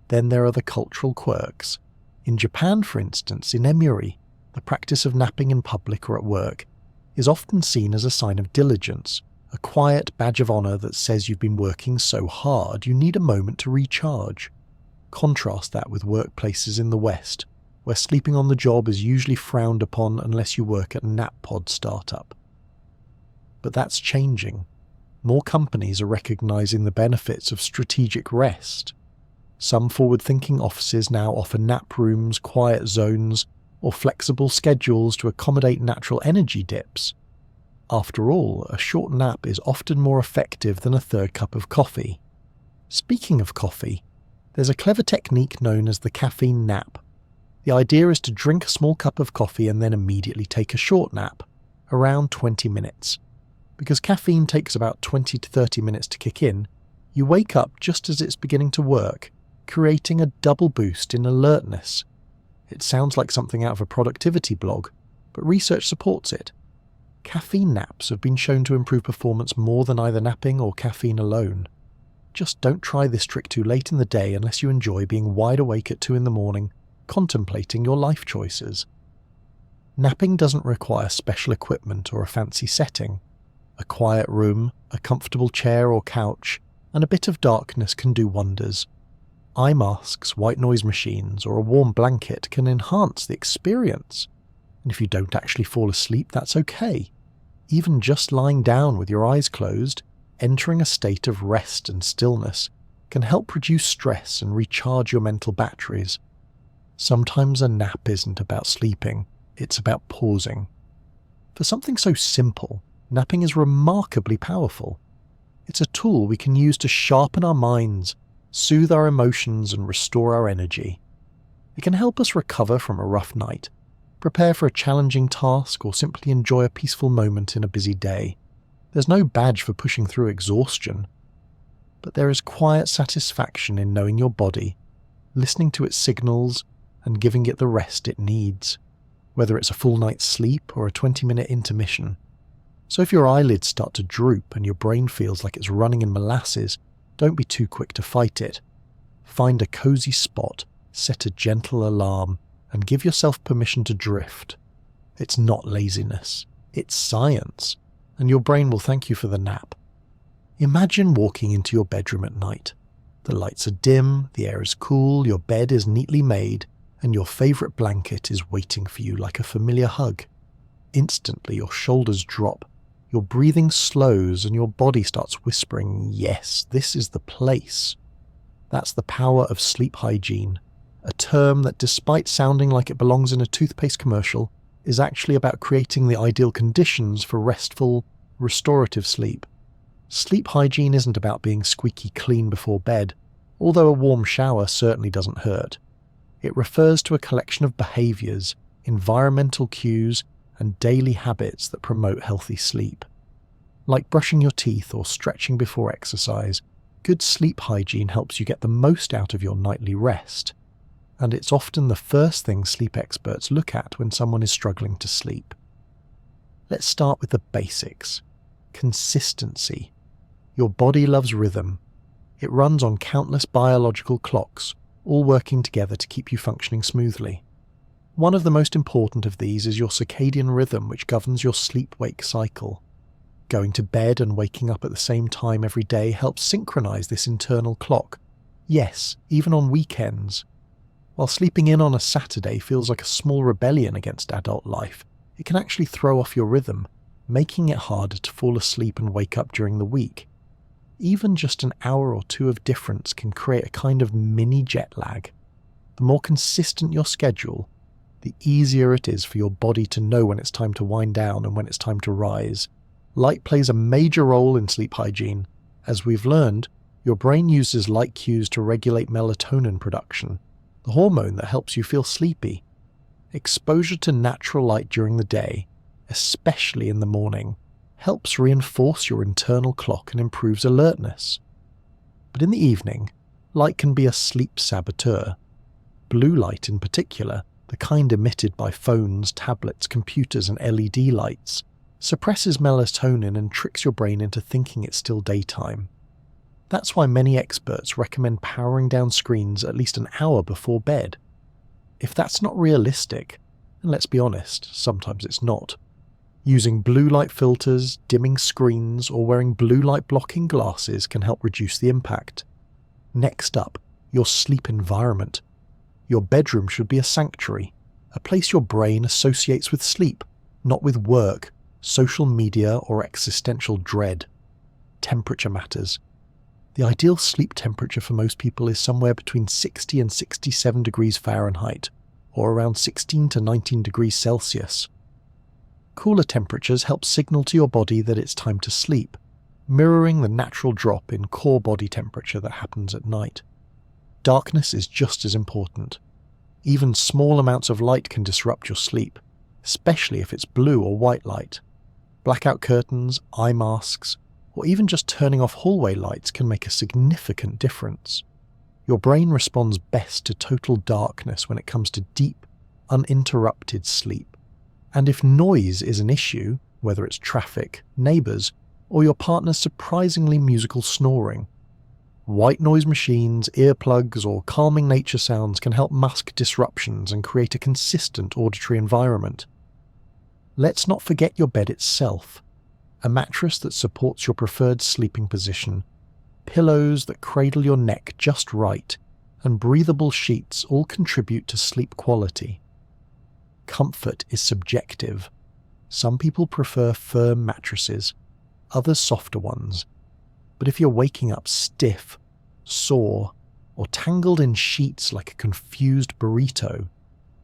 Then there are the cultural quirks. In Japan, for instance, in emuri, the practice of napping in public or at work is often seen as a sign of diligence, a quiet badge of honor that says you've been working so hard you need a moment to recharge. Contrast that with workplaces in the West, where sleeping on the job is usually frowned upon unless you work at a nap pod startup. But that's changing. More companies are recognizing the benefits of strategic rest. Some forward-thinking offices now offer nap rooms, quiet zones, or flexible schedules to accommodate natural energy dips. After all, a short nap is often more effective than a third cup of coffee. Speaking of coffee, there's a clever technique known as the caffeine nap. The idea is to drink a small cup of coffee and then immediately take a short nap, around 20 minutes. Because caffeine takes about 20 to 30 minutes to kick in, you wake up just as it's beginning to work, creating a double boost in alertness. It sounds like something out of a productivity blog, but research supports it. Caffeine naps have been shown to improve performance more than either napping or caffeine alone. Just don't try this trick too late in the day unless you enjoy being wide awake at 2 in the morning contemplating your life choices. Napping doesn't require special equipment or a fancy setting. A quiet room, a comfortable chair or couch, and a bit of darkness can do wonders. Eye masks, white noise machines, or a warm blanket can enhance the experience. And if you don't actually fall asleep, that's okay. Even just lying down with your eyes closed, entering a state of rest and stillness, can help reduce stress and recharge your mental batteries. Sometimes a nap isn't about sleeping, it's about pausing. For something so simple, napping is remarkably powerful. It's a tool we can use to sharpen our minds, soothe our emotions, and restore our energy. It can help us recover from a rough night, prepare for a challenging task, or simply enjoy a peaceful moment in a busy day. There's no badge for pushing through exhaustion, but there is quiet satisfaction in knowing your body, listening to its signals, and giving it the rest it needs, whether it's a full night's sleep or a 20-minute intermission. So if your eyelids start to droop and your brain feels like it's running in molasses, don't be too quick to fight it. Find a cozy spot, set a gentle alarm, and give yourself permission to drift. It's not laziness, it's science, and your brain will thank you for the nap. Imagine walking into your bedroom at night. The lights are dim, the air is cool, your bed is neatly made, and your favourite blanket is waiting for you like a familiar hug. Instantly your shoulders drop, your breathing slows, and your body starts whispering, "Yes, this is the place." That's the power of sleep hygiene, a term that, despite sounding like it belongs in a toothpaste commercial, is actually about creating the ideal conditions for restful, restorative sleep. Sleep hygiene isn't about being squeaky clean before bed, although a warm shower certainly doesn't hurt. It refers to a collection of behaviours, environmental cues, and daily habits that promote healthy sleep. Like brushing your teeth or stretching before exercise, good sleep hygiene helps you get the most out of your nightly rest. And it's often the first thing sleep experts look at when someone is struggling to sleep. Let's start with the basics. Consistency. Your body loves rhythm. It runs on countless biological clocks, all working together to keep you functioning smoothly. One of the most important of these is your circadian rhythm, which governs your sleep-wake cycle. Going to bed and waking up at the same time every day helps synchronize this internal clock. Yes, even on weekends. While sleeping in on a Saturday feels like a small rebellion against adult life, it can actually throw off your rhythm, making it harder to fall asleep and wake up during the week. Even just an hour or two of difference can create a kind of mini jet lag. The more consistent your schedule, the easier it is for your body to know when it's time to wind down and when it's time to rise. Light plays a major role in sleep hygiene. As we've learned, your brain uses light cues to regulate melatonin production, the hormone that helps you feel sleepy. Exposure to natural light during the day, especially in the morning, helps reinforce your internal clock and improves alertness. But in the evening, light can be a sleep saboteur. Blue light in particular, the kind emitted by phones, tablets, computers, and LED lights, suppresses melatonin and tricks your brain into thinking it's still daytime. That's why many experts recommend powering down screens at least an hour before bed. If that's not realistic, and let's be honest, sometimes it's not, using blue light filters, dimming screens, or wearing blue light blocking glasses can help reduce the impact. Next up, your sleep environment. Your bedroom should be a sanctuary, a place your brain associates with sleep, not with work, social media, or existential dread. Temperature matters. The ideal sleep temperature for most people is somewhere between 60 and 67 degrees Fahrenheit, or around 16 to 19 degrees Celsius. Cooler temperatures help signal to your body that it's time to sleep, mirroring the natural drop in core body temperature that happens at night. Darkness is just as important. Even small amounts of light can disrupt your sleep, especially if it's blue or white light. Blackout curtains, eye masks, or even just turning off hallway lights can make a significant difference. Your brain responds best to total darkness when it comes to deep, uninterrupted sleep. And if noise is an issue, whether it's traffic, neighbours, or your partner's surprisingly musical snoring, White noise machines, earplugs, or calming nature sounds can help mask disruptions and create a consistent auditory environment. Let's not forget your bed itself. A mattress that supports your preferred sleeping position, pillows that cradle your neck just right, and breathable sheets all contribute to sleep quality. Comfort is subjective. Some people prefer firm mattresses, others softer ones. But if you're waking up stiff, sore, or tangled in sheets like a confused burrito,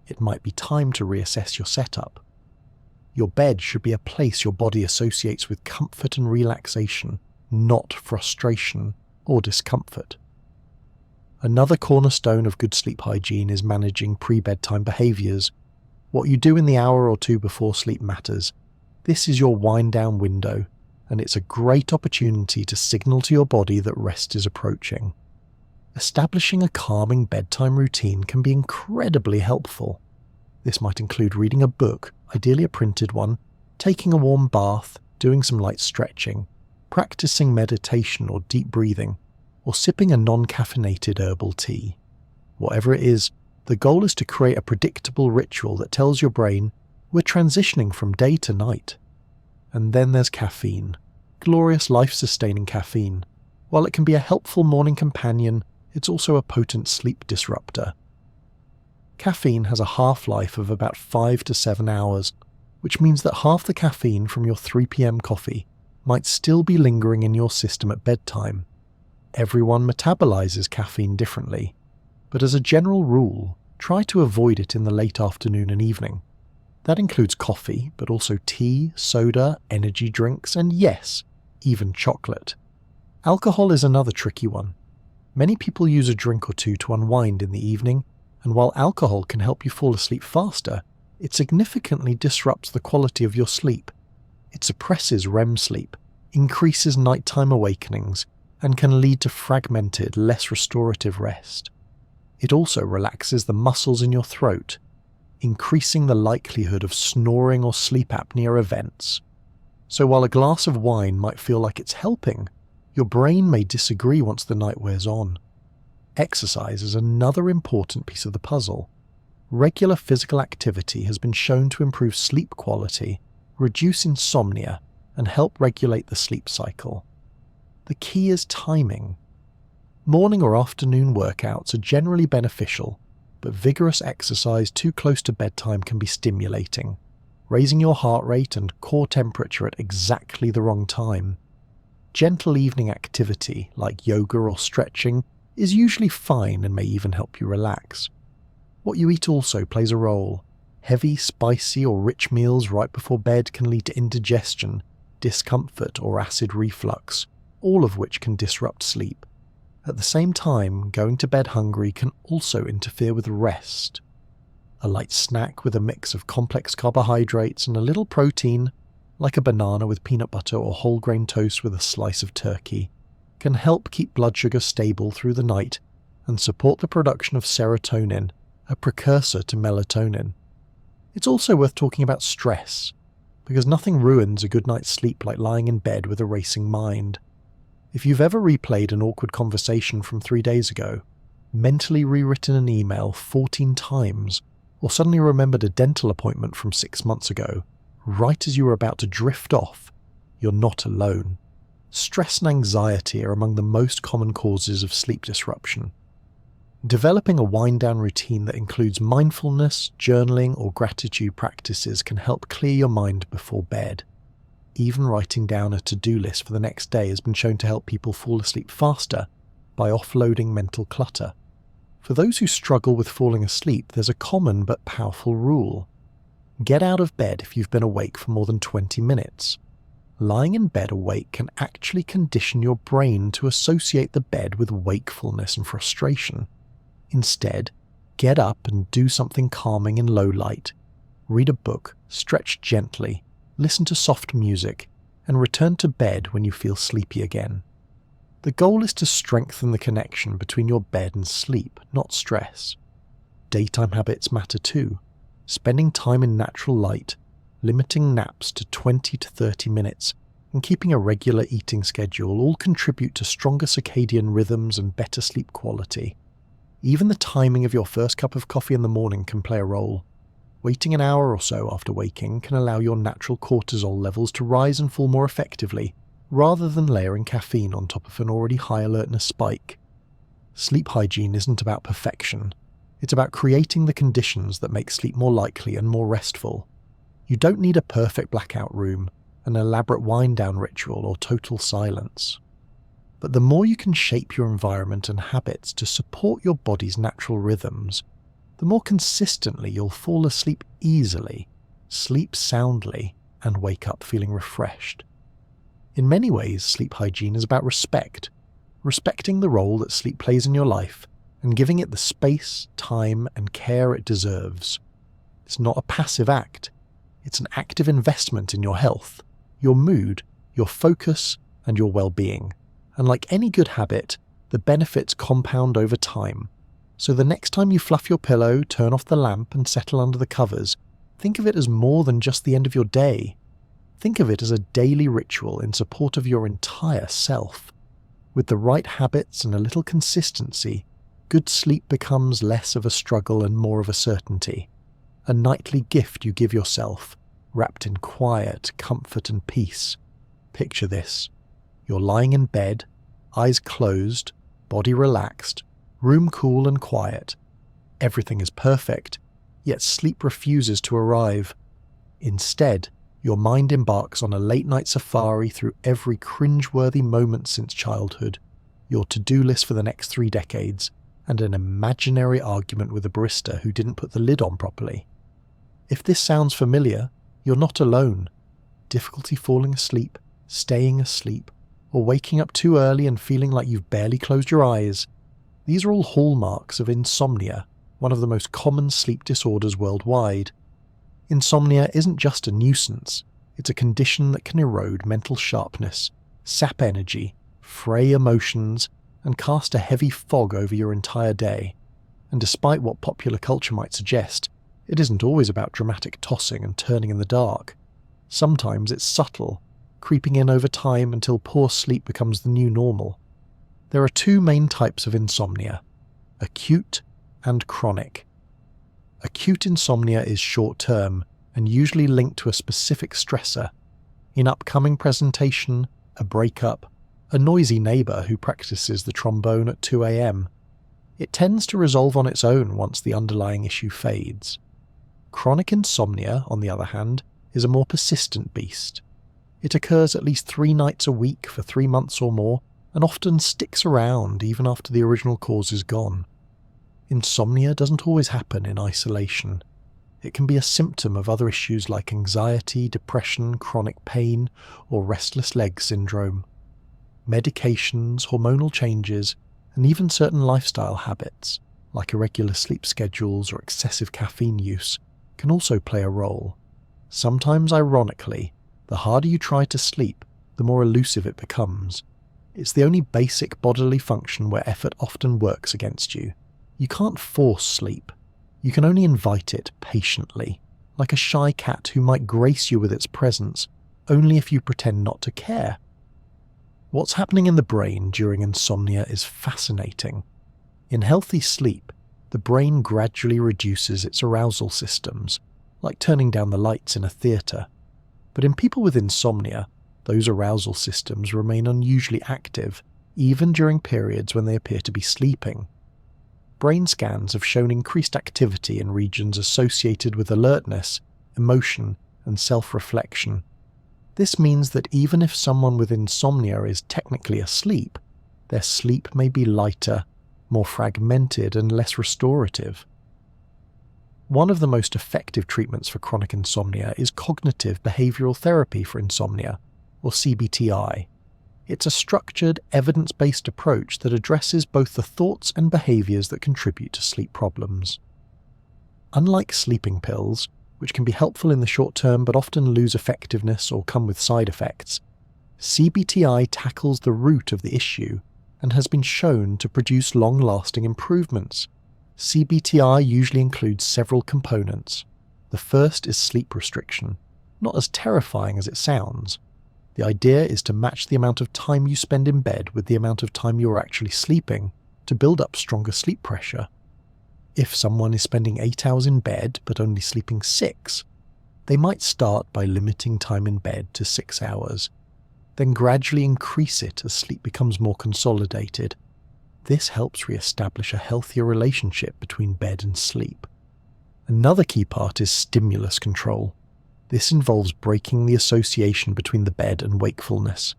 it might be time to reassess your setup. Your bed should be a place your body associates with comfort and relaxation, not frustration or discomfort. Another cornerstone of good sleep hygiene is managing pre-bedtime behaviours. What you do in the hour or two before sleep matters. This is your wind-down window, and it's a great opportunity to signal to your body that rest is approaching. Establishing a calming bedtime routine can be incredibly helpful. This might include reading a book, ideally a printed one, taking a warm bath, doing some light stretching, practicing meditation or deep breathing, or sipping a non-caffeinated herbal tea. Whatever it is, the goal is to create a predictable ritual that tells your brain, we're transitioning from day to night. And then there's caffeine. Glorious life-sustaining caffeine. While it can be a helpful morning companion, it's also a potent sleep disruptor. Caffeine has a half-life of about 5 to 7 hours, which means that half the caffeine from your 3 p.m. coffee might still be lingering in your system at bedtime. Everyone metabolizes caffeine differently, but as a general rule, try to avoid it in the late afternoon and evening. That includes coffee, but also tea, soda, energy drinks, and yes, even chocolate. Alcohol is another tricky one. Many people use a drink or two to unwind in the evening, and while alcohol can help you fall asleep faster, it significantly disrupts the quality of your sleep. It suppresses REM sleep, increases nighttime awakenings, and can lead to fragmented, less restorative rest. It also relaxes the muscles in your throat, increasing the likelihood of snoring or sleep apnea events. So while a glass of wine might feel like it's helping, your brain may disagree once the night wears on. Exercise is another important piece of the puzzle. Regular physical activity has been shown to improve sleep quality, reduce insomnia, and help regulate the sleep cycle. The key is timing. Morning or afternoon workouts are generally beneficial, but vigorous exercise too close to bedtime can be stimulating, raising your heart rate and core temperature at exactly the wrong time. Gentle evening activity, like yoga or stretching, is usually fine and may even help you relax. What you eat also plays a role. Heavy, spicy or rich meals right before bed can lead to indigestion, discomfort or acid reflux, all of which can disrupt sleep. At the same time, going to bed hungry can also interfere with rest. A light snack with a mix of complex carbohydrates and a little protein, like a banana with peanut butter or whole grain toast with a slice of turkey, can help keep blood sugar stable through the night and support the production of serotonin, a precursor to melatonin. It's also worth talking about stress, because nothing ruins a good night's sleep like lying in bed with a racing mind. If you've ever replayed an awkward conversation from 3 days ago, mentally rewritten an email 14 times, or suddenly remembered a dental appointment from 6 months ago, right as you were about to drift off, you're not alone. Stress and anxiety are among the most common causes of sleep disruption. Developing a wind-down routine that includes mindfulness, journaling, or gratitude practices can help clear your mind before bed. Even writing down a to-do list for the next day has been shown to help people fall asleep faster by offloading mental clutter. For those who struggle with falling asleep, there's a common but powerful rule. Get out of bed if you've been awake for more than 20 minutes. Lying in bed awake can actually condition your brain to associate the bed with wakefulness and frustration. Instead, get up and do something calming in low light. Read a book, stretch gently, listen to soft music, and return to bed when you feel sleepy again. The goal is to strengthen the connection between your bed and sleep, not stress. Daytime habits matter too. Spending time in natural light, limiting naps to 20 to 30 minutes, and keeping a regular eating schedule all contribute to stronger circadian rhythms and better sleep quality. Even the timing of your first cup of coffee in the morning can play a role. Waiting an hour or so after waking can allow your natural cortisol levels to rise and fall more effectively, rather than layering caffeine on top of an already high alertness spike. Sleep hygiene isn't about perfection. It's about creating the conditions that make sleep more likely and more restful. You don't need a perfect blackout room, an elaborate wind-down ritual, or total silence. But the more you can shape your environment and habits to support your body's natural rhythms, the more consistently you'll fall asleep easily, sleep soundly, and wake up feeling refreshed. In many ways, sleep hygiene is about respect, respecting the role that sleep plays in your life and giving it the space, time, and care it deserves. It's not a passive act. It's an active investment in your health, your mood, your focus, and your well-being. And like any good habit, the benefits compound over time. So the next time you fluff your pillow, turn off the lamp, and settle under the covers, think of it as more than just the end of your day. Think of it as a daily ritual in support of your entire self. With the right habits and a little consistency, good sleep becomes less of a struggle and more of a certainty. A nightly gift you give yourself, wrapped in quiet, comfort, and peace. Picture this. You're lying in bed, eyes closed, body relaxed, room cool and quiet. Everything is perfect, yet sleep refuses to arrive. Instead, your mind embarks on a late-night safari through every cringe-worthy moment since childhood, your to-do list for the next 3 decades, and an imaginary argument with a barista who didn't put the lid on properly. If this sounds familiar, you're not alone. Difficulty falling asleep, staying asleep, or waking up too early and feeling like you've barely closed your eyes. These are all hallmarks of insomnia, one of the most common sleep disorders worldwide. Insomnia isn't just a nuisance, it's a condition that can erode mental sharpness, sap energy, fray emotions, and cast a heavy fog over your entire day. And despite what popular culture might suggest, it isn't always about dramatic tossing and turning in the dark. Sometimes it's subtle, creeping in over time until poor sleep becomes the new normal. There are 2 main types of insomnia: acute and chronic. Acute insomnia is short-term and usually linked to a specific stressor. An upcoming presentation, a breakup, a noisy neighbour who practices the trombone at 2 a.m. It tends to resolve on its own once the underlying issue fades. Chronic insomnia, on the other hand, is a more persistent beast. It occurs at least 3 nights a week for 3 months or more, and often sticks around even after the original cause is gone. Insomnia doesn't always happen in isolation. It can be a symptom of other issues like anxiety, depression, chronic pain, or restless leg syndrome. Medications, hormonal changes, and even certain lifestyle habits, like irregular sleep schedules or excessive caffeine use, can also play a role. Sometimes, ironically, the harder you try to sleep, the more elusive it becomes. It's the only basic bodily function where effort often works against you. You can't force sleep. You can only invite it patiently, like a shy cat who might grace you with its presence, only if you pretend not to care. What's happening in the brain during insomnia is fascinating. In healthy sleep, the brain gradually reduces its arousal systems, like turning down the lights in a theatre. But in people with insomnia, those arousal systems remain unusually active, even during periods when they appear to be sleeping. Brain scans have shown increased activity in regions associated with alertness, emotion, and self-reflection. This means that even if someone with insomnia is technically asleep, their sleep may be lighter, more fragmented, and less restorative. One of the most effective treatments for chronic insomnia is cognitive behavioral therapy for insomnia, or CBTI. It's a structured, evidence-based approach that addresses both the thoughts and behaviors that contribute to sleep problems. Unlike sleeping pills, which can be helpful in the short term but often lose effectiveness or come with side effects, CBTI tackles the root of the issue and has been shown to produce long-lasting improvements. CBTI usually includes several components. The first is sleep restriction, not as terrifying as it sounds. The idea is to match the amount of time you spend in bed with the amount of time you are actually sleeping to build up stronger sleep pressure. If someone is spending 8 hours in bed but only sleeping 6, they might start by limiting time in bed to 6 hours, then gradually increase it as sleep becomes more consolidated. This helps re-establish a healthier relationship between bed and sleep. Another key part is stimulus control. This involves breaking the association between the bed and wakefulness.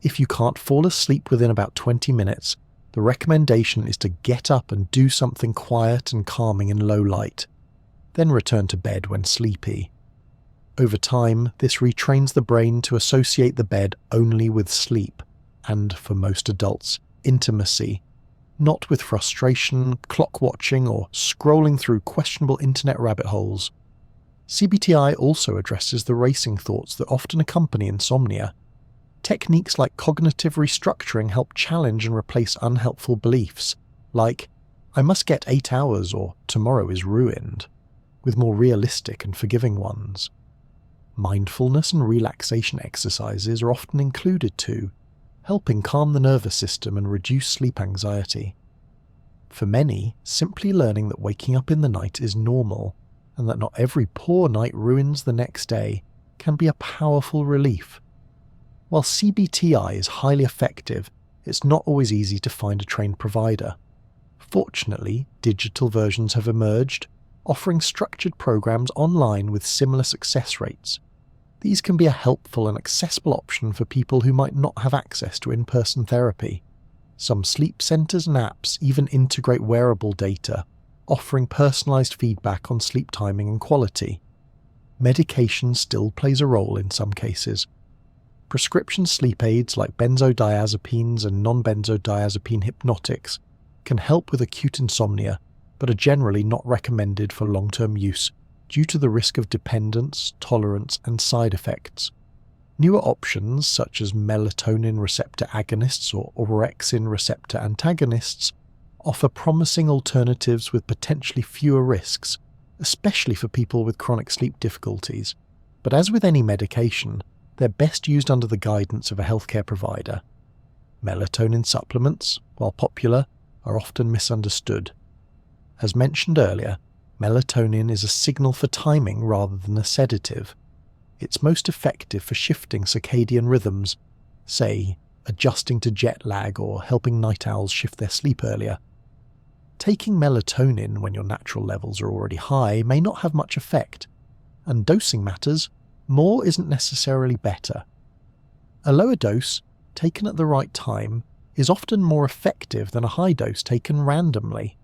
If you can't fall asleep within about 20 minutes, the recommendation is to get up and do something quiet and calming in low light, then return to bed when sleepy. Over time, this retrains the brain to associate the bed only with sleep, and, for most adults, intimacy, not with frustration, clock watching, or scrolling through questionable internet rabbit holes. CBTI also addresses the racing thoughts that often accompany insomnia. Techniques like cognitive restructuring help challenge and replace unhelpful beliefs, like, "I must get 8 hours or tomorrow is ruined," with more realistic and forgiving ones. Mindfulness and relaxation exercises are often included too, helping calm the nervous system and reduce sleep anxiety. For many, simply learning that waking up in the night is normal, and that not every poor night ruins the next day, can be a powerful relief. While CBTI is highly effective, it's not always easy to find a trained provider. Fortunately, digital versions have emerged, offering structured programs online with similar success rates. These can be a helpful and accessible option for people who might not have access to in-person therapy. Some sleep centers and apps even integrate wearable data, offering personalized feedback on sleep timing and quality. Medication still plays a role in some cases. Prescription sleep aids like benzodiazepines and non-benzodiazepine hypnotics can help with acute insomnia, but are generally not recommended for long-term use due to the risk of dependence, tolerance, and side effects. Newer options such as melatonin receptor agonists or orexin receptor antagonists offer promising alternatives with potentially fewer risks, especially for people with chronic sleep difficulties. But as with any medication, they're best used under the guidance of a healthcare provider. Melatonin supplements, while popular, are often misunderstood. As mentioned earlier, melatonin is a signal for timing rather than a sedative. It's most effective for shifting circadian rhythms, say, adjusting to jet lag or helping night owls shift their sleep earlier. Taking melatonin when your natural levels are already high may not have much effect, and dosing matters. More isn't necessarily better. A lower dose, taken at the right time, is often more effective than a high dose taken randomly.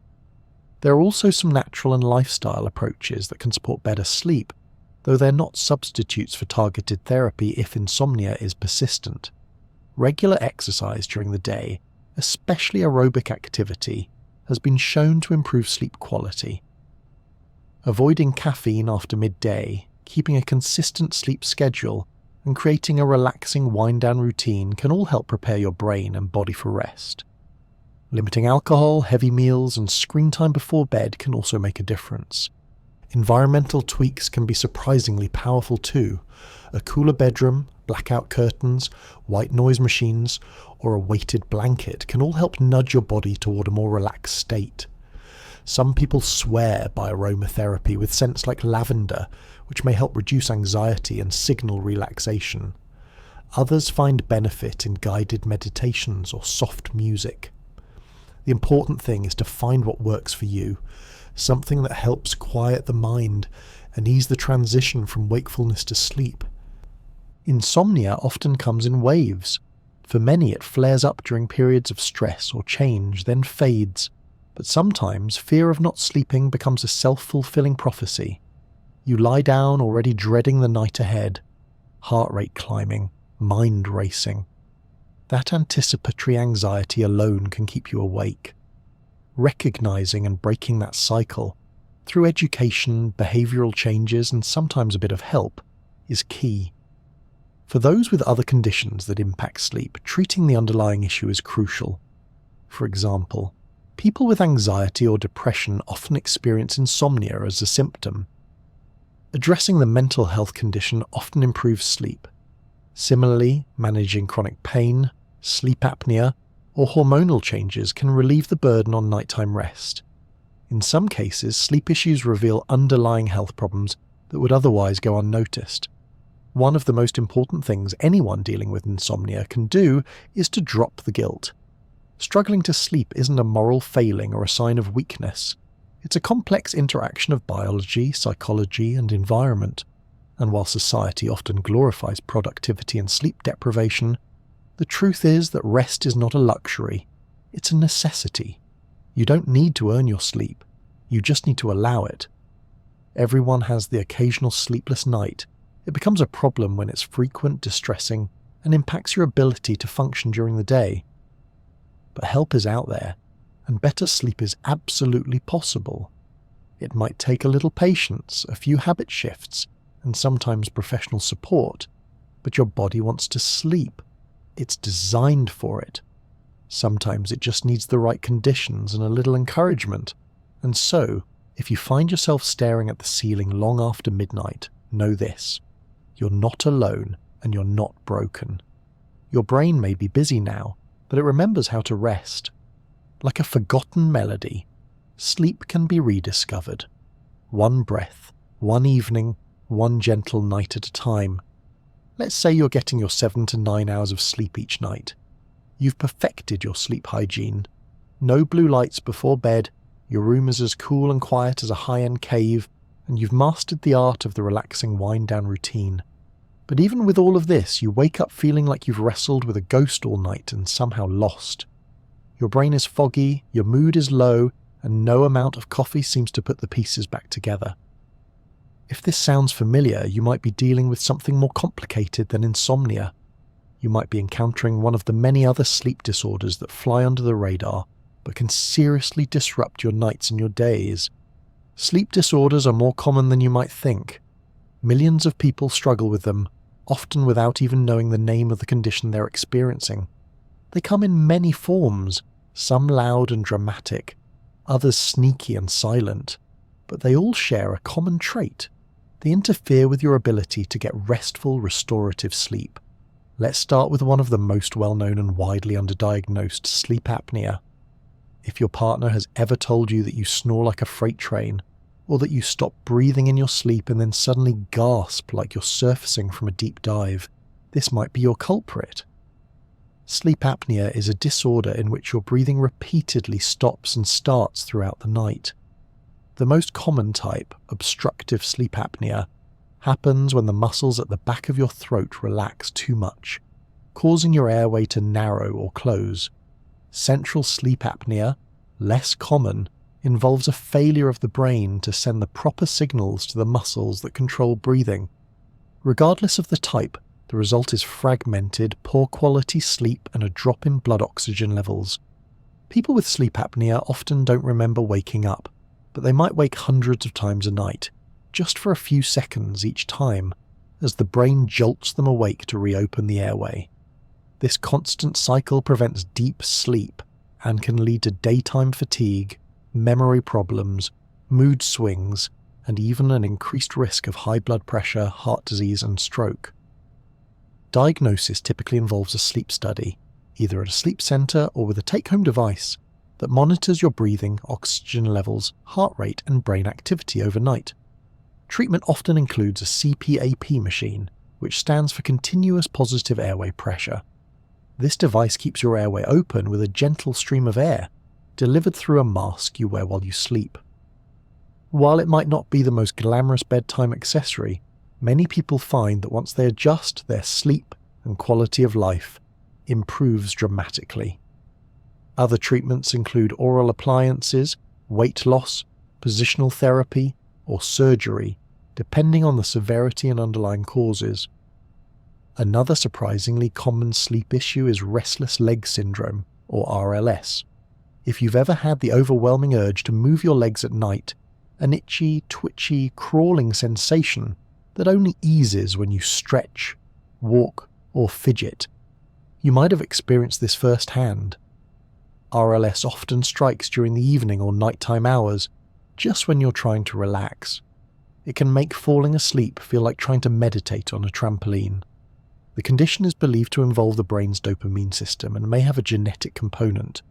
There are also some natural and lifestyle approaches that can support better sleep, though they're not substitutes for targeted therapy if insomnia is persistent. Regular exercise during the day, especially aerobic activity, has been shown to improve sleep quality. Avoiding caffeine after midday, keeping a consistent sleep schedule, and creating a relaxing wind-down routine can all help prepare your brain and body for rest. Limiting alcohol, heavy meals, and screen time before bed can also make a difference. Environmental tweaks can be surprisingly powerful too. A cooler bedroom, blackout curtains, white noise machines, or a weighted blanket can all help nudge your body toward a more relaxed state. Some people swear by aromatherapy with scents like lavender, which may help reduce anxiety and signal relaxation. Others find benefit in guided meditations or soft music. The important thing is to find what works for you, something that helps quiet the mind and ease the transition from wakefulness to sleep. Insomnia often comes in waves. For many, it flares up during periods of stress or change, then fades. But sometimes fear of not sleeping becomes a self-fulfilling prophecy. You lie down already dreading the night ahead, heart rate climbing, mind racing. That anticipatory anxiety alone can keep you awake. Recognizing and breaking that cycle, through education, behavioral changes, and sometimes a bit of help, is key. For those with other conditions that impact sleep, treating the underlying issue is crucial. For example, people with anxiety or depression often experience insomnia as a symptom. Addressing the mental health condition often improves sleep. Similarly, managing chronic pain, sleep apnea, or hormonal changes can relieve the burden on nighttime rest. In some cases, sleep issues reveal underlying health problems that would otherwise go unnoticed. One of the most important things anyone dealing with insomnia can do is to drop the guilt. Struggling to sleep isn't a moral failing or a sign of weakness. It's a complex interaction of biology, psychology, and environment. And while society often glorifies productivity and sleep deprivation, the truth is that rest is not a luxury, it's a necessity. You don't need to earn your sleep, you just need to allow it. Everyone has the occasional sleepless night. It becomes a problem when it's frequent, distressing, and impacts your ability to function during the day. But help is out there, and better sleep is absolutely possible. It might take a little patience, a few habit shifts, and sometimes professional support, but your body wants to sleep. It's designed for it. Sometimes it just needs the right conditions and a little encouragement. And so, if you find yourself staring at the ceiling long after midnight, know this: you're not alone and you're not broken. Your brain may be busy now, but it remembers how to rest. Like a forgotten melody, sleep can be rediscovered. One breath, one evening, one gentle night at a time. Let's say you're getting your 7 to 9 hours of sleep each night. You've perfected your sleep hygiene. No blue lights before bed, your room is as cool and quiet as a high-end cave, and you've mastered the art of the relaxing wind-down routine. But even with all of this, you wake up feeling like you've wrestled with a ghost all night and somehow lost. Your brain is foggy, your mood is low, and no amount of coffee seems to put the pieces back together. If this sounds familiar, you might be dealing with something more complicated than insomnia. You might be encountering one of the many other sleep disorders that fly under the radar, but can seriously disrupt your nights and your days. Sleep disorders are more common than you might think. Millions of people struggle with them, often without even knowing the name of the condition they're experiencing. They come in many forms, some loud and dramatic, others sneaky and silent, but they all share a common trait. They interfere with your ability to get restful, restorative sleep. Let's start with one of the most well-known and widely underdiagnosed: sleep apnea. If your partner has ever told you that you snore like a freight train, or that you stop breathing in your sleep and then suddenly gasp like you're surfacing from a deep dive, this might be your culprit. Sleep apnea is a disorder in which your breathing repeatedly stops and starts throughout the night. The most common type, obstructive sleep apnea, happens when the muscles at the back of your throat relax too much, causing your airway to narrow or close. Central sleep apnea, less common, involves a failure of the brain to send the proper signals to the muscles that control breathing. Regardless of the type, the result is fragmented, poor quality sleep and a drop in blood oxygen levels. People with sleep apnea often don't remember waking up, but they might wake hundreds of times a night, just for a few seconds each time, as the brain jolts them awake to reopen the airway. This constant cycle prevents deep sleep and can lead to daytime fatigue, memory problems, mood swings, and even an increased risk of high blood pressure, heart disease, and stroke. Diagnosis typically involves a sleep study, either at a sleep center or with a take-home device that monitors your breathing, oxygen levels, heart rate, and brain activity overnight. Treatment often includes a CPAP machine, which stands for Continuous Positive Airway Pressure. This device keeps your airway open with a gentle stream of air, delivered through a mask you wear while you sleep. While it might not be the most glamorous bedtime accessory, many people find that once they adjust, their sleep and quality of life improves dramatically. Other treatments include oral appliances, weight loss, positional therapy, or surgery, depending on the severity and underlying causes. Another surprisingly common sleep issue is restless leg syndrome, or RLS. If you've ever had the overwhelming urge to move your legs at night, an itchy, twitchy, crawling sensation that only eases when you stretch, walk, or fidget, you might have experienced this firsthand. RLS often strikes during the evening or nighttime hours, just when you're trying to relax. It can make falling asleep feel like trying to meditate on a trampoline. The condition is believed to involve the brain's dopamine system and may have a genetic component.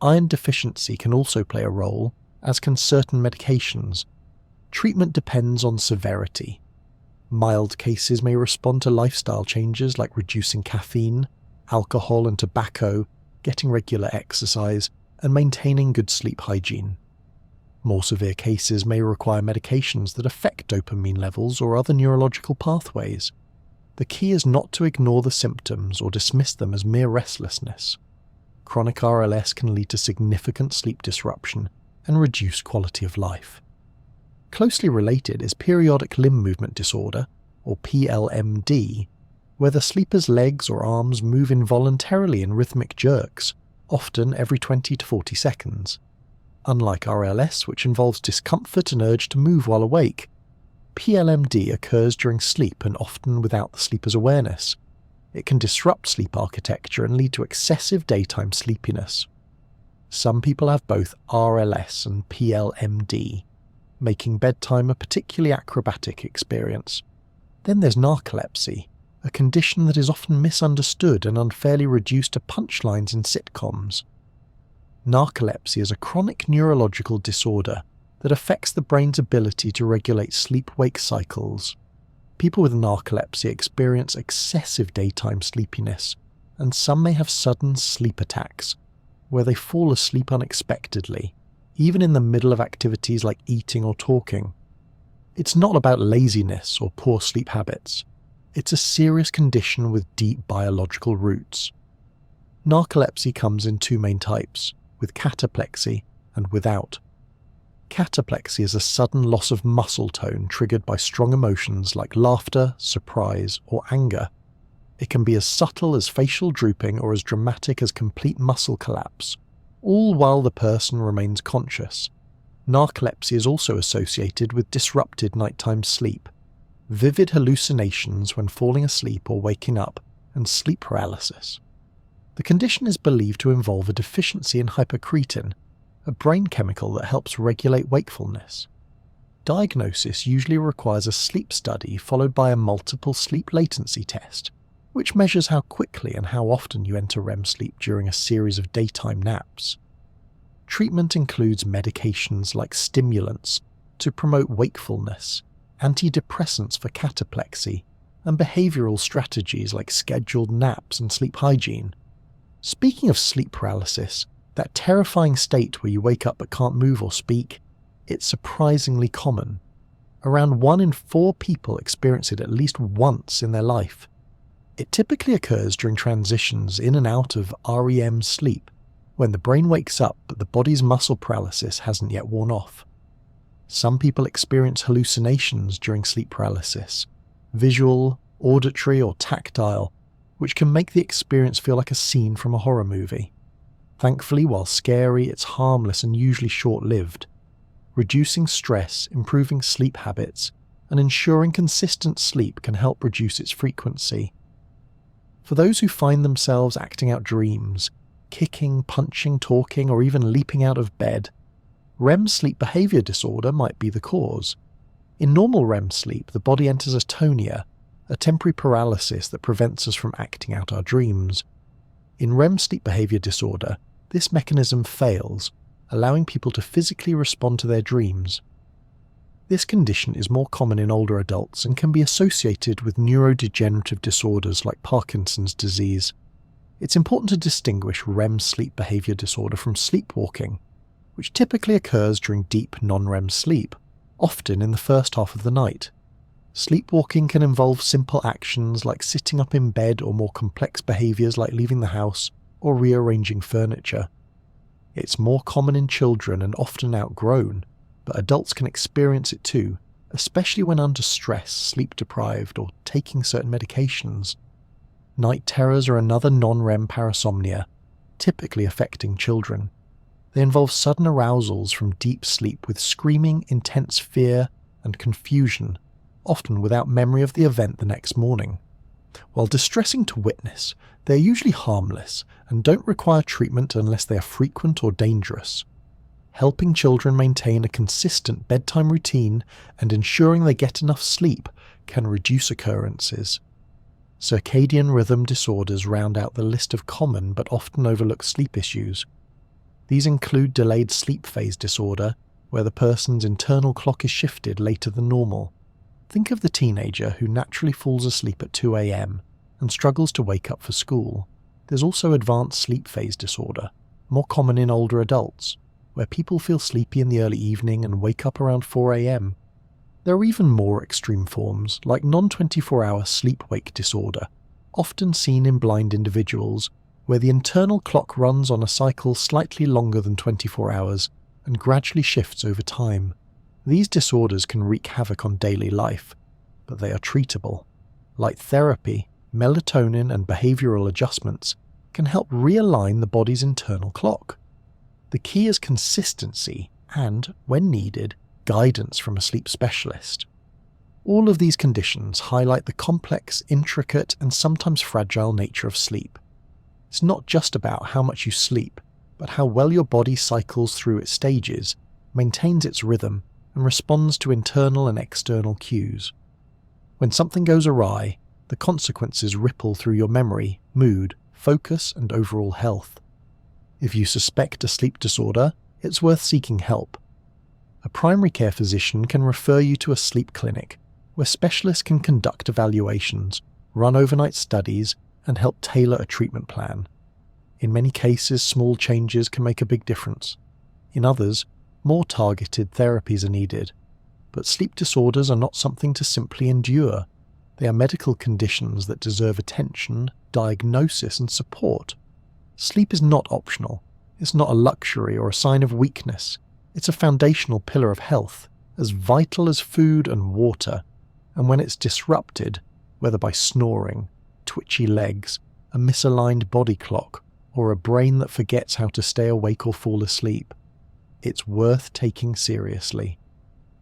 Iron deficiency can also play a role, as can certain medications. Treatment depends on severity. Mild cases may respond to lifestyle changes like reducing caffeine, alcohol and tobacco, getting regular exercise, and maintaining good sleep hygiene. More severe cases may require medications that affect dopamine levels or other neurological pathways. The key is not to ignore the symptoms or dismiss them as mere restlessness. Chronic RLS can lead to significant sleep disruption and reduced quality of life. Closely related is periodic limb movement disorder, or PLMD, where the sleeper's legs or arms move involuntarily in rhythmic jerks, often every 20 to 40 seconds. Unlike RLS, which involves discomfort and urge to move while awake, PLMD occurs during sleep and often without the sleeper's awareness. It can disrupt sleep architecture and lead to excessive daytime sleepiness. Some people have both RLS and PLMD, making bedtime a particularly acrobatic experience. Then there's narcolepsy, a condition that is often misunderstood and unfairly reduced to punchlines in sitcoms. Narcolepsy is a chronic neurological disorder that affects the brain's ability to regulate sleep-wake cycles. People with narcolepsy experience excessive daytime sleepiness, and some may have sudden sleep attacks, where they fall asleep unexpectedly, even in the middle of activities like eating or talking. It's not about laziness or poor sleep habits. It's a serious condition with deep biological roots. Narcolepsy comes in two main types, with cataplexy and without. Cataplexy is a sudden loss of muscle tone triggered by strong emotions like laughter, surprise, or anger. It can be as subtle as facial drooping or as dramatic as complete muscle collapse, all while the person remains conscious. Narcolepsy is also associated with disrupted nighttime sleep, vivid hallucinations when falling asleep or waking up, and sleep paralysis. The condition is believed to involve a deficiency in hypocretin, a brain chemical that helps regulate wakefulness. Diagnosis usually requires a sleep study followed by a multiple sleep latency test, which measures how quickly and how often you enter REM sleep during a series of daytime naps. Treatment includes medications like stimulants to promote wakefulness, antidepressants for cataplexy, and behavioral strategies like scheduled naps and sleep hygiene. Speaking of sleep paralysis, that terrifying state where you wake up but can't move or speak, it's surprisingly common. Around 1 in 4 people experience it at least once in their life. It typically occurs during transitions in and out of REM sleep, when the brain wakes up but the body's muscle paralysis hasn't yet worn off. Some people experience hallucinations during sleep paralysis, visual, auditory, or tactile, which can make the experience feel like a scene from a horror movie. Thankfully, while scary, it's harmless and usually short-lived. Reducing stress, improving sleep habits, and ensuring consistent sleep can help reduce its frequency. For those who find themselves acting out dreams, kicking, punching, talking, or even leaping out of bed, REM sleep behavior disorder might be the cause. In normal REM sleep, the body enters atonia, a temporary paralysis that prevents us from acting out our dreams. In REM sleep behavior disorder, this mechanism fails, allowing people to physically respond to their dreams. This condition is more common in older adults and can be associated with neurodegenerative disorders like Parkinson's disease. It's important to distinguish REM sleep behavior disorder from sleepwalking, which typically occurs during deep non-REM sleep, often in the first half of the night. Sleepwalking can involve simple actions like sitting up in bed or more complex behaviors like leaving the house or rearranging furniture. It's more common in children and often outgrown, but adults can experience it too, especially when under stress, sleep-deprived, or taking certain medications. Night terrors are another non-REM parasomnia, typically affecting children. They involve sudden arousals from deep sleep with screaming, intense fear, and confusion, often without memory of the event the next morning. While distressing to witness, they are usually harmless and don't require treatment unless they are frequent or dangerous. Helping children maintain a consistent bedtime routine and ensuring they get enough sleep can reduce occurrences. Circadian rhythm disorders round out the list of common but often overlooked sleep issues. These include delayed sleep phase disorder, where the person's internal clock is shifted later than normal. Think of the teenager who naturally falls asleep at 2 a.m. and struggles to wake up for school. There's also advanced sleep phase disorder, more common in older adults, where people feel sleepy in the early evening and wake up around 4 a.m. There are even more extreme forms, like non-24-hour sleep-wake disorder, often seen in blind individuals, where the internal clock runs on a cycle slightly longer than 24 hours and gradually shifts over time. These disorders can wreak havoc on daily life, but they are treatable. Light therapy, melatonin and behavioral adjustments can help realign the body's internal clock. The key is consistency and, when needed, guidance from a sleep specialist. All of these conditions highlight the complex, intricate, and sometimes fragile nature of sleep. It's not just about how much you sleep, but how well your body cycles through its stages, maintains its rhythm, and responds to internal and external cues. When something goes awry, the consequences ripple through your memory, mood, focus, and overall health. If you suspect a sleep disorder, it's worth seeking help. A primary care physician can refer you to a sleep clinic, where specialists can conduct evaluations, run overnight studies, and help tailor a treatment plan. In many cases, small changes can make a big difference. In others, more targeted therapies are needed. But sleep disorders are not something to simply endure. They are medical conditions that deserve attention, diagnosis, and support. Sleep is not optional. It's not a luxury or a sign of weakness. It's a foundational pillar of health, as vital as food and water, and when it's disrupted, whether by snoring, twitchy legs, a misaligned body clock, or a brain that forgets how to stay awake or fall asleep, it's worth taking seriously.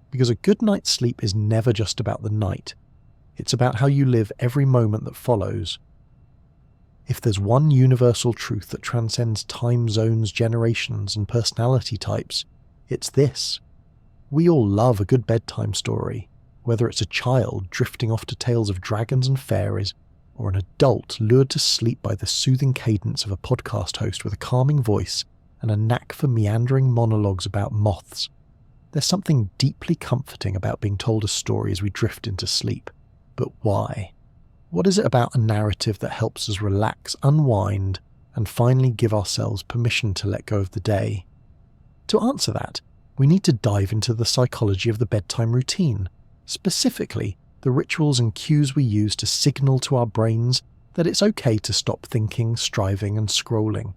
Because a good night's sleep is never just about the night. It's about how you live every moment that follows. If there's one universal truth that transcends time zones, generations, and personality types, it's this. We all love a good bedtime story, whether it's a child drifting off to tales of dragons and fairies, or an adult lured to sleep by the soothing cadence of a podcast host with a calming voice and a knack for meandering monologues about moths. There's something deeply comforting about being told a story as we drift into sleep. But why? What is it about a narrative that helps us relax, unwind, and finally give ourselves permission to let go of the day? To answer that, we need to dive into the psychology of the bedtime routine, specifically the rituals and cues we use to signal to our brains that it's okay to stop thinking, striving, and scrolling.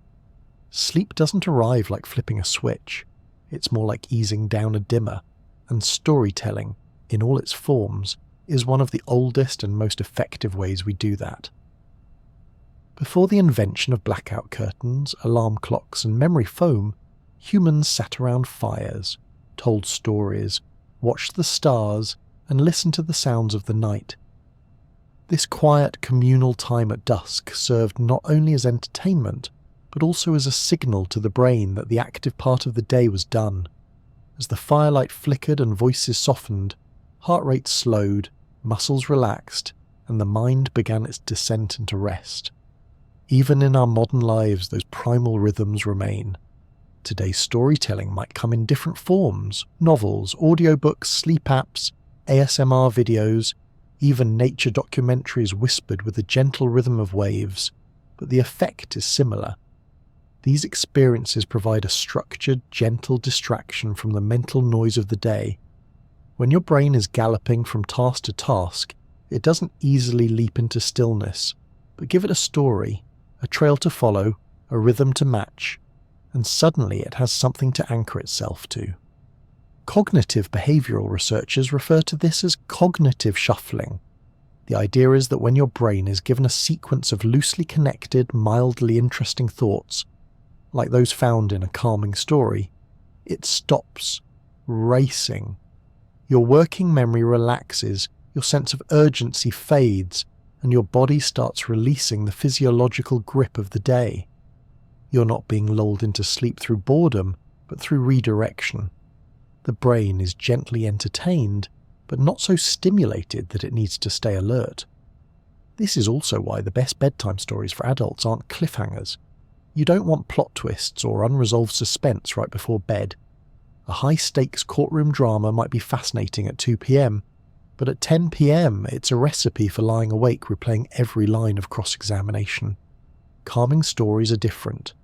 Sleep doesn't arrive like flipping a switch. It's more like easing down a dimmer, and storytelling, in all its forms, is one of the oldest and most effective ways we do that. Before the invention of blackout curtains, alarm clocks, and memory foam, humans sat around fires, told stories, watched the stars, and listened to the sounds of the night. This quiet communal time at dusk served not only as entertainment, but also as a signal to the brain that the active part of the day was done. As the firelight flickered and voices softened, heart rate slowed, muscles relaxed, and the mind began its descent into rest. Even in our modern lives, those primal rhythms remain. Today's storytelling might come in different forms: novels, audiobooks, sleep apps, ASMR videos, even nature documentaries whispered with the gentle rhythm of waves, but the effect is similar. These experiences provide a structured, gentle distraction from the mental noise of the day. When your brain is galloping from task to task, it doesn't easily leap into stillness, but give it a story, a trail to follow, a rhythm to match, and suddenly it has something to anchor itself to. Cognitive behavioral researchers refer to this as cognitive shuffling. The idea is that when your brain is given a sequence of loosely connected, mildly interesting thoughts, like those found in a calming story, it stops racing. Your working memory relaxes, your sense of urgency fades, and your body starts releasing the physiological grip of the day. You're not being lulled into sleep through boredom, but through redirection. The brain is gently entertained, but not so stimulated that it needs to stay alert. This is also why the best bedtime stories for adults aren't cliffhangers. You don't want plot twists or unresolved suspense right before bed. A high-stakes courtroom drama might be fascinating at 2 p.m, but at 10 p.m, it's a recipe for lying awake replaying every line of cross-examination. Calming stories are different.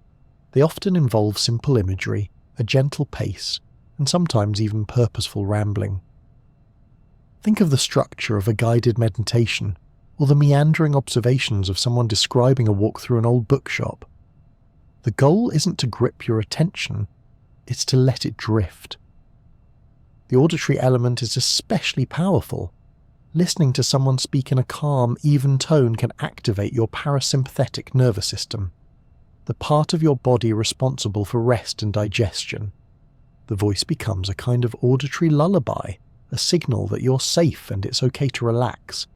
They often involve simple imagery, a gentle pace, and sometimes even purposeful rambling. Think of the structure of a guided meditation, or the meandering observations of someone describing a walk through an old bookshop. The goal isn't to grip your attention, it's to let it drift. The auditory element is especially powerful. Listening to someone speak in a calm, even tone can activate your parasympathetic nervous system, the part of your body responsible for rest and digestion. The voice becomes a kind of auditory lullaby, a signal that you're safe and it's okay to relax.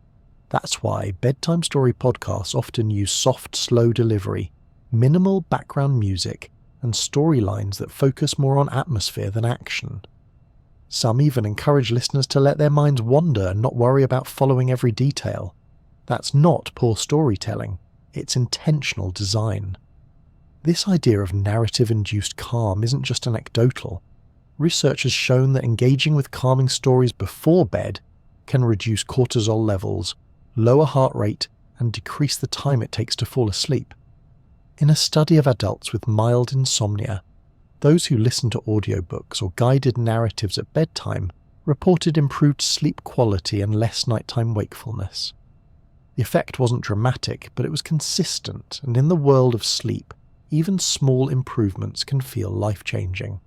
That's why bedtime story podcasts often use soft, slow delivery, minimal background music, and storylines that focus more on atmosphere than action. Some even encourage listeners to let their minds wander and not worry about following every detail. That's not poor storytelling, it's intentional design. This idea of narrative-induced calm isn't just anecdotal. Research has shown that engaging with calming stories before bed can reduce cortisol levels, lower heart rate, and decrease the time it takes to fall asleep. In a study of adults with mild insomnia, those who listened to audiobooks or guided narratives at bedtime reported improved sleep quality and less nighttime wakefulness. The effect wasn't dramatic, but it was consistent, and in the world of sleep, even small improvements can feel life-changing.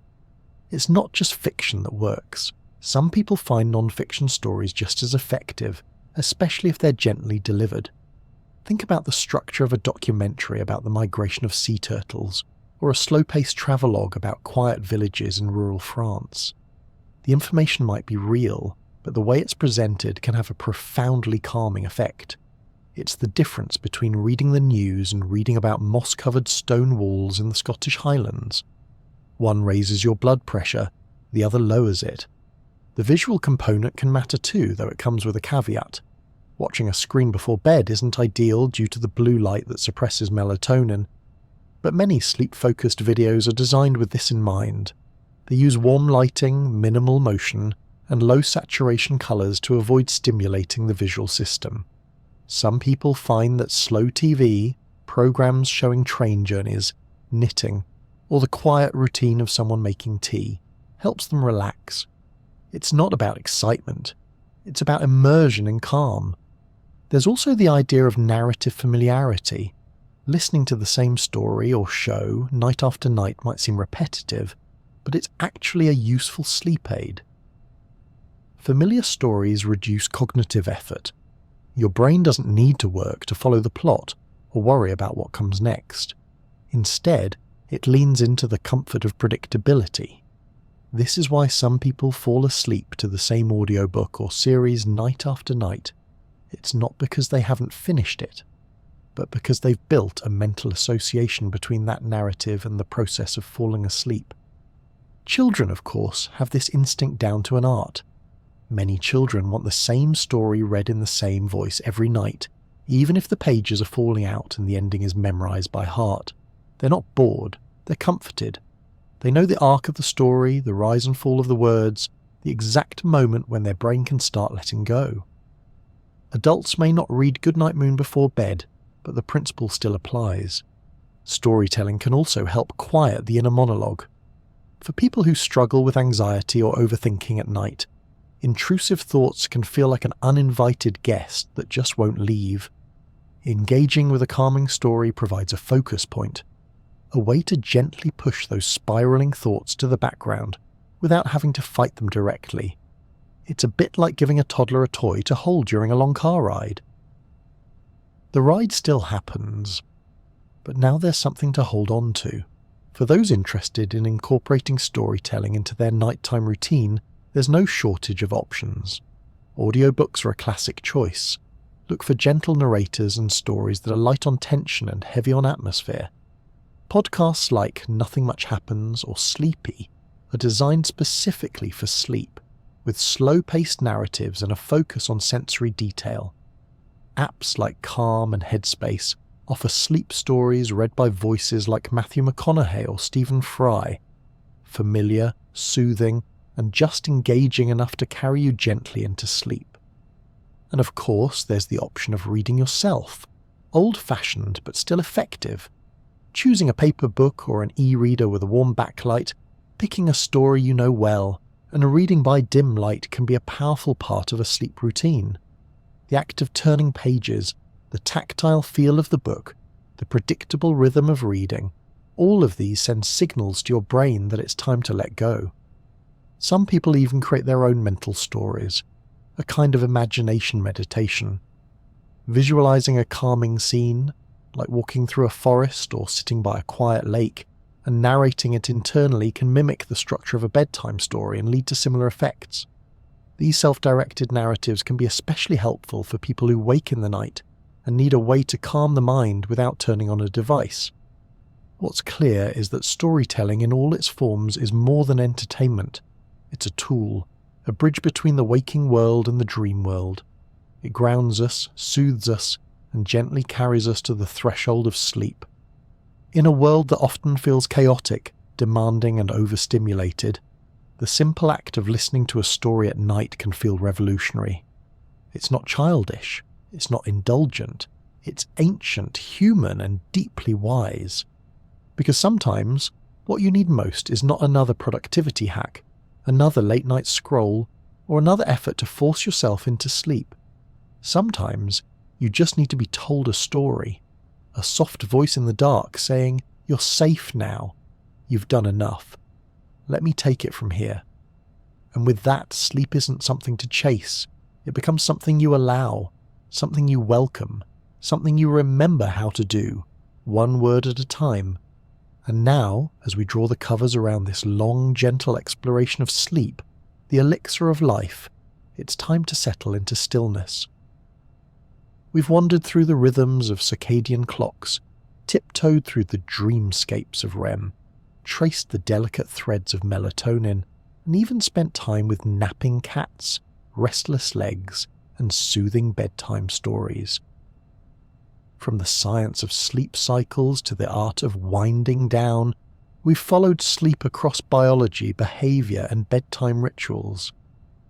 It's not just fiction that works. Some people find non-fiction stories just as effective, especially if they're gently delivered. Think about the structure of a documentary about the migration of sea turtles, or a slow-paced travelogue about quiet villages in rural France. The information might be real, but the way it's presented can have a profoundly calming effect. It's the difference between reading the news and reading about moss-covered stone walls in the Scottish Highlands. One raises your blood pressure, the other lowers it. The visual component can matter too, though it comes with a caveat. Watching a screen before bed isn't ideal due to the blue light that suppresses melatonin, but many sleep-focused videos are designed with this in mind. They use warm lighting, minimal motion, and low-saturation colours to avoid stimulating the visual system. Some people find that slow TV, programs showing train journeys, knitting, or the quiet routine of someone making tea helps them relax. It's not about excitement, it's about immersion in calm. There's also the idea of narrative familiarity. Listening to the same story or show night after night might seem repetitive, but it's actually a useful sleep aid. Familiar stories reduce cognitive effort. Your brain doesn't need to work to follow the plot or worry about what comes next. Instead, it leans into the comfort of predictability. This is why some people fall asleep to the same audiobook or series night after night. It's not because they haven't finished it, but because they've built a mental association between that narrative and the process of falling asleep. Children, of course, have this instinct down to an art. Many children want the same story read in the same voice every night, even if the pages are falling out and the ending is memorized by heart. They're not bored, they're comforted. They know the arc of the story, the rise and fall of the words, the exact moment when their brain can start letting go. Adults may not read Goodnight Moon before bed, but the principle still applies. Storytelling can also help quiet the inner monologue. For people who struggle with anxiety or overthinking at night, intrusive thoughts can feel like an uninvited guest that just won't leave. Engaging with a calming story provides a focus point, a way to gently push those spiraling thoughts to the background without having to fight them directly. It's a bit like giving a toddler a toy to hold during a long car ride. The ride still happens, but now there's something to hold on to. For those interested in incorporating storytelling into their nighttime routine, there's no shortage of options. Audiobooks are a classic choice. Look for gentle narrators and stories that are light on tension and heavy on atmosphere. Podcasts like Nothing Much Happens or Sleepy are designed specifically for sleep, with slow-paced narratives and a focus on sensory detail. Apps like Calm and Headspace offer sleep stories read by voices like Matthew McConaughey or Stephen Fry, familiar, soothing, and just engaging enough to carry you gently into sleep. And of course, there's the option of reading yourself, old-fashioned but still effective, choosing a paper book or an e-reader with a warm backlight, picking a story you know well, and reading by dim light can be a powerful part of a sleep routine. The act of turning pages, the tactile feel of the book, the predictable rhythm of reading, all of these send signals to your brain that it's time to let go. Some people even create their own mental stories, a kind of imagination meditation. Visualizing a calming scene, like walking through a forest or sitting by a quiet lake, and narrating it internally can mimic the structure of a bedtime story and lead to similar effects. These self-directed narratives can be especially helpful for people who wake in the night and need a way to calm the mind without turning on a device. What's clear is that storytelling in all its forms is more than entertainment. It's a tool, a bridge between the waking world and the dream world. It grounds us, soothes us, and gently carries us to the threshold of sleep. In a world that often feels chaotic, demanding, and overstimulated, the simple act of listening to a story at night can feel revolutionary. It's not childish, it's not indulgent, it's ancient, human, and deeply wise. Because sometimes, what you need most is not another productivity hack, another late-night scroll, or another effort to force yourself into sleep. Sometimes, you just need to be told a story, a soft voice in the dark saying, "You're safe now. You've done enough. Let me take it from here." And with that, sleep isn't something to chase. It becomes something you allow, something you welcome, something you remember how to do, one word at a time. And now, as we draw the covers around this long, gentle exploration of sleep, the elixir of life, it's time to settle into stillness. We've wandered through the rhythms of circadian clocks, tiptoed through the dreamscapes of REM, traced the delicate threads of melatonin, and even spent time with napping cats, restless legs, and soothing bedtime stories. From the science of sleep cycles to the art of winding down, we've followed sleep across biology, behavior, and bedtime rituals.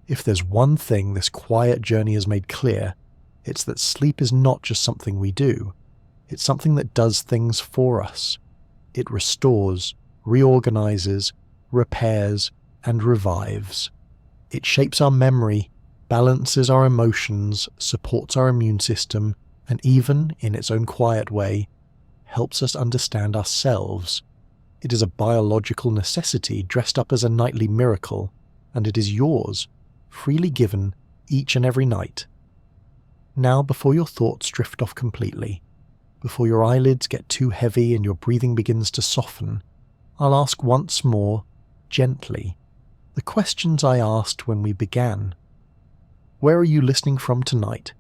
If there's one thing this quiet journey has made clear, it's that sleep is not just something we do. It's something that does things for us. It restores, reorganizes, repairs, and revives. It shapes our memory, balances our emotions, supports our immune system, and even, in its own quiet way, helps us understand ourselves. It is a biological necessity dressed up as a nightly miracle, and it is yours, freely given, each and every night. Now, before your thoughts drift off completely, before your eyelids get too heavy and your breathing begins to soften, I'll ask once more, gently, the questions I asked when we began. Where are you listening from tonight?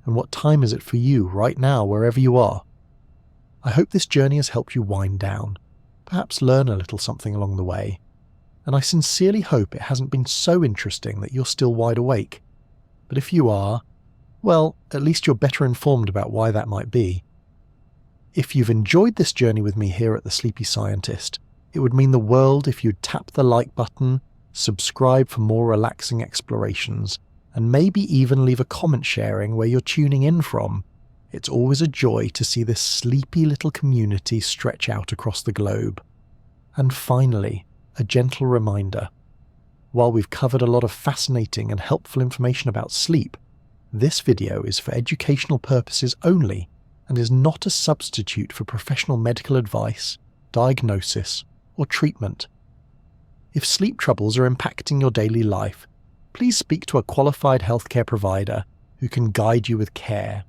And what time is it for you right now, wherever you are? I hope this journey has helped you wind down, perhaps learn a little something along the way, and I sincerely hope it hasn't been so interesting that you're still wide awake. But if you are, well, at least you're better informed about why that might be. If you've enjoyed this journey with me here at The Sleepy Scientist, it would mean the world if you'd tap the like button, subscribe for more relaxing explorations, and maybe even leave a comment sharing where you're tuning in from. It's always a joy to see this sleepy little community stretch out across the globe. And finally, a gentle reminder. While we've covered a lot of fascinating and helpful information about sleep, this video is for educational purposes only and is not a substitute for professional medical advice, diagnosis, or treatment. If sleep troubles are impacting your daily life, please speak to a qualified healthcare provider who can guide you with care.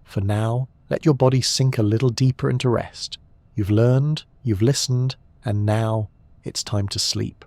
For now, let your body sink a little deeper into rest. You've learned, you've listened, and now it's time to sleep.